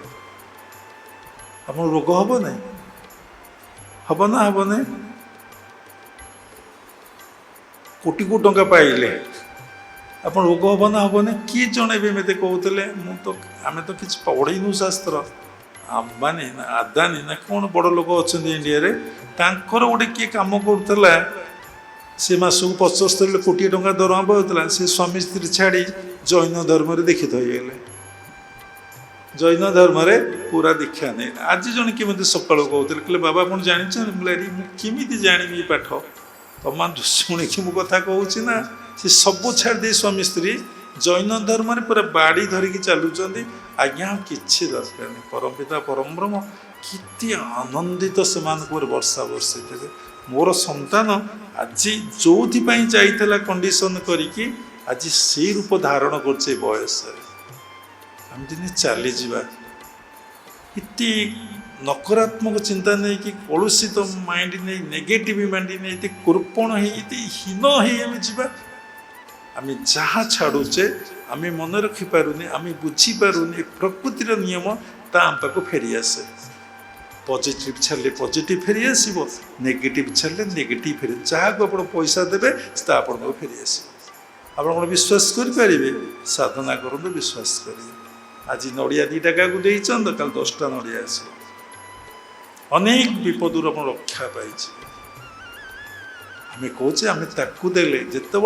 आप रोग हम ना हम ना हम ना कोटि को टंका पाइले आप रोग हम ना हम ना किए जन मत कहते आम तो किसी पढ़ेनु शास्त्र अंबानी ना आदानी ना कौन बड़ लोक अच्छा इंडिया रे तांकर गोटे किए कम करूला से मासक 75 कोटी टंका दरमा पाऊला से स्वामी स्त्री छाड़ी जैन धर्म दीक्षित हो गले जैन धर्म पूरा दीक्षा नहीं आज जन केमी सका कहते बाबा आप जानते जानी पाठ तुम शुणिकी मो कथा कहूँ ना सी सब छाड़ दे स्वामी स्त्री जैन धर्म पूरा बाड़ी धरिकी चलुंट आज्ञा किसी दरकार नहीं परम पिता परम ब्रह्म किति आनंदित से वर्षा वर्षे थे मोर संतान आज जो जाइला कंडीशन करी आज से रूप धारण कर बयस आम दिन चली जा इति नकारात्मक चिंता नहीं कि कलुषित माइंड नहीं नेगेटिव माइंड नहीं कुर्पण हीन हो आम जहाँ छाड़ुचे आम मन रखिपारूनी आम बुझीपारूनी प्रकृतिर नियम ता आम पाक फेरी आसे पॉजिटिव छाड़े पॉजिटिव फेरी आसो नेगेटिव छाड़े नेगेटिव फेरी जहाँ को आप पैसा देवे आपको फेरी आस आप विश्वास करेंगे साधना करूँ विश्वास करेंगे आज नड़िया 2टा क्या कल 10टा नड़िया आस अनेक विपदुर आप रक्षा पाई आम कहे आम ताकू देले जिते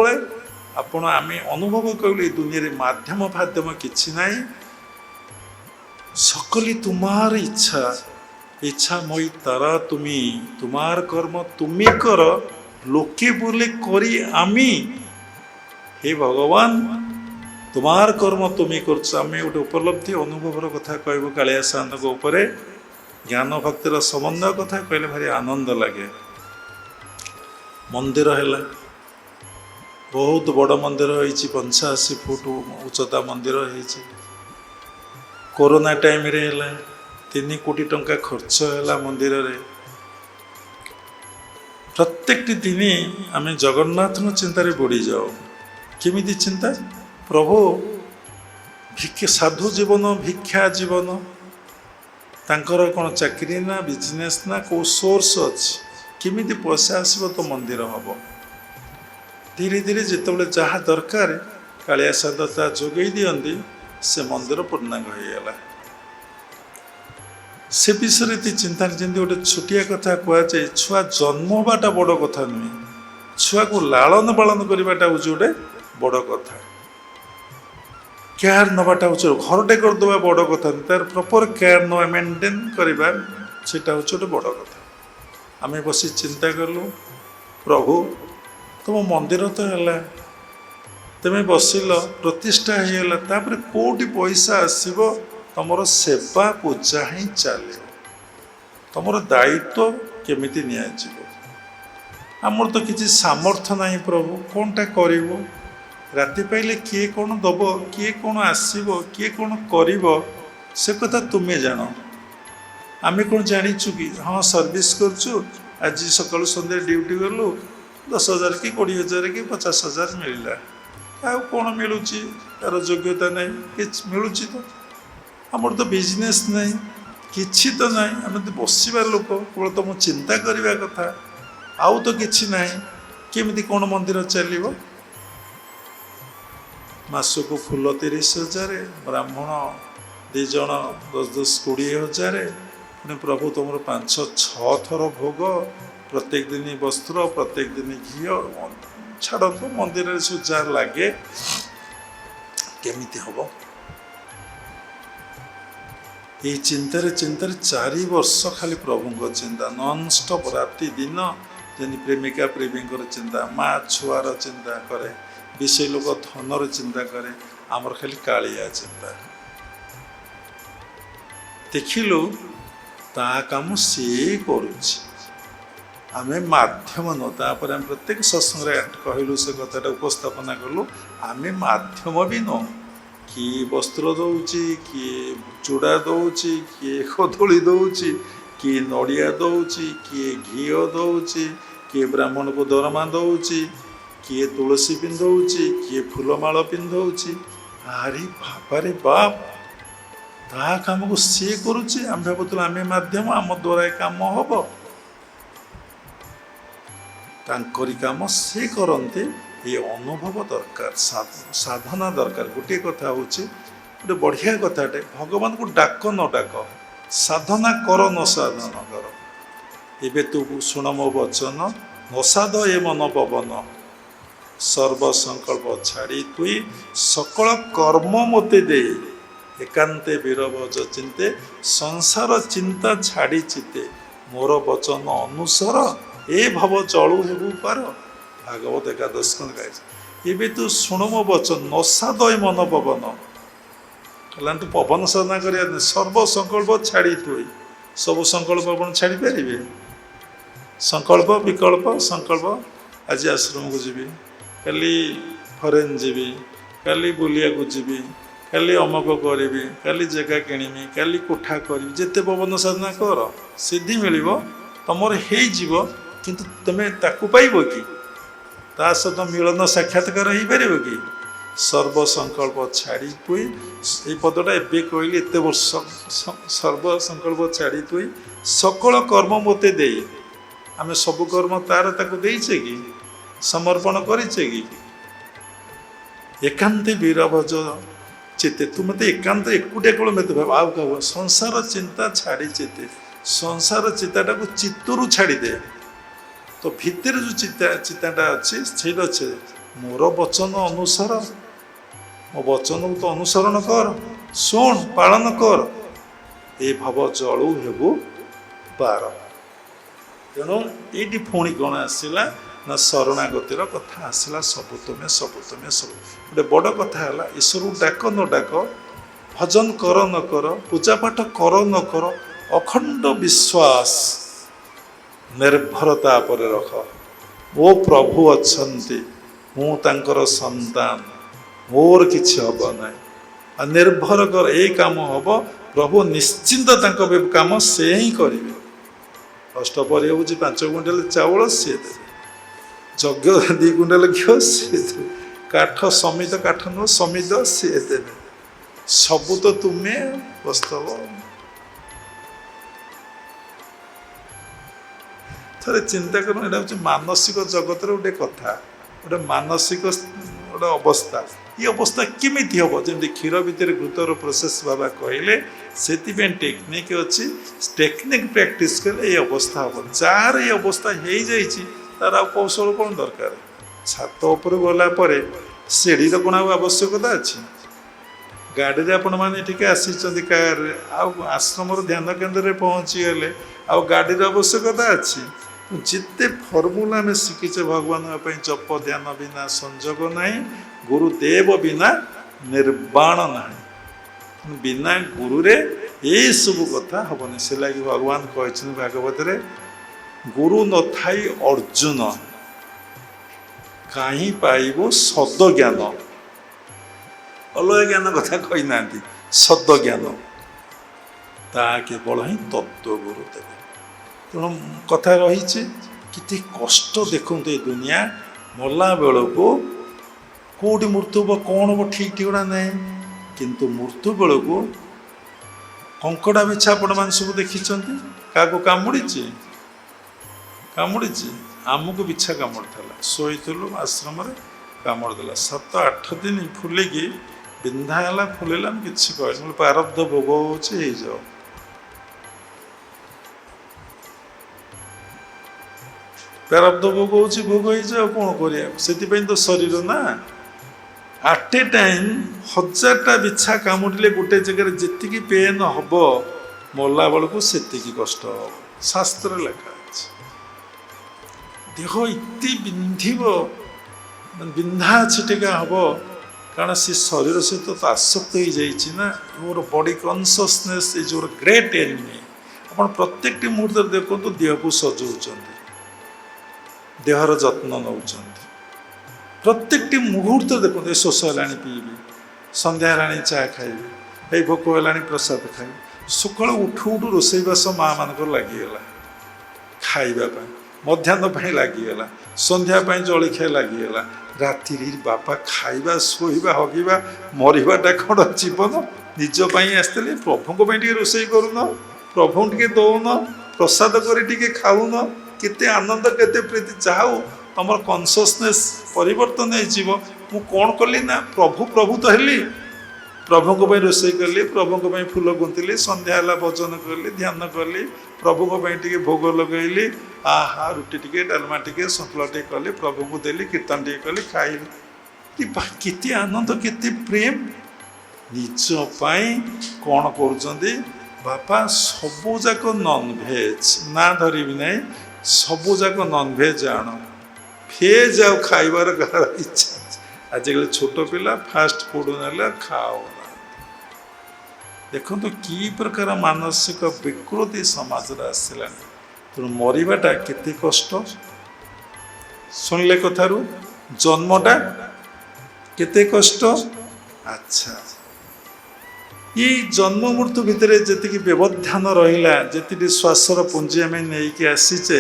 आपण आम अनुभव कहले दुनिया रे माध्यम फाध्यम किछि नाई सकली तुम्हार इच्छा इच्छा मई तारा तुमी तुम्हार कर्म तुमी कर लोके बोले करी आमी हे भगवान तुम्हार कर्म तुमी करछ आम गोटे उपलब्धि अनुभवर कथा कहबो कालिया सानक उपरे ज्ञान भक्तिर समन्वय कथा कहले भारी आनंद लगे मंदिर है बहुत बड़ मंदिर हो 85 फुट उच्चता मंदिर हो कोरोना टाइम रे है 3 कोटी टंका खर्च है मंदिर रे प्रत्येक दिन आम जगन्नाथ चिंतार बुड़ी जाओ केमिति चिंता प्रभु साधु जीवन भिक्षा जीवन तांकर कौन चाकरी ना बिजनेस ना को सोर्स अच्छी केमिति पैसा आसब तो मंदिर हम धीरे धीरे जिते जहाँ दरकार कालिया साधता जोगे दियंती से मंदिर पूर्णांग होगा से विषय चिंता जमी गोटे छोटिया कथा कहुए छुआ जन्म हवाटा बड़ कथा नुहे छुआ को लालन पालन करवाटा हूँ गोटे बड़ कथा केयर नवाटा हूँ घरटे करदे बड़ कथा नहीं तार प्रॉपर केयर न मेंटेन करवा सेटा हूँ गोटे बड़ कथा आम बस चिंता कलु प्रभु तुम मंदिर तो है तुम्हें बसिल प्रतिष्ठा होगा तापर कोटी पैसा आसब तुमर सेवा पूजा ही चले तुमर दायित्व केमिति आमर तो किसी सामर्थ्य ना प्रभु कौनटा करूँ राति पाइले किए कौन दब किए कौन आसब किए कौन कर से कथा तुम्हें जान आम कौन जाचु कि हाँ सर्विस करुँ आज सकाल सन्ध्या ड्यूटी गलु 10,000 कि 20,000 कि 50,000 मिलला ଆଉ କ'ଣ ମିଳୁଛି, ତାର ଯୋଗ୍ୟତା ନାହିଁ, କିଛି ମିଳୁଛି ତ? ଆମର ତ ବିଜନେସ୍ ନାହିଁ, କିଛି ତ ନାହିଁ, ଆମେ ତ ବସିବା ଲୋକ, କେବଳ ତ ମୁଁ ଚିନ୍ତା କରିବା କଥା, ଆଉ ତ କିଛି ନାହିଁ। କେମିତି କ'ଣ ମନ୍ଦିର ଚାଲିବ? ମାସକୁ ଫୁଲ 30,000, ବ୍ରାହ୍ମଣ 2 ଜଣ 10-10, 20,000, ପୁଣି ପ୍ରଭୁ ତୁମର 5-6 ଥର ଭୋଗ, ପ୍ରତ୍ୟେକ ଦିନ ବସ୍ତ୍ର, ପ୍ରତ୍ୟେକ ଦିନ ଘିଅ। ଛାଡ଼ନ୍ତୁ, ମନ୍ଦିରରେ ସବୁ ଯାହା ଲାଗେ, କେମିତି ହେବ? ଏଇ ଚିନ୍ତାରେ 4 ବର୍ଷ ଖାଲି ପ୍ରଭୁଙ୍କ ଚିନ୍ତା ନନ୍ଷ୍ଟପ୍, ରାତି ଦିନ। ଯେମିତି ପ୍ରେମିକା ପ୍ରେମୀଙ୍କର ଚିନ୍ତା, ମା ଛୁଆର ଚିନ୍ତା କରେ, ବିଷୟ ଲୋକ ଧନର ଚିନ୍ତା କରେ, ଆମର ଖାଲି କାଳିଆ ଚିନ୍ତା। ଦେଖିଲୁ ତା କାମ ସିଏ କରୁଛି, ଆମେ ମାଧ୍ୟମ ନୁହଁ। ତାପରେ ଆମେ ପ୍ରତ୍ୟେକ ସତ୍ସଙ୍ଗରେ କହିଲୁ, ସେ କଥାଟା ଉପସ୍ଥାପନା କଲୁ, ଆମେ ମାଧ୍ୟମ ବି ନୁହଁ। କିଏ ବସ୍ତ୍ର ଦେଉଛି, କିଏ ଚୁଡ଼ା ଦେଉଛି, କିଏ କଦଳୀ ଦେଉଛି, କିଏ ନଡ଼ିଆ ଦେଉଛି, କିଏ ଘିଅ ଦେଉଛି, କିଏ ବ୍ରାହ୍ମଣକୁ ଦରମା ଦେଉଛି, କିଏ ତୁଳସୀ ପିନ୍ଧଉଛି, କିଏ ଫୁଲମାଳ ପିନ୍ଧଉଛି। ଆରେ ବାବାରେ ବାପ, ତା କାମକୁ ସିଏ କରୁଛି। ଆମେ ଭାବୁଥିଲୁ ଆମେ ମାଧ୍ୟମ, ଆମ ଦ୍ୱାରା ଏ କାମ ହେବ। ତାଙ୍କରି କାମ ସିଏ କରନ୍ତି। ଏ ଅନୁଭବ ଦରକାର, ସାଧନା ଦରକାର। ଗୋଟିଏ କଥା ହେଉଛି, ଗୋଟେ ବଢ଼ିଆ କଥାଟେ, ଭଗବାନଙ୍କୁ ଡାକ ନ ଡାକ, ସାଧନା କର ନ ସାଧନ କର। ଏବେ ତୁ ଶୁଣ ମୋ ବଚନ, ନସାଧ ଏ ମନ ପବନ, ସର୍ବ ସଂକଳ୍ପ ଛାଡ଼ି ତୁଇ, ସକଳ କର୍ମ ମୋତେ ଦେଇ, ଏକାନ୍ତେ ବିରବଜ ଚିନ୍ତେ, ସଂସାର ଚିନ୍ତା ଛାଡ଼ି ଚିତେ, ମୋର ବଚନ ଅନୁସର, ଏ ଭବ ଚଳୁ ହେବୁ ପାର। ଭାଗବତ 11 ସ୍କନ୍ଧ ଗାଇছে। ଏବେ ତୁ ଶୁଣ ମୋ ବଚନ, ନସାଧ ଏ ମନ ପବନ, କହିଲା ତୁ ପବନ ସାଧନା କରିବା, ସର୍ବ ସଂକଳ୍ପ ଛାଡ଼ି ତୁଇ। ସବୁ ସଂକଳ୍ପ ଆପଣ ଛାଡ଼ିପାରିବେ? ସଂକଳ୍ପ ବିକଳ୍ପ ସଂକଳ୍ପ, ଆଜି ଆଶ୍ରମକୁ ଯିବି, କାଲି ଫରେନ୍ ଯିବି, କାଲି ବୁଲିବାକୁ ଯିବି, କାଲି ଅମକ କରିବି, କାଲି ଜାଗା କିଣିବି, କାଲି କୋଠା କରିବି। ଯେତେ ପବନ ସାଧନା କର, ସିଦ୍ଧି ମିଳିବ, ତମର ହେଇଯିବ। କିନ୍ତୁ ତୁମେ ତାକୁ ପାଇବ କି? ତା ସହିତ ମିଳନ ସାକ୍ଷାତକାର ହେଇପାରିବ କି? ସର୍ବ ସଂକଳ୍ପ ଛାଡ଼ି ତୁଇ, ଏଇ ପଦଟା ଏବେ କହିଲି, ଏତେ ବର୍ଷ। ସର୍ବ ସଂକଳ୍ପ ଛାଡ଼ି ତୁଇ, ସକଳ କର୍ମ ମୋତେ ଦେଇ। ଆମେ ସବୁ କର୍ମ ତାର ତାକୁ ଦେଇଛେ କି? ସମର୍ପଣ କରିଛେ କି? ଏକାନ୍ତେ ବିରଭଜ ଚିତେ, ତୁ ମୋତେ ଏକାନ୍ତ ଏକୁଟିଆ କେବଳ ମୋତେ ଭାବ, ଆଉ କାହା ସଂସାର ଚିନ୍ତା ଛାଡ଼ି ଚିତେ। ସଂସାର ଚିନ୍ତାଟାକୁ ଚିତ୍ତରୁ ଛାଡ଼ିଦେ। ତ ଭିତରେ ଯେଉଁ ଚିନ୍ତାଟା ଅଛି, ସେଇଟା ଅଛି ମୋର ବଚନ ଅନୁସାର। ମୋ ବଚନକୁ ତ ଅନୁସରଣ କର, ଶୁଣ, ପାଳନ କର, ଏ ଭବ ଜଳୁ ହେବୁ ପାର। ତେଣୁ ଏଇଠି ପୁଣି କ'ଣ ଆସିଲା ନା, ଶରଣାଗତିର କଥା ଆସିଲା। ସବୁ ତୁମେ, ସବୁ ତୁମେ, ସବୁ। ଗୋଟେ ବଡ଼ କଥା ହେଲା, ଈଶ୍ୱରକୁ ଡାକ ନ ଡାକ, ଭଜନ କର ନ କର, ପୂଜାପାଠ କର ନ କର, ଅଖଣ୍ଡ ବିଶ୍ୱାସ ନିର୍ଭରତା ଉପରେ ରଖ। ମୋ ପ୍ରଭୁ ଅଛନ୍ତି, ମୁଁ ତାଙ୍କର ସନ୍ତାନ, ମୋର କିଛି ହେବ ନାହିଁ। ଆଉ ନିର୍ଭର କର, ଏଇ କାମ ହେବ, ପ୍ରଭୁ ନିଶ୍ଚିନ୍ତ ତାଙ୍କ କାମ ସେ ହିଁ କରିବେ। ଅଷ୍ଟପହରୀ ହେଉଛି 5 କୁଇଣ୍ଟାଲ ଚାଉଳ, ସିଏ ଦେବେ। ଯଜ୍ଞ 2 କୁଇଣ୍ଟାଲ ଘିଅ, ସିଏ ଦେବେ। କାଠ ସମିତ, କାଠ ନୁହଁ ସମିତ, ସିଏ ଦେବେ। ସବୁ ତ ତୁମେ ବସ୍ତବ। ଥରେ ଚିନ୍ତା କର, ଏଇଟା ହେଉଛି ମାନସିକ ଜଗତର ଗୋଟେ କଥା, ଗୋଟେ ମାନସିକ ଗୋଟେ ଅବସ୍ଥା। ଏ ଅବସ୍ଥା କେମିତି ହେବ? ଯେମିତି କ୍ଷୀର ଭିତରେ ଘୃତର ପ୍ରୋସେସ୍ ବାବା କହିଲେ, ସେଥିପାଇଁ ଟେକ୍ନିକ୍ ଅଛି। ଟେକ୍ନିକ୍ ପ୍ରାକ୍ଟିସ୍ କଲେ ଏଇ ଅବସ୍ଥା ହେବ। ଯାହାର ଏଇ ଅବସ୍ଥା ହେଇଯାଇଛି, ତାର ଆଉ କୌଶଳ କ'ଣ ଦରକାର? ଛାତ ଉପରୁ ଗଲା ପରେ ସିଡ଼ିର କ'ଣ ଆଉ ଆବଶ୍ୟକତା ଅଛି? ଗାଡ଼ିରେ ଆପଣମାନେ ଏଠିକି ଆସିଛନ୍ତି କାରରେ, ଆଉ ଆଶ୍ରମର ଧ୍ୟାନ କେନ୍ଦ୍ରରେ ପହଞ୍ଚିଗଲେ ଆଉ ଗାଡ଼ିର ଆବଶ୍ୟକତା ଅଛି? ଯେତେ ଫର୍ମୁଲା ଆମେ ଶିଖିଛେ ଭଗବାନଙ୍କ ପାଇଁ, ଜପ ଧ୍ୟାନ ବିନା ସଂଯୋଗ ନାହିଁ, ଗୁରୁଦେବ ବିନା ନିର୍ବାଣ ନାହିଁ। ବିନା ଗୁରୁରେ ଏସବୁ କଥା ହେବନି। ସେ ଲାଗି ଭଗବାନ କହିଛନ୍ତି ଭାଗବତରେ, ଗୁରୁ ନଥାଇ ଅର୍ଜୁନ କାହିଁ ପାଇବ ସଦ ଜ୍ଞାନ। ଅଲଗା ଜ୍ଞାନ କଥା କହିନାହାନ୍ତି, ସଦ ଜ୍ଞାନ ତାହା କେବଳ ହିଁ ତତ୍ତ୍ୱ ଗୁରୁ ଦେବେ। ତେଣୁ କଥା ରହିଛି, କେତେ କଷ୍ଟ ଦେଖନ୍ତୁ ଏ ଦୁନିଆ। ମଲା ବେଳକୁ କେଉଁଠି ମୃତ୍ୟୁ ହେବ କ'ଣ ହେବ ଠିକ୍ ଠିକଣା ନାହିଁ। କିନ୍ତୁ ମୃତ୍ୟୁ ବେଳକୁ କଙ୍କଡ଼ା ବିଛା ଆପଣମାନେ ସବୁ ଦେଖିଛନ୍ତି? କାହାକୁ କାମୁଡ଼ିଛି? କାମୁଡ଼ିଛି? ଆମକୁ ବିଛା କାମୁଡ଼ିଥିଲା, ଶୋଇଥିଲୁ ଆଶ୍ରମରେ, କାମୁଡ଼ିଦେଲା। 7-8 ଦିନ ଫୁଲିକି ବିନ୍ଧା ହେଲା, ଫୁଲିଲା, ଆମେ କିଛି କହିନି, ପ୍ରାରବ୍ଧ ଭୋଗ ହେଉଛି, ହେଇଯାଉ। ପ୍ରାରବ୍ଧ ଭୋଗ ହେଉଛି, ଭୋଗ ହେଇଯାଉ, କ'ଣ କରିବା? ସେଥିପାଇଁ ତ ଶରୀର ନା। ଆଟ୍ ଏ ଟାଇମ୍ 1000ଟା ବିଛା କାମୁଡ଼ିଲେ ଗୋଟେ ଜାଗାରେ ଯେତିକି ପେନ୍ ହେବ, ମଲା ବେଳକୁ ସେତିକି କଷ୍ଟ ହେବ। ଶାସ୍ତ୍ରରେ ଲେଖା ଅଛି। ଦେହ ଏତେ ବିନ୍ଧିବ, ବିନ୍ଧା ଛିଟିକା ହେବ, କାରଣ ସେ ଶରୀର ସହିତ ତ ଆସକ୍ତ ହେଇଯାଇଛି ନା। ମୋର body consciousness is your great enemy. ଆପଣ ପ୍ରତ୍ୟେକଟି ମୁହୂର୍ତ୍ତରେ ଦେଖନ୍ତୁ, ଦେହକୁ ସଜଉଛନ୍ତି, ଦେହର ଯତ୍ନ ନେଉଛନ୍ତି। ପ୍ରତ୍ୟେକଟି ମୁହୂର୍ତ୍ତ ଦେଖନ୍ତୁ, ଏ ଶୋଷ ହେଲାଣି ପିଇବି, ସନ୍ଧ୍ୟା ହେଲାଣି ଚା ଖାଇବି, ଏଇ ଭୋକ ହେଲାଣି ପ୍ରସାଦ ଖାଇବି। ସକାଳୁ ଉଠୁ ଉଠୁ ରୋଷେଇବାସ ମାଆ ମାନଙ୍କର ଲାଗିଗଲା, ଖାଇବା ପାଇଁ, ମଧ୍ୟାହ୍ନ ପାଇଁ ଲାଗିଗଲା, ସନ୍ଧ୍ୟା ପାଇଁ ଜଳଖିଆ ଲାଗିଗଲା, ରାତିରେ ବାପା ଖାଇବା, ଶୋଇବା, ହଗିବା, ମରିବାଟା କ'ଣ ଜୀବନ? ନିଜ ପାଇଁ ଆସିଥିଲେ, ପ୍ରଭୁଙ୍କ ପାଇଁ ଟିକେ ରୋଷେଇ କରୁନ, ପ୍ରଭୁଙ୍କୁ ଟିକେ ଦଉନ, ପ୍ରସାଦ କରି ଟିକେ ଖାଉନ, କେତେ ଆନନ୍ଦ, କେତେ ପ୍ରୀତି। ଯାହା ହଉ ତମର କନସିୟସନେସ୍ ପରିବର୍ତ୍ତନ ହେଇଯିବ। ମୁଁ କ'ଣ କଲି ନା, ପ୍ରଭୁ ପ୍ରଭୁ ତ ହେଲି, ପ୍ରଭୁଙ୍କ ପାଇଁ ରୋଷେଇ କଲି, ପ୍ରଭୁଙ୍କ ପାଇଁ ଫୁଲ ଗୁନ୍ଥିଲି, ସନ୍ଧ୍ୟା ହେଲା ଭଜନ କଲି, ଧ୍ୟାନ କଲି, ପ୍ରଭୁଙ୍କ ପାଇଁ ଟିକେ ଭୋଗ ଲଗେଇଲି, ଆହା ରୁଟି ଟିକେ, ଡାଲମା ଟିକେ, ସନ୍ତୁଳା ଟିକେ କଲି, ପ୍ରଭୁଙ୍କୁ ଦେଲି, କୀର୍ତ୍ତନ ଟିକେ କଲି, ଖାଇଲି। କେତେ ଆନନ୍ଦ, କେତେ ପ୍ରେମ। ନିଜ ପାଇଁ କ'ଣ କରୁଛନ୍ତି? ବାପା ସବୁଯାକ ନନଭେଜ୍, ନା ଧରିବି ନାହିଁ, ସବୁଯାକ ନନଭେଜ୍ ଆଣ, ଭେଜ୍ ଆଉ ଖାଇବାର କାହାର ଇଚ୍ଛା ଅଛି? ଆଜିକାଲି ଛୋଟ ପିଲା ଫାଷ୍ଟ ଫୁଡ୍ ନେଲେ ଖାଉନାହାନ୍ତି। ଦେଖନ୍ତୁ କି ପ୍ରକାର ମାନସିକ ବିକୃତି ସମାଜରେ ଆସିଲାଣି। ତେଣୁ ମରିବାଟା କେତେ କଷ୍ଟ ଶୁଣିଲେ କଥାରୁ, ଜନ୍ମଟା କେତେ କଷ୍ଟ। ଆଚ୍ଛା, ଏଇ ଜନ୍ମ ମୃତ୍ୟୁ ଭିତରେ ଯେତିକି ବ୍ୟବଧାନ ରହିଲା, ଯେତିକି ଶ୍ୱାସର ପୁଞ୍ଜି ଆମେ ନେଇକି ଆସିଛେ,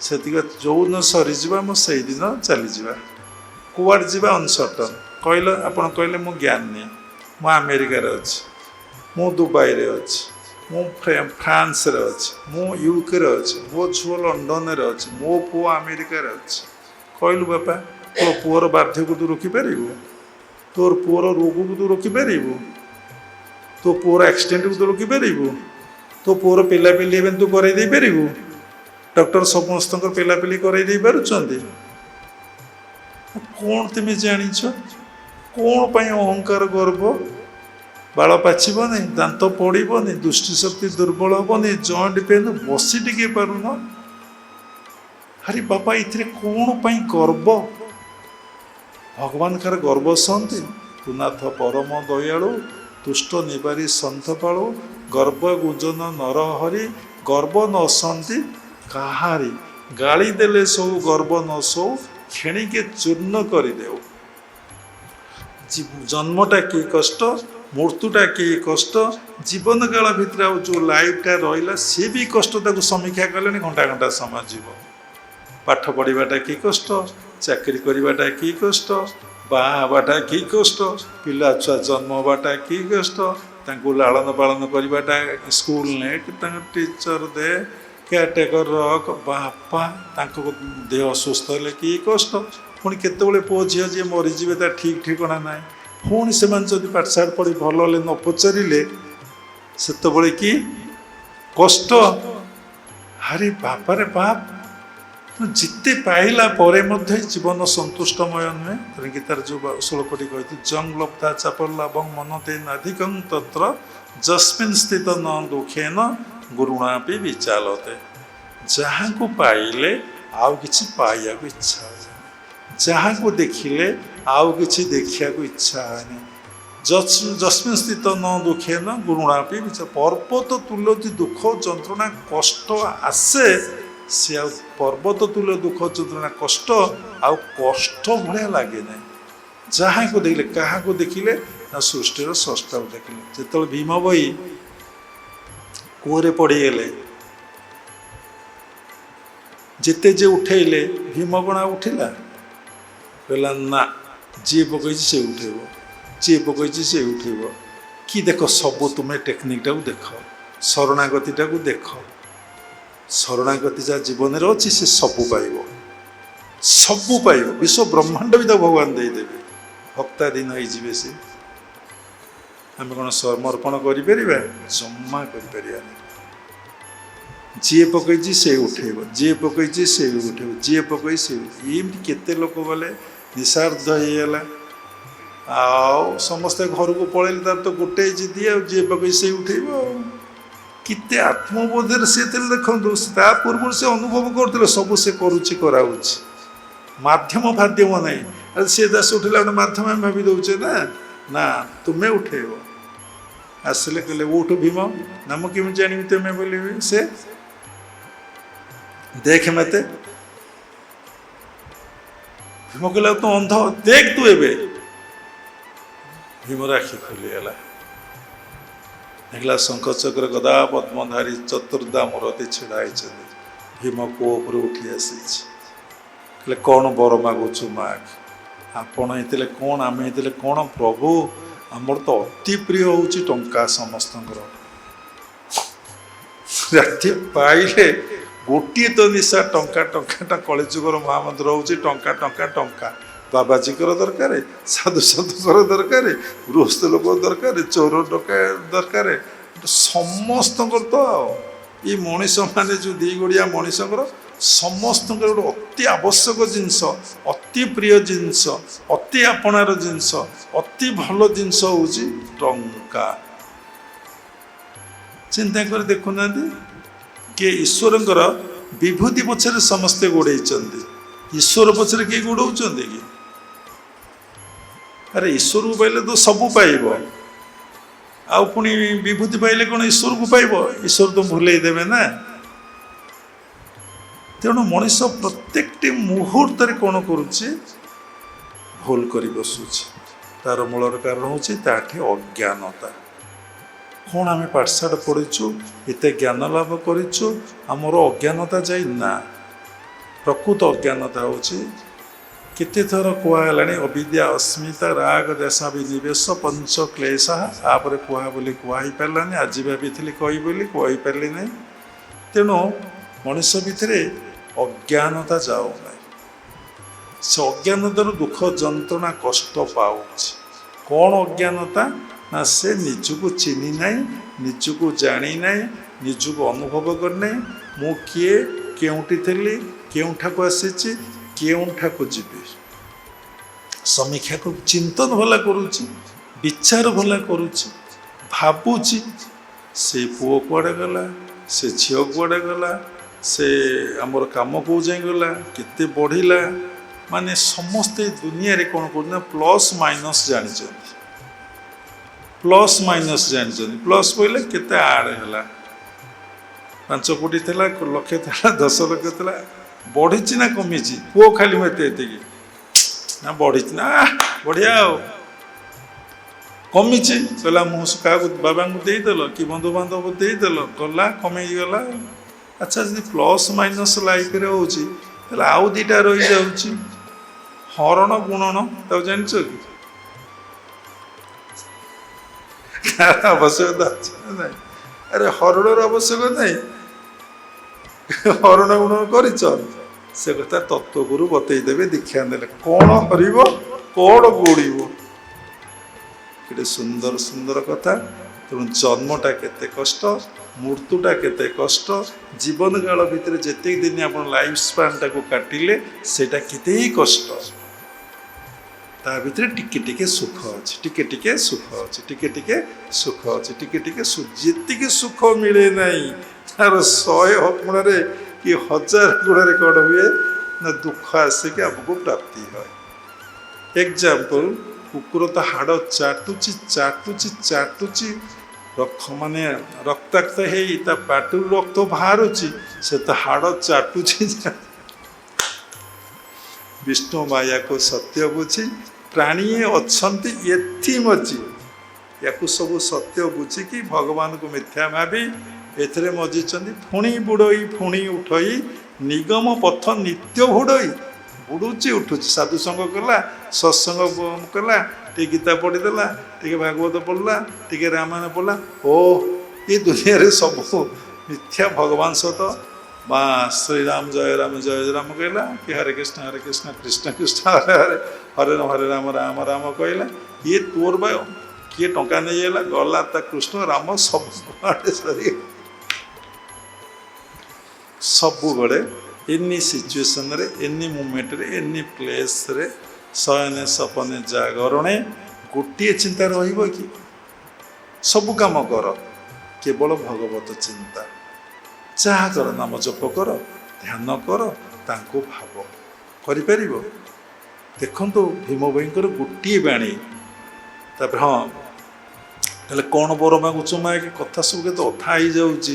ସେତିକି ଯେଉଁଦିନ ସରିଯିବା ମୁଁ ସେଇଦିନ ଚାଲିଯିବା। କୁଆଡ଼େ ଯିବା ଅନସର୍ଟନ। କହିଲେ, ଆପଣ କହିଲେ ମୁଁ ଜ୍ଞାନୀ, ମୁଁ ଆମେରିକାରେ ଅଛି, ମୁଁ ଦୁବାଇରେ ଅଛି, ମୁଁ ଫ୍ରାନ୍ସରେ ଅଛି, ମୁଁ ୟୁକେରେ ଅଛି, ମୋ ଝିଅ ଲଣ୍ଡନରେ ଅଛି, ମୋ ପୁଅ ଆମେରିକାରେ ଅଛି। କହିଲୁ ବାପା, ତୋ ପୁଅର ବାର୍ଦ୍ଧକ୍ୟକୁ ତୁ ରୋକିପାରିବୁ? ତୋର ପୁଅର ରୋଗକୁ ତୁ ରୋକିପାରିବୁ? ତୋ ପୁଅର ଆକ୍ସିଡେଣ୍ଟକୁ ତୁ ରୋକିପାରିବୁ? ତୋ ପୁଅର ପିଲାପିଲି ଏବେ ତୁ କରେଇ ଦେଇପାରିବୁ? ଡକ୍ଟର ସମସ୍ତଙ୍କର ପିଲାପିଲି କରେଇ ଦେଇ ପାରୁଛନ୍ତି? କ'ଣ ତୁମେ ଜାଣିଛ? କ'ଣ ପାଇଁ ଅହଙ୍କାର, ଗର୍ବ? ବାଳ ପାଚିବନି, ଦାନ୍ତ ପଡ଼ିବନି, ଦୃଷ୍ଟିଶକ୍ତି ଦୁର୍ବଳ ହେବନି, ଜଏଣ୍ଟ ପେନ୍, ବସି ଟିକେ ପାରୁନ। ଆରେ ବାପା, ଏଥିରେ କ'ଣ ପାଇଁ ଗର୍ବ? ଭଗବାନଙ୍କର ଗର୍ବ ସହନ୍ତି। ତୁନାଥ ପରମ ଦୟାଳୁ, ତୁଷ୍ଟ ନିବାରୀ ସନ୍ଥପାଳୁ, ଗର୍ବ ଗୁଞ୍ଜନ ନର ହରି, ଗର୍ବ ନ ସହନ୍ତି କାହାରି। ଗାଳି ଦେଲେ ସବୁ ଗର୍ବ ନ ସଉ, କ୍ଷଣିକେ ଚୂର୍ଣ୍ଣ କରିଦେଉ। ଜନ୍ମଟା କି କଷ୍ଟ, ମୃତ୍ୟୁଟା କି କଷ୍ଟ, ଜୀବନ କାଳ ଭିତରେ ଆଉ ଯେଉଁ ଲାଇଫଟା ରହିଲା ସିଏ ବି କଷ୍ଟ। ତାକୁ ସମୀକ୍ଷା କଲେଣି ଘଣ୍ଟା ଘଣ୍ଟା ସମୟ ଯିବ। ପାଠ ପଢ଼ିବାଟା କି କଷ୍ଟ, ଚାକିରି କରିବାଟା କି କଷ୍ଟ, ବାହା ହେବାଟା କି କଷ୍ଟ, ପିଲା ଛୁଆ ଜନ୍ମ ହେବାଟା କି କଷ୍ଟ, ତାଙ୍କୁ ଲାଳନ ପାଳନ କରିବାଟା, ସ୍କୁଲ ନେ କି ତାଙ୍କ ଟିଚର ଦେ, କେୟାରଟେକର ରଖ, ବାପା ତାଙ୍କ ଦେହ ଅସୁସ୍ଥ ହେଲେ କି କଷ୍ଟ। ପୁଣି କେତେବେଳେ ପୁଅ ଝିଅ ଯିଏ ମରିଯିବେ ତା ଠିକ୍ ଠିକଣା ନାହିଁ। ପୁଣି ସେମାନେ ଯଦି ପାଠଶାଠ ପଢ଼ି ଭଲ ହେଲେ ନ ପଚାରିଲେ ସେତେବେଳେ କି କଷ୍ଟ। ଆରେ ବାପାରେ ବାପ, ଯେତେ ପାଇଲା ପରେ ମଧ୍ୟ ଜୀବନ ସନ୍ତୁଷ୍ଟମୟ ନୁହେଁ। ତେଣୁ ଗୀତାର ଯେଉଁ ଶ୍ଲୋକଟି କହିଛି, ଜଙ୍ଗ ଲବ୍ଧା ଚାପଲ୍ଲାଭଂ ମନତେ ନାଧିକଂ ତତ୍ର ଯସ୍ମିନ୍ ସ୍ଥିତ ନ ଦୁଃଖେନ ଗୁରୁଣାପି ବିଚାଲତେ। ଯାହାକୁ ପାଇଲେ ଆଉ କିଛି ପାଇବାକୁ ଇଚ୍ଛା ହୁଏନି, ଯାହାକୁ ଦେଖିଲେ ଆଉ କିଛି ଦେଖିବାକୁ ଇଚ୍ଛା ହୁଏନି। ଯସ୍ମିନ୍ ସ୍ଥିତ ନ ଦୁଃଖେନ ଗୁରୁଣାପି ବିଚାର। ପର୍ବତ ତୁଲ୍ୟ ଦୁଃଖ ଯନ୍ତ୍ରଣା କଷ୍ଟ ଆସେ, ସେ ଆଉ ପର୍ବତ ତୁଲ୍ୟ ଦୁଃଖ ଯନ୍ତ୍ରଣା କଷ୍ଟ ଆଉ କଷ୍ଟ ଭଳିଆ ଲାଗେ ନାହିଁ। ଯାହାକୁ ଦେଖିଲେ, କାହାକୁ ଦେଖିଲେ ନା ସୃଷ୍ଟିର ସ୍ରଷ୍ଟାକୁ ଦେଖିଲେ। ଯେତେବେଳେ ଭୀମ ଭୋଇ କୂଅରେ ପଡ଼ିଗଲେ, ଯେତେ ଯେ ଉଠେଇଲେ ଭୀମ କଣ ଉଠିଲା? କହିଲା ନା, जी पकई से उठेब जी पकई से उठेब कि देख सबू तुम्हें टेक्निकटा देख शरणागतिटा देख शरणागति जहाँ जीवन में अच्छी से सबू पाइब सबू पाइब विश्व ब्रह्मांड भी तो भगवान देदेवे भक्ताधीन हो सी आम कौन समर्पण कर जमा कर जी पकई से उठेब जी पकई से उठेब जी पकई से एमती केते लोक गले निशार्ध होगला आउ समस्ते घर को पलैले तार तो गोटे जिदी जी पकई से उठेब किते आत्मबोधर से देखु ता पूर्व से अनुभव करते सबू से करुच्ची कराऊँच माध्यम फाध्यम ना अरे सी दास उठेला गोटे माध्यम आम भावी दौचे ना ना तुम्हें उठेब आसिले कहले उठ भीम नाम केमी जानी तुम्हें बोले से देख मत भीम कहला तू अंध देख तू एबे भीमर आखि खोलीगला देखला शंख चक्र गदा पद्मधारी चतुर्धा मूर्ति छिड़ा भीम कूप उठी आसी कौन बर मागुचु माग आपण ये कौन आम ये कौन प्रभु आमर तो अति प्रिय हूँ टंका समस्त राति पाइले गोटे तो निशा टंका टंका कलिजुगर महामंत्र हूँ टंका टंका टंका बाबाजी दरकार साधु साधुकर दरकार गृहस्थ लोक दरकार चोर डका दरकार समस्त तो ये मनीष मैंने जो दी गोड़िया मनीष समस्त गोटे अति आवश्यक जिनस अति प्रिय जिनस अति आपणार जिनस अति भल जिनस हूँ टंका चिंता कर देखुना किए ईश्वर विभूति पछरे समस्ते गोड़े ईश्वर पछरे किए गोड़े कि अरे ईश्वर को पाइले तो सबू पाइब आउ पुणी विभूति पाइले कौन ईश्वर को पाइब ईश्वर तो भूले देवे ना तेणु मनीष प्रत्येक मुहूर्त कौन करुचे भूल कर बसुच तार मूलर कारण हूँ अज्ञानता कौन आम पाठशाठ पढ़ीचु एत ज्ञान लाभ करूँ आमर अज्ञानता जाई ना प्रकृत अज्ञानता हूँ केते थर कहला अविद्या अस्मिता राग देशा विनिवेश पंच क्लेश आप कह बोली कही पारानी आज भाभी कही बोली कही पारे ना तेणु मनुष्य भितर अज्ञानता जाऊ ना से अज्ञानतार दुख जंत्रणा कष्ट पाऊँ कौन अज्ञानता ना से निजको चिनी ना निजको जानी ना निजको अनुभव करना मु किए केउठी थी केउठा को आसी केउठा को जीवी समीक्षा को चिंतन भला करुच्ची विचार भला करुच्ची भावुची से पुओ कुआड़े गला से झील कुआड़े गला से आमर काम कौ जाए गला केते बढ़िला माने समस्ते दुनिया रे कौन करना प्लस माइनस जानी प्लस माइनस जानी प्लस बोले केते आड़ है 5 कोटी थला लक्षे थला 10 लक्ष थला बढ़ी ना कमी पुओ खाली मत ना बढ़ी ना बढ़िया कमी कहला मुझे क्या बाबा को देदेल कि बंधुबांधव देदेल गला कमी गला अच्छा जी प्लस माइनस लाइफ रे होची आउ दीटा रही जाऊँ हरण गुणन तो जान कि आवश्यकता ना अरे हरणर आवश्यक नहीं हरण गुण कर से कथा तत्वगुरु बतईदेवे दीक्षा देले कौन हरब कौन गोड़ब ये सुंदर सुंदर कथा तेणु जन्मटा केते कष्ट मृत्युटा केते कष्ट जीवन काल भितर जिते दिन आप लाइफ स्पानटा को काटिले सेटा केते ही कष्ट ता भितर टिके टिके सुख अच्छे टिके टिके सुख अच्छे टिके टिके सुख अच्छे टिके टिके जी सुख मिले नहीं तार 100 गुणे कि 1000 गुणे कौन हुए ना दुख आसिक आमको प्राप्ति है एग्जाम्पल कुकुर तो हाड़ चाटुची चाटुची चाटुची रख माने रक्ताक्त है पाटू रक्त बाहरुची से तो हाड़ चाटुची विष्णु माया को सत्य बुझी प्राणी अच्छी एथि मची या सब सत्य बुझिकी भगवान को मिथ्या भावी एथरे मजिचंदी फुणी बुड़ई फुणी उठई निगम पथ नित्य हुड़ई ବୁଡ଼ୁଛି ଉଠୁଛି, ସାଧୁସଙ୍ଗ କଲା, ସତ୍ସଙ୍ଗ କଲା, ଟିକେ ଗୀତା ପଢ଼ିଦେଲା, ଟିକେ ଭାଗବତ ପଢ଼ିଲା, ଟିକେ ରାମାୟଣ ପଢ଼ିଲା। ଓ ଏ ଦୁନିଆରେ ସବୁ ମିଥ୍ୟା, ଭଗବାନ ସତ ବା ଶ୍ରୀରାମ ଜୟ ରାମ କହିଲା, କି ହରେ କୃଷ୍ଣ କୃଷ୍ଣ କୃଷ୍ଣ ହରେ ହରେ, ହରେ ରାମ ରାମ ରାମ କହିଲା। ଇଏ ତୋର ବା କିଏ ଟଙ୍କା ନେଇଗଲା ଗଲା, ତା କୃଷ୍ଣ ରାମ ସବୁ ସରି ସବୁବେଳେ ଏନି ସିଚୁଏସନରେ, ଏନି ମୁମେଣ୍ଟରେ, ଏନି ପ୍ଲେସରେ, ଶୟନେ ସପନେ ଜାଗରଣେ ଗୋଟିଏ ଚିନ୍ତା ରହିବ କି? ସବୁ କାମ କର, କେବଳ ଭଗବତ ଚିନ୍ତା। ଯାହା କର, ନାମ ଜପ କର, ଧ୍ୟାନ କର, ତାଙ୍କୁ ଭାବ। କରିପାରିବ? ଦେଖନ୍ତୁ ଭୀମ ଭାଇଙ୍କର ଗୋଟିଏ ବାଣୀ। ତାପରେ ହଁ, ତାହେଲେ କ'ଣ ବର ମାଗୁଛ ମାଗେ? କଥା ସବୁ କେତେ ଅଥା ହେଇଯାଉଛି।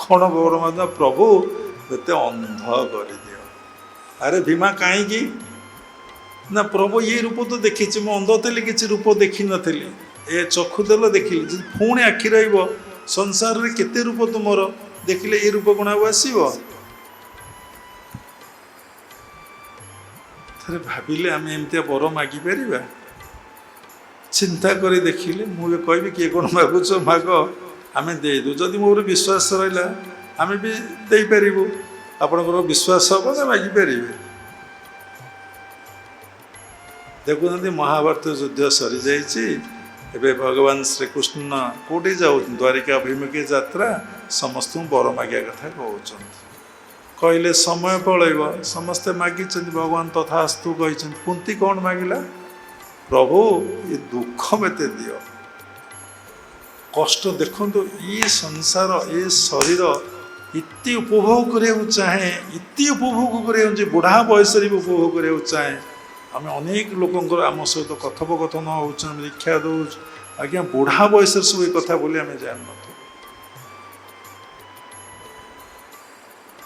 କ'ଣ ବର ମାଗୁଛ? ପ୍ରଭୁ ଏତେ ଅନ୍ଧ କରିଦିଅ। ଆରେ ଭୀମା କାହିଁକି ନା, ପ୍ରଭୁ ଇଏ ରୂପ ତ ଦେଖିଛି, ମୁଁ ଅନ୍ଧ ଥିଲି, କିଛି ରୂପ ଦେଖିନଥିଲି, ଏ ଚକ୍ଷୁ ଦେଲ ଦେଖିଲି, ଯଦି ପୁଣି ଆଖି ରହିବ, ସଂସାରରେ କେତେ ରୂପ ତୁମର, ଦେଖିଲେ ଏ ରୂପ କ'ଣ ଆଉ ଆସିବ? ଥରେ ଭାବିଲେ ଆମେ ଏମିତିଆ ବର ମାଗିପାରିବା? ଚିନ୍ତା କରି ଦେଖିଲେ, ମୁଁ ବି କହିବି କିଏ କ'ଣ ମାଗୁଛ ମାଗ, ଆମେ ଦେଇଦେବୁ। ଯଦି ମୋର ବିଶ୍ୱାସ ରହିଲା ଆମେ ବି ଦେଇପାରିବୁ। ଆପଣଙ୍କର ବିଶ୍ୱାସ ହେବ ନା ମାଗିପାରିବେ? ଦେଖୁଛନ୍ତି ମହାଭାରତ ଯୁଦ୍ଧ ସରିଯାଇଛି, ଏବେ ଭଗବାନ ଶ୍ରୀକୃଷ୍ଣ କେଉଁଠି ଯାଉଛନ୍ତି? ଦ୍ୱାରିକା ଅଭିମୁଖୀ ଯାତ୍ରା, ସମସ୍ତଙ୍କୁ ବର ମାଗିବା କଥା କହୁଛନ୍ତି। କହିଲେ ସମୟ ପଳେଇବ, ସମସ୍ତେ ମାଗିଛନ୍ତି, ଭଗବାନ ତଥାସ୍ତୁ କହିଛନ୍ତି। କୁନ୍ତି କ'ଣ ମାଗିଲା? ପ୍ରଭୁ ଏ ଦୁଃଖ ମତେ ଦିଅ, କଷ୍ଟ। ଦେଖନ୍ତୁ ଏ ସଂସାର, ଏ ଶରୀର ଏତେ ଉପଭୋଗ କରିବାକୁ ଚାହେଁ, ଏତେ ଉପଭୋଗ କରିବାକୁ ଯେ ବୁଢ଼ା ବୟସରେ ବି ଉପଭୋଗ କରିବାକୁ ଚାହେଁ। ଆମେ ଅନେକ ଲୋକଙ୍କର ଆମ ସହିତ କଥୋପକଥନ ହେଉଛୁ, ଆମେ ଦୀକ୍ଷା ଦେଉଛୁ, ଆଜ୍ଞା ବୁଢ଼ା ବୟସରେ ସବୁ ଏ କଥା ବୋଲି ଆମେ ଜାଣିନଥିବୁ।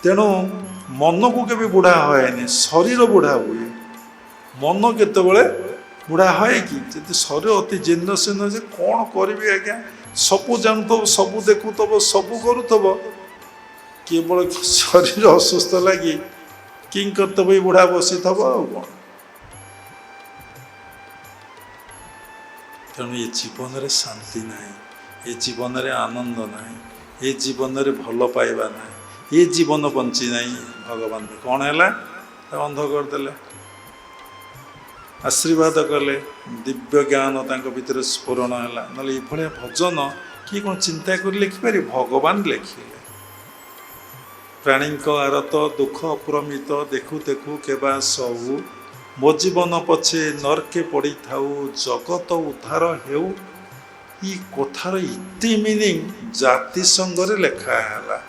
ତେଣୁ ମନକୁ କେବେ ବୁଢ଼ା ହଏନି, ଶରୀର ବୁଢ଼ା ହୁଏ। ମନ କେତେବେଳେ ବୁଢ଼ା ହଏ କି? ଯଦି ଶରୀର ଅତି ଜୀର୍ଣ୍ଣଶୀର୍ଣ୍ଣ, ଯେ କ'ଣ କରିବି ଆଜ୍ଞା, ସବୁ ଜାଣୁଥିବ, ସବୁ ଦେଖୁଥିବ, ସବୁ କରୁଥିବ, କେବଳ ଶରୀର ଅସୁସ୍ଥ ଲାଗି କିଂ କର୍ତ୍ତବ୍ୟ ବୁଢ଼ା ବସିଥିବ ଆଉ କ'ଣ। ତେଣୁ ଏ ଜୀବନରେ ଶାନ୍ତି ନାହିଁ, ଏ ଜୀବନରେ ଆନନ୍ଦ ନାହିଁ, ଏ ଜୀବନରେ ଭଲ ପାଇବା ନାହିଁ, ଏ ଜୀବନ ବଞ୍ଚି ନାହିଁ। ଭଗବାନ କ'ଣ ହେଲା? ଅନ୍ଧ କରିଦେଲେ, ଆଶୀର୍ବାଦ କଲେ, ଦିବ୍ୟ ଜ୍ଞାନ ତାଙ୍କ ଭିତରେ ସ୍ଫୁରଣ ହେଲା। ନହେଲେ ଏଭଳିଆ ଭଜନ କିଏ କ'ଣ ଚିନ୍ତା କରି ଲେଖିପାରିବ? ଭଗବାନ ଲେଖିଲେ। ପ୍ରାଣୀଙ୍କ ଆରତ ଦୁଃଖ ଅପ୍ରମିତ, ଦେଖୁ ଦେଖୁ କେବା ସବୁ, ମୋ ଜୀବନ ପଛେ ନର୍କେ ପଡ଼ିଥାଉ, ଜଗତ ଉଦ୍ଧାର ହେଉ। ଇ କଥାର ଏତେ ମିନିଂ ଜାତିସଂଘରେ ଲେଖା ହେଲା।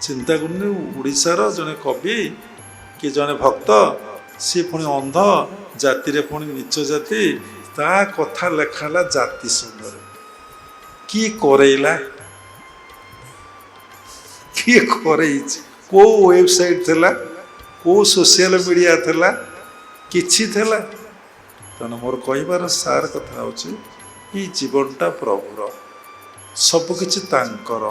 ଚିନ୍ତା କରୁନି, ଓଡ଼ିଶାର ଜଣେ କବି କି ଜଣେ ଭକ୍ତ, ସିଏ ପୁଣି ଅନ୍ଧ, ଜାତିରେ ପୁଣି ନିଚ ଜାତି, ତା କଥା ଲେଖା ହେଲା ଜାତିସଂଘରେ। କିଏ କରେଇଲା? କିଏ କରେଇଛି? କେଉଁ ୱେବସାଇଟ୍ ଥିଲା? କେଉଁ ସୋସିଆଲ ମିଡ଼ିଆ ଥିଲା? କିଛି ଥିଲା? ତେଣୁ ମୋର କହିବାର ସାର କଥା ହେଉଛି, ଏଇ ଜୀବନଟା ପ୍ରଭୁର, ସବୁକିଛି ତାଙ୍କର,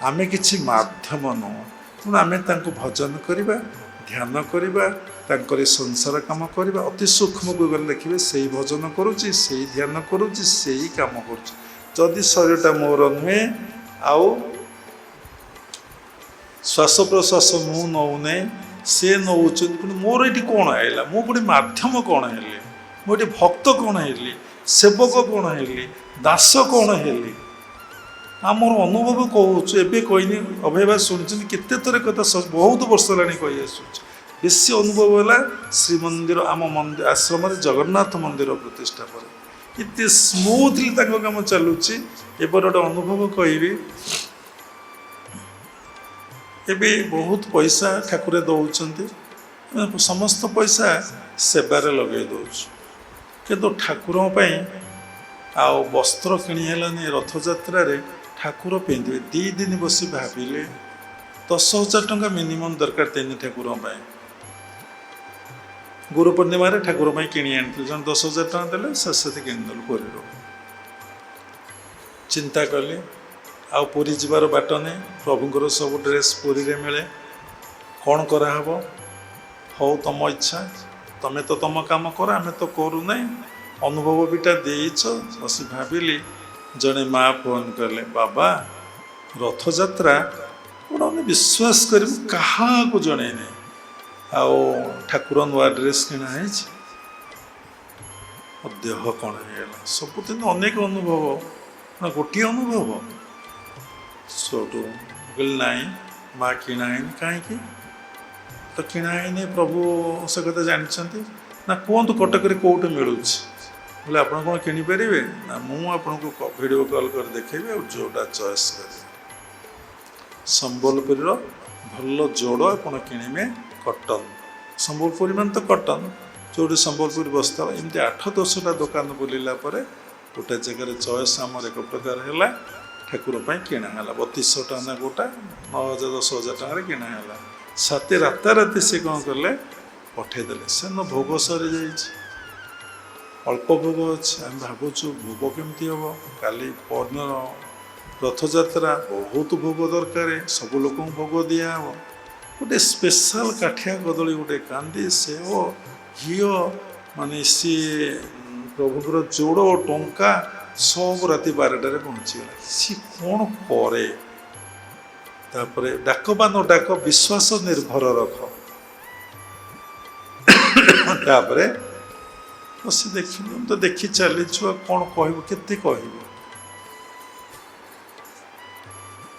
ଆମେ କିଛି ମାଧ୍ୟମ ନୁହଁ। ତେଣୁ ଆମେ ତାଙ୍କୁ ଭଜନ କରିବା, ଧ୍ୟାନ କରିବା, ତାଙ୍କରି ସଂସାର କାମ କରିବା। ଅତି ସୂକ୍ଷ୍ମକୁ ଗଲେ ଦେଖିବେ, ସେଇ ଭଜନ କରୁଛି, ସେଇ ଧ୍ୟାନ କରୁଛି, ସେଇ କାମ କରୁଛି। ଯଦି ଶରୀରଟା ମୋର ନୁହେଁ, ଆଉ ଶ୍ୱାସ ପ୍ରଶ୍ୱାସ ମୁଁ ନେଉନାହିଁ, ସେ ନେଉଛନ୍ତି, କିନ୍ତୁ ମୋର ଏଠି କ'ଣ ହେଲା? ମୁଁ ଗୋଟେ ମାଧ୍ୟମ କ'ଣ ହେଲି? ମୁଁ ଏଠି ଭକ୍ତ କ'ଣ ହେଲି? ସେବକ କ'ଣ ହେଲି? ଦାସ କ'ଣ ହେଲି? ଆମର ଅନୁଭବ କହୁଛୁ, ଏବେ କହିନି, ଅଭୟବା ଶୁଣିଛନ୍ତି କେତେ ଥର କଥା, ବହୁତ ବର୍ଷ ହେଲାଣି କହି ଆସୁଛୁ। ବେଶୀ ଅନୁଭବ ହେଲା ଶ୍ରୀମନ୍ଦିର, ଆମ ମନ୍ଦିର ଆଶ୍ରମରେ ଜଗନ୍ନାଥ ମନ୍ଦିର ପ୍ରତିଷ୍ଠା ପରେ ଏତେ ସ୍ମୁଥଲି ତାଙ୍କ କାମ ଚାଲୁଛି। ଏବେ ଗୋଟେ ଅନୁଭବ କହିବି, ଏବେ ବହୁତ ପଇସା ଠାକୁର ଦେଉଛନ୍ତି, ସମସ୍ତ ପଇସା ସେବାରେ ଲଗେଇ ଦେଉଛୁ, କିନ୍ତୁ ଠାକୁରଙ୍କ ପାଇଁ ଆଉ ବସ୍ତ୍ର କିଣି ହେଲାନି। ରଥଯାତ୍ରାରେ ଠାକୁର ପିନ୍ଧିବେ, 2 ଦିନ ବସି ଭାବିଲେ 10,000 ଟଙ୍କା ମିନିମମ୍ ଦରକାର 3 ଠାକୁରଙ୍କ ପାଇଁ। ଗୁରୁ ପୂର୍ଣ୍ଣିମାରେ ଠାକୁର ପାଇଁ କିଣି ଆଣିଥିଲେ, ଜଣେ 10,000 ଟଙ୍କା ଦେଲେ, ଶେଷରେ କିଣିଦେଲୁ ପୁରୀରୁ। ଚିନ୍ତା କଲି, ଆଉ ପୁରୀ ଯିବାର ବାଟ ନାହିଁ, ପ୍ରଭୁଙ୍କର ସବୁ ଡ୍ରେସ୍ ପୁରୀରେ ମିଳେ, କ'ଣ କରାହେବ? ହଉ ତମ ଇଚ୍ଛା, ତମେ ତ ତମ କାମ କର, ଆମେ ତ କରୁନାହିଁ, ଅନୁଭବ ବିଟା ଦେଇଛ। ବସି ଭାବିଲି, ଜଣେ ମା ଫୋନ୍ କଲେ, ବାବା ରଥଯାତ୍ରା ଗୋଟେ ବିଶ୍ୱାସ କରିବୁ କାହାକୁ ଜଣେଇନି, ଆଉ ଠାକୁର ନୂଆ ଡ୍ରେସ୍ କିଣା ହେଇଛି, ମୋ ଦେହ କ'ଣ ହେଇଗଲା। ସବୁଦିନ ଅନେକ ଅନୁଭବ, ନା ଗୋଟିଏ ଅନୁଭବ। ସେଠୁ କହିଲି ନାଇଁ ମା କିଣା ହେଇନି। କାହିଁକି? ତ କିଣା ହେଇନି, ପ୍ରଭୁ ସେ କଥା ଜାଣିଛନ୍ତି। ନା କୁହନ୍ତୁ କଟକରେ କେଉଁଠି ମିଳୁଛି? ବୋଲେ ଆପଣ କ'ଣ କିଣିପାରିବେ? ନା ମୁଁ ଆପଣଙ୍କୁ ଭିଡ଼ିଓ କଲ୍ କରି ଦେଖେଇବି, ଆଉ ଯେଉଁଟା ଚଏସ୍ କରିବେ। ସମ୍ବଲପୁରୀର ଭଲ ଯୋଡ଼ ଆପଣ କିଣିବେ, କଟନ୍। ସମ୍ବଲପୁରୀ ମାନେ ତ କଟନ୍, ଯେଉଁଠି ସମ୍ବଲପୁରୀ ବସ୍ତା। ଏମିତି 8-10ଟା ଦୋକାନ ବୁଲିଲା ପରେ ଗୋଟେ ଜାଗାରେ ଚଏସ୍ ଆମର ଏକ ପ୍ରକାର ହେଲା, ଠାକୁର ପାଇଁ କିଣା ହେଲା। 3200 ଟଙ୍କା ନା ଗୋଟା, 9,000-10,000 ଟଙ୍କାରେ କିଣା ହେଲା। ରାତାରାତି ସେ କ'ଣ କଲେ, ପଠେଇଦେଲେ। ସେଦିନ ଭୋଗ ସରିଯାଇଛି, ଅଳ୍ପ ଭୋଗ ଅଛି। ଆମେ ଭାବୁଛୁ ଭୋଗ କେମିତି ହେବ, କାଲି ପରଦିନ ରଥଯାତ୍ରା, ବହୁତ ଭୋଗ ଦରକାର, ସବୁ ଲୋକଙ୍କୁ ଭୋଗ ଦିଆହେବ। ଗୋଟେ ସ୍ପେଶାଲ କାଠିଆ କଦଳୀ, ଗୋଟେ କାନ୍ଦି, ସେଓ, ଘିଅ, ମାନେ ସିଏ ପ୍ରଭୁଙ୍କର ଯୋଡ଼, ଟଙ୍କା ସବୁ ରାତି 12ଟାରେ ପହଞ୍ଚିଗଲା। ସିଏ କ'ଣ କରେ? ତାପରେ ଡାକ ବା ନ ଡାକ, ବିଶ୍ୱାସ ନିର୍ଭର ରଖ। ତାପରେ ବସି ଦେଖିଲୁ, ତ ଦେଖି ଚାଲିଛୁ, ଆଉ କ'ଣ କହିବୁ, କେତେ କହିବୁ?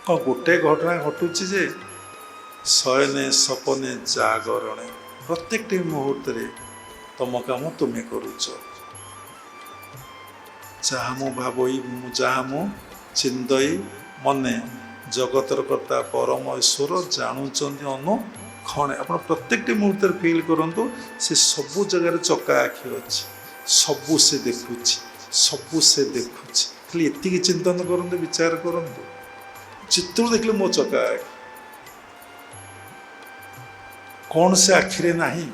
କ'ଣ ଗୋଟେ ଘଟଣା ଘଟୁଛି ଯେ ଶୟନେ ସପନେ ଜାଗରଣେ, ପ୍ରତ୍ୟେକଟି ମୁହୂର୍ତ୍ତରେ ତମ କାମ ତୁମେ କରୁଛ। ଯାହା ମୁଁ ଭାବଇ, ଯାହା ମୁଁ ଚିନ୍ତଇ ମନେ, ଜଗତର କର୍ତ୍ତା ପରମ ଈଶ୍ୱର ଜାଣୁଛନ୍ତି ଅନୁକ୍ଷଣେ। ଆପଣ ପ୍ରତ୍ୟେକଟି ମୁହୂର୍ତ୍ତରେ ଫିଲ୍ କରନ୍ତୁ, ସେ ସବୁ ଜାଗାରେ ଚକା ଆଖି ଅଛି, ସବୁ ସେ ଦେଖୁଛି, ସବୁ ସେ ଦେଖୁଛି। ଖାଲି ଏତିକି ଚିନ୍ତନ କରନ୍ତୁ, ବିଚାର କରନ୍ତୁ, ଯେତେବେଳେ ଦେଖିଲେ ମୋ ଚକା ଆଖି। କ'ଣ ସେ ଆଖିରେ ନାହିଁ?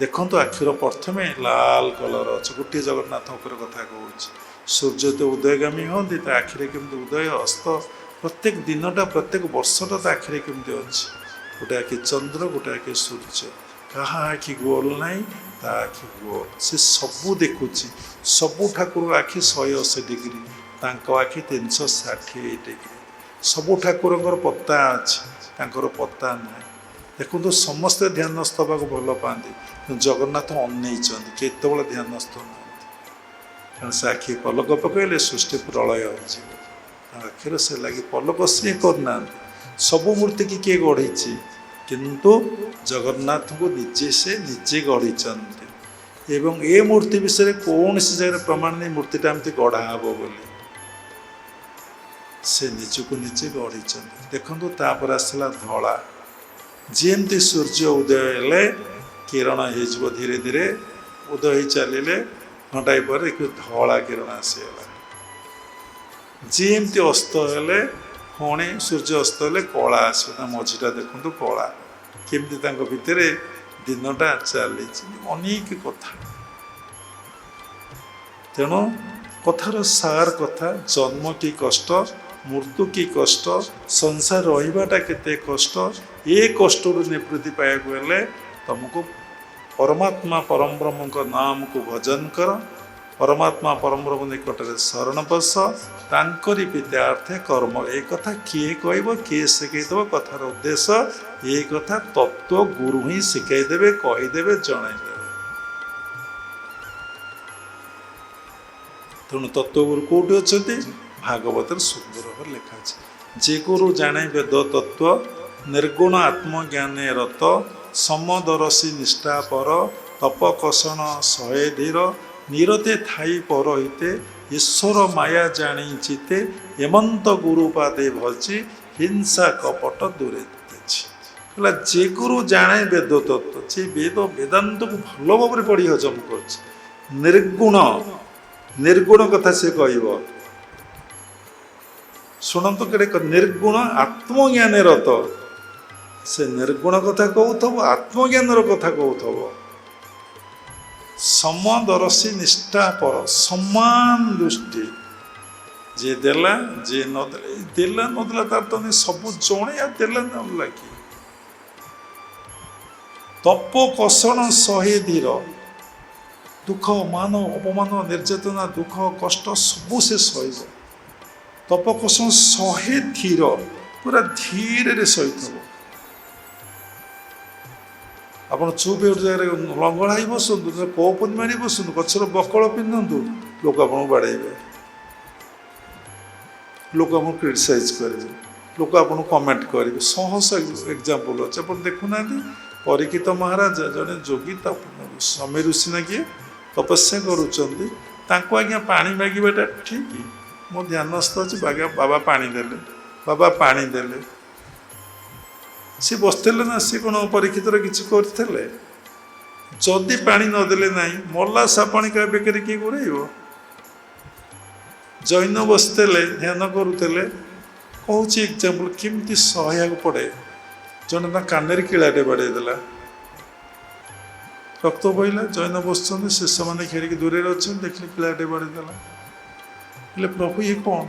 ଦେଖନ୍ତୁ, ଆଖିର ପ୍ରଥମେ ଲାଲ କଲର ଅଛି। ଗୋଟିଏ ଜଗନ୍ନାଥ ଉପରେ କଥା କହୁଛି। ସୂର୍ଯ୍ୟ ତ ଉଦୟଗାମୀ ହୁଅନ୍ତି, ତା ଆଖିରେ କେମିତି ଉଦୟ ଅସ୍ତ, ପ୍ରତ୍ୟେକ ଦିନଟା, ପ୍ରତ୍ୟେକ ବର୍ଷଟା ତା ଆଖିରେ କେମିତି ଅଛି। ଗୋଟେ ଆଖି ଚନ୍ଦ୍ର, ଗୋଟେ ଆଖି ସୂର୍ଯ୍ୟ। କାହା ଆଖି ଗୋଲ ନାହିଁ, ତା ଆଖି ଗୋଲ। ସେ ସବୁ ଦେଖୁଛି। ସବୁ ଠାକୁର ଆଖି 180 ଡିଗ୍ରୀ, ତାଙ୍କ ଆଖି 360 ଡିଗ୍ରୀ। ସବୁ ଠାକୁରଙ୍କର ପତା ଅଛି, ତାଙ୍କର ପତା ନାହିଁ। ଦେଖନ୍ତୁ, ସମସ୍ତେ ଧ୍ୟାନସ୍ଥ ହେବାକୁ ଭଲ ପାଆନ୍ତି, କିନ୍ତୁ ଜଗନ୍ନାଥ ଅନେଇଛନ୍ତି, କେତେବେଳେ ଧ୍ୟାନସ୍ଥ ନାହାନ୍ତି। କାରଣ ସେ ଆଖି ପଲକ ପକାଇଲେ ସୃଷ୍ଟି ପ୍ରଳୟ ହୋଇଯିବ। ତାଙ୍କ ଆଖିରେ ସେ ଲାଗି ପଲକ ସିଏ କରୁନାହାନ୍ତି। ସବୁ ମୂର୍ତ୍ତିକି କିଏ ଗଢ଼ିଛି? କିନ୍ତୁ ଜଗନ୍ନାଥଙ୍କୁ ନିଜେ ଗଢ଼ିଛନ୍ତି। ଏବଂ ଏ ମୂର୍ତ୍ତି ବିଷୟରେ କୌଣସି ଜାଗାରେ ପ୍ରମାଣ ନେଇ ମୂର୍ତ୍ତିଟା ଏମିତି ଗଢ଼ା ହେବ ବୋଲି। ସେ ନିଜକୁ ନିଜେ ଗଢ଼ିଛନ୍ତି। ଦେଖନ୍ତୁ, ତାପରେ ଆସିଲା ଧଳା। ଯେମିତି ସୂର୍ଯ୍ୟ ଉଦୟ ହେଲେ କିରଣ ହେଇଯିବ, ଧୀରେ ଧୀରେ ଉଦୟ ହେଇ ଚାଲିଲେ, ଘଣ୍ଟାଏ ପରେ ଧଳା କିରଣ ଆସିଗଲା। ଯେମିତି ଅସ୍ତ ହେଲେ, ପୁଣି ସୂର୍ଯ୍ୟ ଅସ୍ତ ହେଲେ କଳା ଆସିବ। ତା ମଝିଟା ଦେଖନ୍ତୁ କଳା। କେମିତି ତାଙ୍କ ଭିତରେ ଦିନଟା ଚାଲିଛି। ଅନେକ କଥା। ତେଣୁ କଥାର ସାର କଥା, ଜନ୍ମ କି କଷ୍ଟ, ମୃତ୍ୟୁ କି କଷ୍ଟ, ସଂସାର ରହିବାଟା କେତେ କଷ୍ଟ। ଏ କଷ୍ଟରୁ ନିବୃତ୍ତି ପାଇବାକୁ ହେଲେ ତୁମକୁ ପରମାତ୍ମା ପରମ ବ୍ରହ୍ମଙ୍କ ନାମକୁ ଭଜନ କର, ପରମାତ୍ମା ପରମ ବ୍ରହ୍ମ ନିକଟରେ ଶରଣ ବସ, ତାଙ୍କରି ବିଦ୍ୟାର୍ଥେ କର୍ମ। ଏ କଥା କିଏ କହିବ, କିଏ ଶିଖେଇଦେବ? କଥାର ଉଦ୍ଦେଶ୍ୟ ଏ କଥା, ତତ୍ତ୍ୱ ଗୁରୁ ହିଁ ଶିଖେଇଦେବେ, କହିଦେବେ, ଜଣାଇଦେବେ। ତେଣୁ ତତ୍ତ୍ୱଗୁରୁ କେଉଁଠି ଅଛନ୍ତି? ଭାଗବତରେ ସୁନ୍ଦର ଭାବରେ ଲେଖା ଅଛି। ଯେ ଗୁରୁ ଜାଣେ ବେଦ ତତ୍ତ୍ୱ, ନିର୍ଗୁଣ ଆତ୍ମଜ୍ଞାନେ ରତ, ସମଦରସୀ ନିଷ୍ଠା ପର, ତପ କଷଣ ଶହେ ଧୀର, ନିରତେ ଥାଇ ପରହିତେ, ଈଶ୍ୱର ମାୟା ଜାଣି ଚିତେ, ହେମନ୍ତ ଗୁରୁ ପାଦେ ଭଜି, ହିଂସା କପଟ ଦୂରେ ତେଛି। ହେଲା, ଯେ ଗୁରୁ ଜାଣେ ବେଦ ତତ୍ତ୍ୱ, ଯେ ବେଦାନ୍ତକୁ ଭଲ ଭାବରେ ପଢ଼ି ହଜମ କରୁଛି। ନିର୍ଗୁଣ କଥା ସେ କହିବ। ଶୁଣନ୍ତୁ, ନିର୍ଗୁଣ ଆତ୍ମଜ୍ଞାନେ ରତ। ସେ ନିର୍ଗୁଣ କଥା କହୁଥିବ, ଆତ୍ମଜ୍ଞାନର କଥା କହୁଥିବ। ସମଦରସୀ ନିଷ୍ଠା ପର, ସମାନ ଦୃଷ୍ଟି। ଯିଏ ଦେଲା, ଯିଏ ଦେଲା ନଦେଲା ତାର ତ ସବୁ ଜଣେ, ଆଉ ଦେଲା ନଦେଲା କି? ତପ କଷଣ ସହେ ଧୀର। ଦୁଃଖ ମାନ ଅପମାନ ନିର୍ଯାତନା ଦୁଃଖ କଷ୍ଟ ସବୁ ସେ ସହିବ। ତପ କଷଣ ସହେ ଧୀର, ପୁରା ଧୀରରେ ସହିଥିବ। ଆପଣ ଚୁପ୍ ଗୋଟେ ଜାଗାରେ ଲଙ୍ଗଳା ହେଇ ବସନ୍ତୁ, କୌପନି ମାରି ବସନ୍ତୁ, ଗଛର ବକଳ ପିନ୍ଧନ୍ତୁ, ଲୋକ ଆପଣଙ୍କୁ ବାଡ଼େଇବେ, ଲୋକ ଆପଣଙ୍କୁ କ୍ରିଟିସାଇଜ୍ କରିବେ, ଲୋକ ଆପଣଙ୍କୁ କମେଣ୍ଟ କରିବେ। ସହସ ଏକ୍ଜାମ୍ପଲ୍ ଅଛି, ଆପଣ ଦେଖୁନାହାନ୍ତି। ପରୀକ୍ଷିତ ମହାରାଜା ଜଣେ ଯୋଗୀ, ସମୀ ଋଷି ନା କିଏ ତପସ୍ୟା କରୁଛନ୍ତି, ତାଙ୍କୁ ଆଜ୍ଞା ପାଣି ମାଗିବାଟା ଠିକ୍? ମୋ ଧ୍ୟାନସ୍ଥ ଅଛି, ବାବା ପାଣି ଦେଲେ, ବାବା ପାଣି ଦେଲେ। ସେ ବସିଥିଲେ ନା, ସେ କ'ଣ ପରୀକ୍ଷିତର କିଛି କରିଥିଲେ? ଯଦି ପାଣି ନଦେଲେ ନାହିଁ, ମଲା ସାପାଣି କାହା ବେକରେ କିଏ ଗୁଡ଼େଇବ? ଜୈନ ବସିଥିଲେ, ଧ୍ୟାନ କରୁଥିଲେ। କହୁଛି ଏକ୍ଜାମ୍ପଲ୍ କେମିତି ସହିବାକୁ ପଡ଼େ। ଜଣେ ତା କାନରେ କିଳାଟେ ବାଡ଼େଇ ଦେଲା, ରକ୍ତ ବହିଲା। ଜୈନ ବସୁଛନ୍ତି, ଶିଷ୍ୟମାନେ ଖେଳିକି ଦୂରରେ ଅଛନ୍ତି, ଦେଖିଲେ କିଳାଟେ ବାଡ଼େଇ ଦେଲା। ହେଲେ ପ୍ରଭୁ ଇଏ କ'ଣ?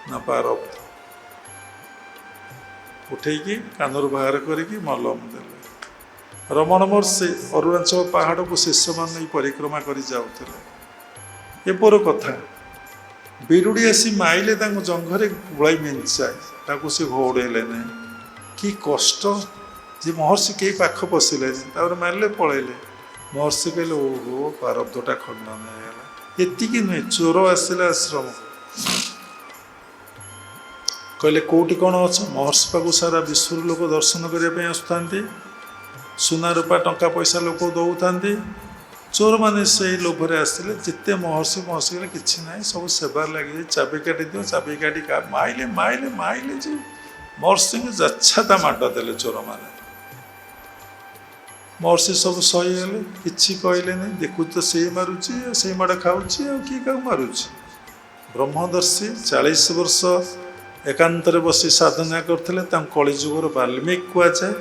ନା ପାରବ୍ଧ। ଉଠେଇକି କାନରୁ ବାହାର କରିକି ମଲମ ଦେଲେ। ରମଣ ମହର୍ଷି ଅରୁଣାଚଳ ପାହାଡ଼କୁ ଶିଷ୍ୟମାନେ ନେଇ ପରିକ୍ରମା କରି ଯାଉଥିଲେ। ଏପର କଥା, ବିରୁଡ଼ି ଆସି ମାଇଲେ ତାଙ୍କୁ ଜଙ୍ଘରେ ଗୁଳାଇ ମିଞ୍ଚାଏ, ତାକୁ ସେ ଘୋଡ଼େଇଲେ ନାହିଁ। କି କଷ୍ଟ! ଯେ ମହର୍ଷି କେହି ପାଖ ପଶିଲେନି, ତାପରେ ମାରିଲେ, ପଳେଇଲେ। ମହର୍ଷି କହିଲେ ଓହୋ, ପାରବ୍ଧଟା ଖଣ୍ଡନ ହେଇଗଲା। ଏତିକି ନୁହେଁ, ଚୋର ଆସିଲା ଆଶ୍ରମକୁ, କହିଲେ କୋଉଠି କ'ଣ ଅଛ? ମହର୍ଷି ପାଖକୁ ସାରା ବିଶ୍ୱର ଲୋକ ଦର୍ଶନ କରିବା ପାଇଁ ଆସୁଥାନ୍ତି, ସୁନା ରୂପା ଟଙ୍କା ପଇସା ଲୋକ ଦେଉଥାନ୍ତି। ଚୋରମାନେ ସେଇ ଲୋଭରେ ଆସିଥିଲେ। ଯେତେ ମହର୍ଷି କହିଲେ କିଛି ନାହିଁ, ସବୁ ସେବାରେ ଲାଗିଯାଇ, ଚାବି କାଟି ଦିଅ, ଚାବି କାଟି ମାଇଲେ ମାଇଲେ ମାଇଲେ ଯେ ମହର୍ଷିଙ୍କୁ ଯାଚ୍ଛାତା ମାଡ଼ ଦେଲେ ଚୋରମାନେ। ମହର୍ଷି ସବୁ ସହିଗଲେ, କିଛି କହିଲେ ନାହିଁ। ଦେଖୁଛୁ ତ ସେଇ ମାରୁଛି, ସେଇ ମାଡ଼ ଖାଉଛି, ଆଉ କିଏ କାହାକୁ ମାରୁଛି? ବ୍ରହ୍ମଦର୍ଶୀ 40 ବର୍ଷ ଏକାନ୍ତରେ ବସି ସାଧନା କରୁଥିଲେ, ତାଙ୍କୁ କଳିଯୁଗର ବାଲ୍ମୀକି କୁହାଯାଏ।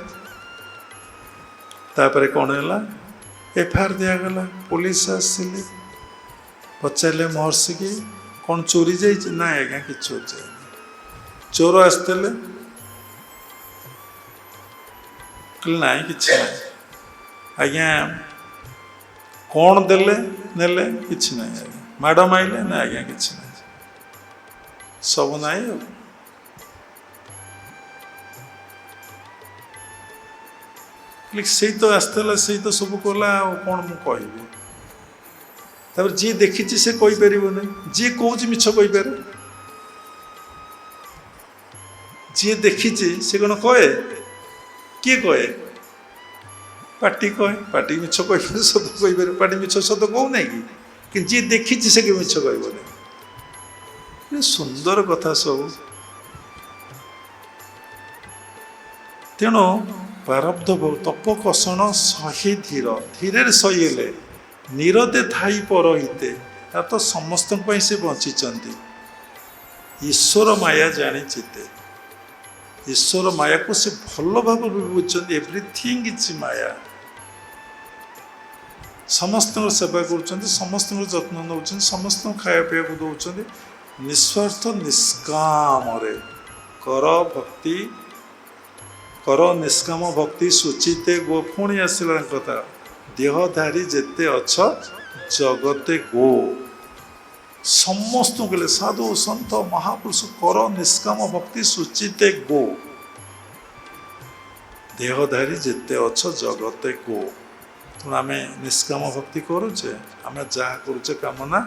ତାପରେ କ'ଣ ହେଲା? ଏଫଆଇଆର୍ ଦିଆଗଲା, ପୋଲିସ ଆସିଲେ, ପଚାରିଲେ ମହର୍ଷି କି କ'ଣ ଚୋରି ଯାଇଛି? ନାଇଁ ଆଜ୍ଞା, କିଛି ଚୋରି ଯାଇନି। ଚୋର ଆସିଥିଲେ, କହିଲେ ନାଇଁ କିଛି ନାହିଁ। ଆଜ୍ଞା କ'ଣ ଦେଲେ ନେଲେ? କିଛି ନାହିଁ ଆଜ୍ଞା। ମାଡ଼ ମାଇଲେ? ନା ଆଜ୍ଞା କିଛି ନାହିଁ, ସବୁ ନାହିଁ। ଆଉ ସେଇ ତ ଆସିଥିଲା, ସେଇ ତ ସବୁ କଲା, ଆଉ କ'ଣ ମୁଁ କହିବି? ତାପରେ ଯିଏ ଦେଖିଛି ସେ କହିପାରିବନି, ଯିଏ କହୁଛି ମିଛ କହିପାରେ। ଯିଏ ଦେଖିଛି ସେ କ'ଣ କହେ? କିଏ କହେ? ପାଟି କହେ। ପାଟି ମିଛ କହିପାରେ, ସତ କହିପାରେ। ପାଟି ମିଛ ସତ କହୁନାହିଁ କି? କିନ୍ତୁ ଯିଏ ଦେଖିଛି ସେ କି ମିଛ କହିବନି। ସୁନ୍ଦର କଥା ସବୁ। ତେଣୁ ପାରବ୍ଧ ତପ କଷଣ ସହି ଧୀର, ଧୀରରେ ସହିଲେ। ନିରତେ ଥାଇ ପରହିତେ, ତାର ତ ସମସ୍ତଙ୍କ ପାଇଁ ସେ ବଞ୍ଚିଛନ୍ତି। ଈଶ୍ୱର ମାୟା ଜାଣିଚିତେ, ଈଶ୍ୱର ମାୟାକୁ ସେ ଭଲ ଭାବରେ ବୁଝୁଛନ୍ତି। ଏଭ୍ରିଥିଙ୍ଗ ଇଜ୍ ମାୟା। ସମସ୍ତଙ୍କର ସେବା କରୁଛନ୍ତି, ସମସ୍ତଙ୍କର ଯତ୍ନ ନେଉଛନ୍ତି, ସମସ୍ତଙ୍କୁ ଖାଇବା ପିଇବାକୁ ଦେଉଛନ୍ତି, ନିଃସ୍ୱାର୍ଥ ନିଷ୍କାମରେ। କର ଭକ୍ତି, କର ନିଷ୍କାମ ଭକ୍ତି ସୁଚିତେ ଗୋ। ପୁଣି ଆସିଲା କଥା, ଦେହଧାରୀ ଯେତେ ଅଛ ଜଗତେ ଗୋ। ସମସ୍ତଙ୍କୁ କହିଲେ, ସାଧୁ ସନ୍ଥ ମହାପୁରୁଷ, କର ନିଷ୍କାମ ଭକ୍ତି ସୁଚିତେ ଗୋ। ଦେହଧାରୀ ଯେତେ ଅଛ ଜଗତେ ଗୋ। ତେଣୁ ଆମେ ନିଷ୍କାମ ଭକ୍ତି କରୁଛେ। ଆମେ ଯାହା କରୁଛେ କାମନା,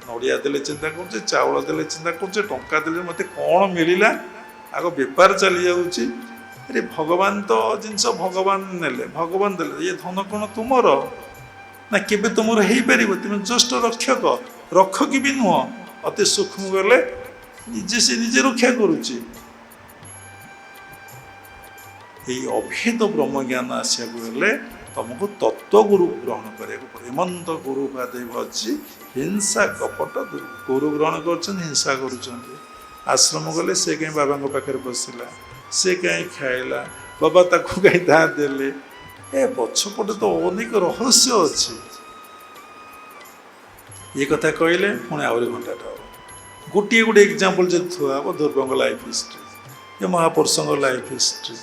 ନଡ଼ିଆ ଦେଲେ ଚିନ୍ତା କରୁଛେ, ଚାଉଳ ଦେଲେ ଚିନ୍ତା କରୁଛେ, ଟଙ୍କା ଦେଲେ ମୋତେ କ'ଣ ମିଳିଲା, ଆଗ ବେପାର ଚାଲି ଯାଉଛି। ଆରେ ଭଗବାନ ତ ଜିନିଷ ଭଗବାନ ନେଲେ, ଭଗବାନ ଦେଲେ। ଇଏ ଧନ କ'ଣ ତୁମର? ନା କେବେ ତୁମର ହେଇପାରିବ? ତୁମେ ଜଷ୍ଟ ରକ୍ଷକ, ରକ୍ଷକ ବି ନୁହଁ। ଅତି ସୂକ୍ଷ୍ମ ଗଲେ ସେ ନିଜେ ରକ୍ଷା କରୁଛି। ଏଇ ଅଭେଦ ବ୍ରହ୍ମଜ୍ଞାନ ଆସିବାକୁ ହେଲେ ତମକୁ ତତ୍ତ୍ୱଗୁରୁ ଗ୍ରହଣ କରିବାକୁ ପଡ଼ିବ। ହେମନ୍ତ ଗୁରୁ ପାଦେ ଭଜି ହିଂସା କପଟ ଗୁରୁ ଗ୍ରହଣ କରୁଛନ୍ତି, ହିଂସା କରୁଛନ୍ତି। ଆଶ୍ରମ ଗଲେ ସେ କାହିଁ ବାବାଙ୍କ ପାଖରେ ବସିଲା, ସେ କାହିଁ ଖାଇଲା, ବାବା ତାକୁ କାହିଁ ଧା ଦେଲେ? ଏ ପଛପଟେ ତ ଅନେକ ରହସ୍ୟ ଅଛି। ଏ କଥା କହିଲେ ପୁଣି ଆହୁରି ଘଣ୍ଟାଟା ହେବ। ଗୋଟିଏ ଗୋଟେ ଏକ୍ଜାମ୍ପଲ୍ ଯଦି ଥୁଆ ହେବ, ଧ୍ରୁବଙ୍କ ଲାଇଫ୍ ହିଷ୍ଟ୍ରି, ଏ ମହାପୁରୁଷଙ୍କ ଲାଇଫ୍ ହିଷ୍ଟ୍ରି।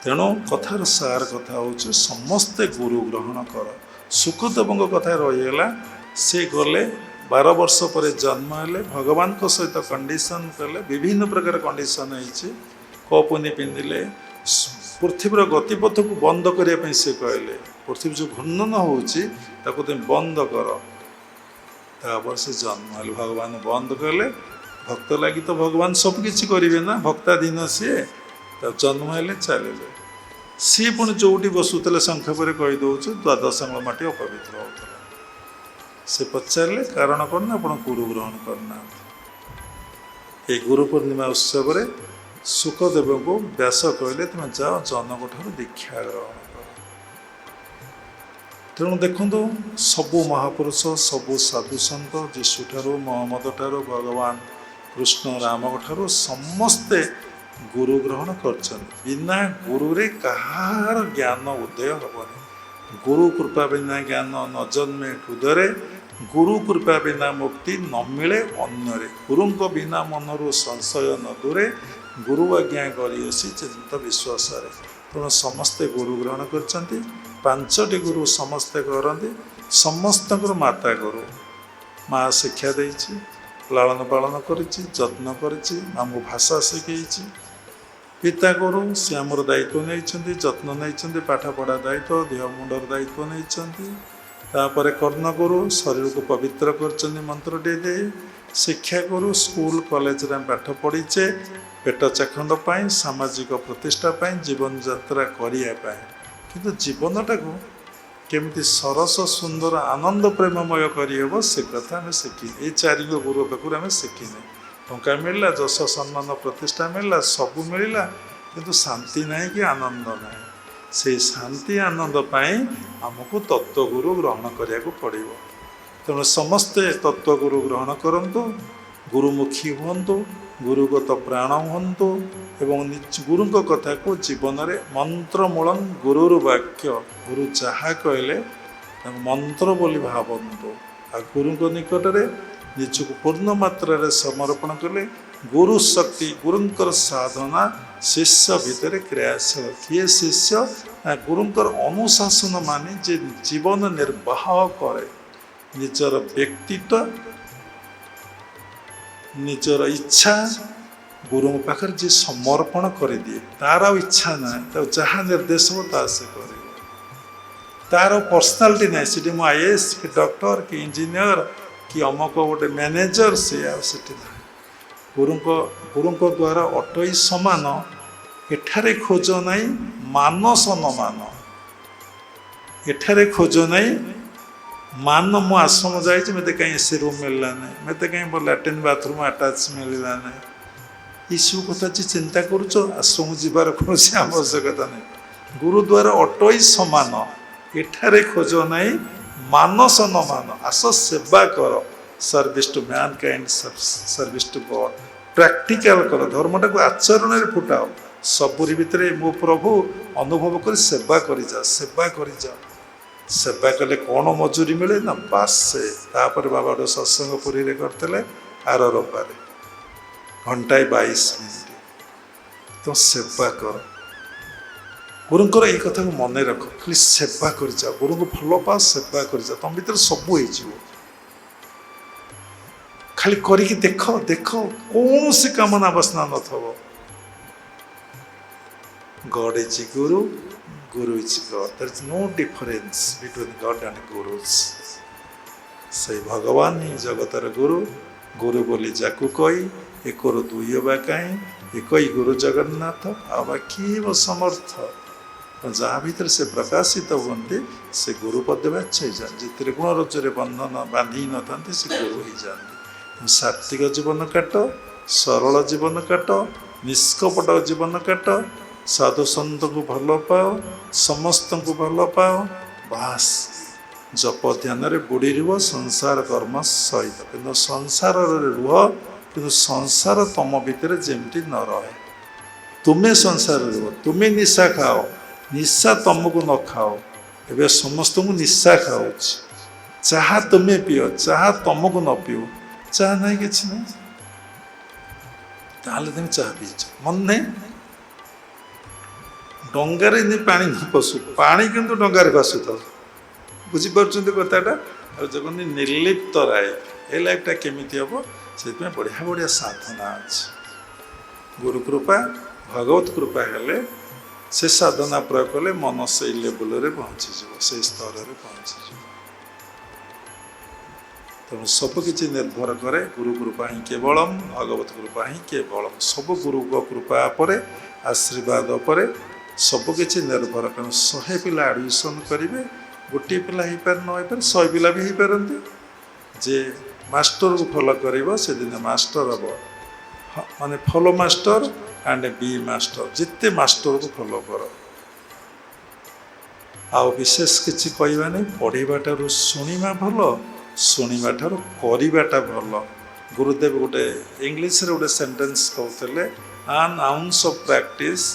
ତେଣୁ କଥାର ସାର କଥା ହେଉଛି ସମସ୍ତେ ଗୁରୁ ଗ୍ରହଣ କର। ସୁଖଦେବଙ୍କ କଥା ରହିଗଲା, ସେ ଗଲେ 12 ବର୍ଷ ପରେ ଜନ୍ମ ହେଲେ, ଭଗବାନଙ୍କ ସହିତ କଣ୍ଡିସନ୍ କଲେ, ବିଭିନ୍ନ ପ୍ରକାର କଣ୍ଡିସନ୍ ହେଇଛି। କପୁନି ପିନ୍ଧିଲେ, ପୃଥିବୀର ଗତିପଥକୁ ବନ୍ଦ କରିବା ପାଇଁ ସେ କହିଲେ, ପୃଥିବୀ ଯେଉଁ ଘୂର୍ଣ୍ଣନ ହେଉଛି ତାକୁ ତୁମେ ବନ୍ଦ କର। ତାପରେ ସେ ଜନ୍ମ ହେଲେ, ଭଗବାନ ବନ୍ଦ କଲେ। ଭକ୍ତ ଲାଗି ତ ଭଗବାନ ସବୁ କିଛି କରିବେ ନା, ଭକ୍ତାଧୀନ ସିଏ। ତା ଜନ୍ମ ହେଲେ, ଚାଲିଲେ। ସିଏ ପୁଣି ଯେଉଁଠି ବସୁଥିଲେ ସଂକ୍ଷେପରେ କହିଦେଉଛି, ଦ୍ୱାଦଶ ଆଙ୍ଗୁଳ ମାଟି ଅପବିତ୍ର ହେଉଥିଲା। ସେ ପଚାରିଲେ କାରଣ କ'ଣ ନା ଆପଣ ଗୁରୁ ଗ୍ରହଣ କରିନାହାନ୍ତି। এই ଗୁରୁ ପୂର୍ଣ୍ଣିମା ଉତ୍ସବରେ ସୁଖଦେବଙ୍କୁ ବ୍ୟାସ କହିଲେ ତୁମେ ଯାଅ ଜନକଠାରୁ ଦୀକ୍ଷା ଗ୍ରହଣ କର। ତେଣୁ ଦେଖନ୍ତୁ ସବୁ ମହାପୁରୁଷ, ସବୁ ସାଧୁସନ୍ଥ, ଯୀଶୁଠାରୁ, ମହମ୍ମଦ ଠାରୁ, ଭଗବାନ କୃଷ୍ଣ ରାମଙ୍କଠାରୁ ସମସ୍ତେ ଗୁରୁ ଗ୍ରହଣ କରିଛନ୍ତି। ବିନା ଗୁରୁରେ କାହାର ଜ୍ଞାନ ଉଦୟ ହେବନି। ଗୁରୁ କୃପା ବିନା ଜ୍ଞାନ ନ ଜନ୍ମେ ହୃଦୟରେ, ଗୁରୁ କୃପା ବିନା ମୁକ୍ତି ନ ମିଳେ ଅନ୍ୟରେ। ଗୁରୁଙ୍କ ବିନା ମନରୁ ସଂଶୟ ନ ଦୂରେ, ଗୁରୁ ଆଜ୍ଞା କରିଅସି ଚିନ୍ତ ବିଶ୍ୱାସରେ। ତେଣୁ ସମସ୍ତେ ଗୁରୁ ଗ୍ରହଣ କରିଛନ୍ତି। 5ଟି ଗୁରୁ ସମସ୍ତେ କରନ୍ତି। ସମସ୍ତଙ୍କର ମାତା ଗୁରୁ। ମା ଶିକ୍ଷା ଦେଇଛି, ଲାଳନ ପାଳନ କରିଛି, ଯତ୍ନ କରିଛି, ଆମକୁ ଭାଷା ଶିଖେଇଛି। ପିତା ଗୁରୁ ସେ ଆମର ଦାୟିତ୍ୱ ନେଇଛନ୍ତି, ଯତ୍ନ ନେଇଛନ୍ତି, ପାଠପଢ଼ା ଦାୟିତ୍ୱ, ଦେହ ମୁଣ୍ଡର ଦାୟିତ୍ୱ ନେଇଛନ୍ତି। ତାପରେ କର୍ଣ୍ଣଗୁରୁ ଶରୀରକୁ ପବିତ୍ର କରିଛନ୍ତି ମନ୍ତ୍ରଟିଏ ଦେଇ। ଶିକ୍ଷା ଗୁରୁ ସ୍କୁଲ କଲେଜରେ ଆମେ ପାଠ ପଢ଼ିଛେ ପେଟ ଚାଖଣ୍ଡ ପାଇଁ, ସାମାଜିକ ପ୍ରତିଷ୍ଠା ପାଇଁ, ଜୀବନଯାତ୍ରା କରିବା ପାଇଁ। କିନ୍ତୁ ଜୀବନଟାକୁ କେମିତି ସରସ ସୁନ୍ଦର ଆନନ୍ଦ ପ୍ରେମମୟ କରିହେବ ସେ କଥା ଆମେ ଶିଖିନେ। ଏଇ 4 ଗୁରୁ ପାଖରୁ ଆମେ ଶିଖିନେ। ଟଙ୍କା ମିଳିଲା, ଯଶ ସମ୍ମାନ ପ୍ରତିଷ୍ଠା ମିଳିଲା, ସବୁ ମିଳିଲା, କିନ୍ତୁ ଶାନ୍ତି ନାହିଁ କି ଆନନ୍ଦ ନାହିଁ। ସେଇ ଶାନ୍ତି ଆନନ୍ଦ ପାଇଁ ଆମକୁ ତତ୍ତ୍ୱଗୁରୁ ଗ୍ରହଣ କରିବାକୁ ପଡ଼ିବ। ତେଣୁ ସମସ୍ତେ ତତ୍ତ୍ୱଗୁରୁ ଗ୍ରହଣ କରନ୍ତୁ, ଗୁରୁମୁଖୀ ହୁଅନ୍ତୁ, ଗୁରୁଗତ ପ୍ରାଣ ହୁଅନ୍ତୁ ଏବଂ ଗୁରୁଙ୍କ କଥାକୁ ଜୀବନରେ ମନ୍ତ୍ରମୂଳଂ ଗୁରୁର ବାକ୍ୟ, ଗୁରୁ ଯାହା କହିଲେ ତାଙ୍କୁ ମନ୍ତ୍ର ବୋଲି ଭାବନ୍ତୁ। ଆଉ ଗୁରୁଙ୍କ ନିକଟରେ ନିଜକୁ ପୂର୍ଣ୍ଣ ମାତ୍ରାରେ ସମର୍ପଣ କଲେ ଗୁରୁ ଶକ୍ତି, ଗୁରୁଙ୍କର ସାଧନା ଶିଷ୍ୟ ଭିତରେ କ୍ରିୟାଶୀଳ। କିଏ ଶିଷ୍ୟ ନା ଗୁରୁଙ୍କର ଅନୁଶାସନ ମାନି ଯେ ଜୀବନ ନିର୍ବାହ କରେ, ନିଜର ବ୍ୟକ୍ତିତ୍ୱ, ନିଜର ଇଚ୍ଛା ଗୁରୁଙ୍କ ପାଖରେ ଯିଏ ସମର୍ପଣ କରିଦିଏ, ତାର ଆଉ ଇଚ୍ଛା ନାହିଁ, ତାକୁ ଯାହା ନିର୍ଦ୍ଦେଶ ହେବ ତାହା ସେ କରିବ। ତାର ପର୍ସନାଲିଟି ନାହିଁ, ସେଠି ମୁଁ IAS କି ଡକ୍ଟର କି ଇଞ୍ଜିନିୟର କି ଅମକ ଗୋଟେ ମ୍ୟାନେଜର, ସେ ଆଉ ସେଠି ନାହିଁ। ଗୁରୁଙ୍କ ଦ୍ୱାରା ଅଟଇ ସମାନ। ଏଠାରେ ଖୋଜ ନାହିଁ ମାନ ସନମାନ, ଏଠାରେ ଖୋଜ ନାହିଁ ମାନ। ମୁଁ ଆଶ୍ରମ ଯାଇଛି, ମୋତେ କାହିଁ ଏସି ରୁମ୍ ମିଳିଲା ନାହିଁ, ମୋତେ କାହିଁ ଲାଟ୍ରିନ୍ ବାଥରୁମ୍ ଆଟାଚ୍ ମିଳିଲା ନାହିଁ, ଏସବୁ କଥା ଯେ ଚିନ୍ତା କରୁଛ, ଆଶ୍ରମ ଯିବାର କୌଣସି ଆବଶ୍ୟକତା ନାହିଁ। ଗୁରୁଦ୍ୱାରା ଅଟଇ ସମାନ। ଏଠାରେ ଖୋଜ ନାହିଁ ମାନ ସନମାନ। ଆସ ସେବା କର, service to mankind, service to God. Practical କର, ଧର୍ମଟାକୁ ଆଚରଣରେ ଫୁଟାଅ। ସବୁରି ଭିତରେ ମୋ ପ୍ରଭୁ ଅନୁଭବ କରି ସେବା କରିଯାଅ, ସେବା କରିଯାଅ। ସେବା କଲେ କ'ଣ ମଜୁରୀ ମିଳେ ନା ବାସେ। ତାପରେ ବାବା ଗୋଟେ ସତ୍ସଙ୍ଗ ପୁରୀରେ କରିଥିଲେ ଆର ରବିବାରେ, ଘଣ୍ଟାଏ 22 ମିନିଟ୍। ତ ସେବା କର, ଗୁରୁଙ୍କର ଏଇ କଥାକୁ ମନେ ରଖ, ଖାଲି ସେବା କରିଯାଅ, ଗୁରୁଙ୍କୁ ଭଲ ପାଅ, ସେବା କରିଯାଅ, ତମ ଭିତରେ ସବୁ ହେଇଯିବ। ଖାଲି କରିକି ଦେଖ, କୌଣସି କାମନା ବାସନା ନଥିବ। God is Guru, Guru is God. There is no difference between God and Gurus. ସେଇ ଭଗବାନ ହିଁ ଜଗତର ଗୁରୁ। ଗୁରୁ ବୋଲି ଯାକୁ କହି ଏକରୁ ଦୁଇ ବା କାହିଁ, ଏକଇ ଗୁରୁ ଜଗନ୍ନାଥ, ଆଉ ବା କିଏ ବା ସମର୍ଥ। ଯାହା ଭିତରେ ସେ ପ୍ରକାଶିତ ହୁଅନ୍ତି ସେ ଗୁରୁ ପଦେ ବାଚ୍ୟ ହେଇଯାନ୍ତି। ଯେଥିରେ ଗୁଣ ରଜରେ ବନ୍ଧନ ବାନ୍ଧି ନଥାନ୍ତି ସେ ଗୁରୁ ହେଇଯାନ୍ତି। ସାତ୍ତ୍ୱିକ ଜୀବନ କାଟ, ସରଳ ଜୀବନ କାଟ, ନିଷ୍କପଟ ଜୀବନ କାଟ, ସାଧୁ ସନ୍ତଙ୍କୁ ଭଲ ପାଅ, ସମସ୍ତଙ୍କୁ ଭଲ ପାଅ, ବାସ୍ ଜପ ଧ୍ୟାନରେ ବୁଡ଼ି ରୁହ ସଂସାର କର୍ମ ସହିତ। କିନ୍ତୁ ସଂସାରରେ ରୁହ, କିନ୍ତୁ ସଂସାର ତମ ଭିତରେ ଯେମିତି ନ ରହେ। ତୁମେ ସଂସାରରେ ରୁହ, ତୁମେ ନିଶା ଖାଅ, ନିଶା ତମକୁ ନ ଖାଅ। ଏବେ ସମସ୍ତଙ୍କୁ ନିଶା ଖାଉଛି। ଚାହା ତୁମେ ପିଅ, ଚାହା ତମକୁ ନ ପିଅ। ଚାହା ନାହିଁ କିଛି ନାହିଁ, ତାହେଲେ ତମେ ଚାହା ପିଇଛ, ମନ ନାହିଁ। ଡଙ୍ଗାରେ ଏମିତି ପାଣି ନ ପଶୁ, ପାଣି କିନ୍ତୁ ଡଙ୍ଗାରେ ଭାସୁଥାଉ। ବୁଝିପାରୁଛନ୍ତି କଥାଟା? ଆଉ ଦେଖନ୍ତି ନିର୍ଲିପ୍ତ ଲାଇଫ, ଏ ଲାଇଫଟା କେମିତି ହେବ? ସେଥିପାଇଁ ବଢ଼ିଆ ବଢ଼ିଆ ସାଧନା ଅଛି। ଗୁରୁ କୃପା, ଭଗବତ କୃପା ହେଲେ ସେ ସାଧନା ପ୍ରୟୋଗ କଲେ ମନ ସେଇ ଲେବୁଲରେ ପହଞ୍ଚିଯିବ, ସେଇ ସ୍ତରରେ ପହଞ୍ଚିଯିବ। ତେଣୁ ସବୁକିଛି ନିର୍ଭର କରେ ଗୁରୁ କୃପା ହିଁ କେବଳମ୍, ଭଗବତ କୃପା ହିଁ କେବଳମ୍। ସବୁ ଗୁରୁଙ୍କ କୃପା ଉପରେ, ଆଶୀର୍ବାଦ ଉପରେ ସବୁକିଛି ନିର୍ଭର କରେ। 100 ପିଲା ଆଡ଼ମିସନ୍ କରିବେ, ଗୋଟିଏ ପିଲା ହେଇପାରେ ନ ହେଇପାରେ, 100 ପିଲା ବି ହେଇପାରନ୍ତି। ଯେ ମାଷ୍ଟରକୁ ଫଲୋ କରିବ ସେଦିନ ମାଷ୍ଟର ହେବ, ମାନେ follow master and B master. ଯେତେ ମାଷ୍ଟରକୁ ଫଲୋ କର, ଆଉ ବିଶେଷ କିଛି କହିବାନି। ପଢ଼ିବାଠାରୁ ଶୁଣିବା ଭଲ, ଶୁଣିବା ଠାରୁ କରିବାଟା ଭଲ। ଗୁରୁଦେବ ଗୋଟେ ଇଂଲିଶରେ ଗୋଟେ ସେଣ୍ଟେନ୍ସ କହୁଥିଲେ, an ounce of practice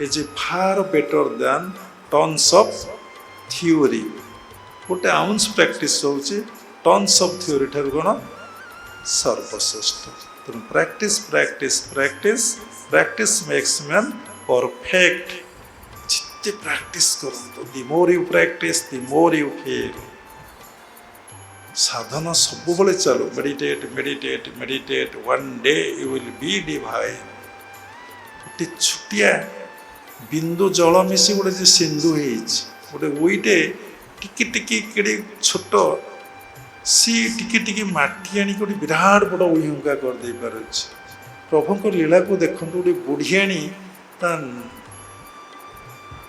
is far better than tons of theory. ଗୋଟେ ଆଉନ୍ସ ପ୍ରାକ୍ଟିସ୍ ହେଉଛି ଟନ୍ସ ଅଫ୍ ଥିଓରି ଠାରୁ କ'ଣ ସର୍ବଶ୍ରେଷ୍ଠ। ତେଣୁ practice practice practice practice makes man perfect. ଯେତେ ପ୍ରାକ୍ଟିସ୍ କରନ୍ତୁ, the more you practice the more you fail. ସାଧନା ସବୁବେଳେ ଚାଲୁ, meditate meditate meditate, one day you will be divine. ଗୋଟେ ଛୋଟିଆ ବିନ୍ଦୁ ଜଳ ମିଶି ଗୋଟେ ଯେ ସିନ୍ଧୁ ହେଇଛି, ଗୋଟେ ଉଇଟେ ଟିକେ ଟିକେ କେଡ଼େ ଛୋଟ, ସିଏ ଟିକେ ଟିକେ ମାଟି ଆଣିକି ଗୋଟେ ବିରାଟ ବଡ଼ ଉଇହୁଙ୍କା କରିଦେଇ ପାରୁଛି। ପ୍ରଭୁଙ୍କ ଲୀଳାକୁ ଦେଖନ୍ତୁ, ଗୋଟେ ବୁଢ଼ିଆଣୀ ତା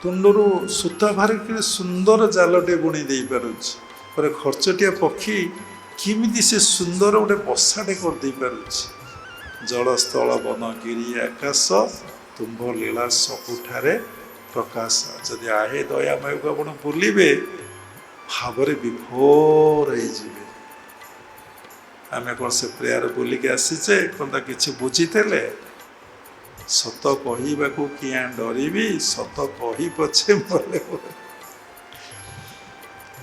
ତୁଣ୍ଡରୁ ସୂତା ବାହାରିକି ସୁନ୍ଦର ଜାଲଟେ ବୁଣି ଦେଇପାରୁଛି। ପରେ ଖର୍ଚ୍ଚଟିଆ ପକ୍ଷୀ କେମିତି ସେ ସୁନ୍ଦର ଗୋଟେ ବସାଟେ କରିଦେଇ ପାରୁଛି। ଜଳ ସ୍ଥଳ ବନ ଗିରି ଆକାଶ, ତୁମ୍ଭ ଲୀଳା ସବୁଠାରେ ପ୍ରକାଶ। ଯଦି ଆହେ ଦୟାମୟକୁ ଆପଣ ବୁଲିବେ, ଭାବରେ ବିଭୋର ହେଇଯିବେ। ଆମେ କ'ଣ ସେ ପ୍ରେୟାର ବୁଲିକି ଆସିଛେ? କ'ଣ ତା କିଛି ବୁଝିଥିଲେ? ସତ କହିବାକୁ କିଆଁ ଡରିବି, ସତ କହି ପଛେ ମଲେ।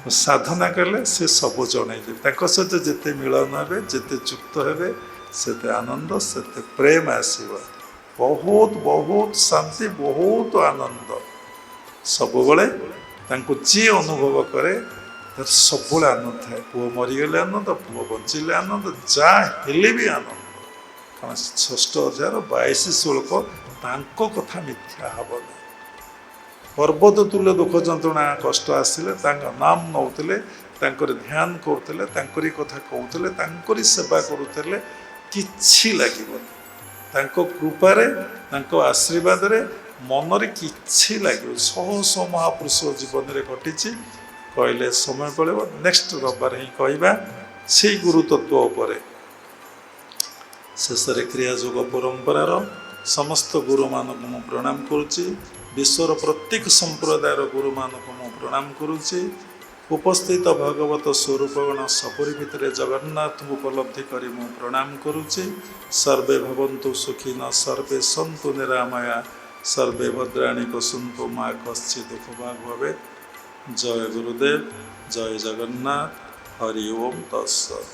ସାଧନା କଲେ ସେ ସବୁ ଜଣେଇଦେବେ। ତାଙ୍କ ସହିତ ଯେତେ ମିଳନ ହେବେ, ଯେତେ ଯୁକ୍ତ ହେବେ, ସେତେ ଆନନ୍ଦ, ସେତେ ପ୍ରେମ ଆସିବ। ବହୁତ ବହୁତ ଶାନ୍ତି, ବହୁତ ଆନନ୍ଦ। ସବୁବେଳେ ତାଙ୍କୁ ଯିଏ ଅନୁଭବ କରେ ତାର ସବୁବେଳେ ଆନନ୍ଦ ଥାଏ। ପୁଅ ମରିଗଲେ ଆନନ୍ଦ, ପୁଅ ବଞ୍ଚିଲେ ଆନନ୍ଦ, ଯାହା ହେଲେ ବି ଆନନ୍ଦ। କାରଣ 6ଠ ଅଧ୍ୟାୟର 22 ଶ୍ଲୋକ ତାଙ୍କ କଥା ମିଥ୍ୟା ହେବନି। ପର୍ବତ ତୁଲ୍ୟ ଦୁଃଖ ଯନ୍ତ୍ରଣା କଷ୍ଟ ଆସିଲେ ତାଙ୍କ ନାମ ନେଉଥିଲେ, ତାଙ୍କରି ଧ୍ୟାନ କରୁଥିଲେ, ତାଙ୍କରି କଥା କହୁଥିଲେ, ତାଙ୍କରି ସେବା କରୁଥିଲେ, କିଛି ଲାଗିବନି। ତାଙ୍କ କୃପାରେ, ତାଙ୍କ ଆଶୀର୍ବାଦରେ ମନରେ କିଛି ଲାଗିବ। ଶହ ଶହ ମହାପୁରୁଷ ଜୀବନରେ ଘଟିଛି। କହିଲେ ସମୟ ପଳେଇବ, ନେକ୍ସଟ ରବିବାର ହିଁ କହିବା ସେଇ ଗୁରୁତତ୍ଵ ଉପରେ। ଶେଷରେ କ୍ରିୟା ଯୋଗ ପରମ୍ପରାର ସମସ୍ତ ଗୁରୁମାନଙ୍କୁ ମୁଁ ପ୍ରଣାମ କରୁଛି। ବିଶ୍ୱର ପ୍ରତ୍ୟେକ ସମ୍ପ୍ରଦାୟର ଗୁରୁମାନଙ୍କୁ ମୁଁ ପ୍ରଣାମ କରୁଛି। ଉପସ୍ଥିତ ଭଗବତ ସ୍ୱରୂପଗଣ ସବୁରି ଭିତରେ ଜଗନ୍ନାଥଙ୍କୁ ଉପଲବ୍ଧି କରି ମୁଁ ପ୍ରଣାମ କରୁଛି। ସର୍ବେ ଭବନ୍ତୁ ସୁଖିନଃ, ସର୍ବେ ସନ୍ତୁ ନିରାମୟା, ସର୍ବେ ଭଦ୍ରାଣୀ ପଶ୍ୟନ୍ତୁ ମା କଶ୍ଚିତ୍ ଦୁଃଖଭାଗ୍ ଭବେତ୍। ଜୟ ଗୁରୁଦେବ, ଜୟ ଜଗନ୍ନାଥ, ହରି ଓମ୍ ତତ୍ସତ୍।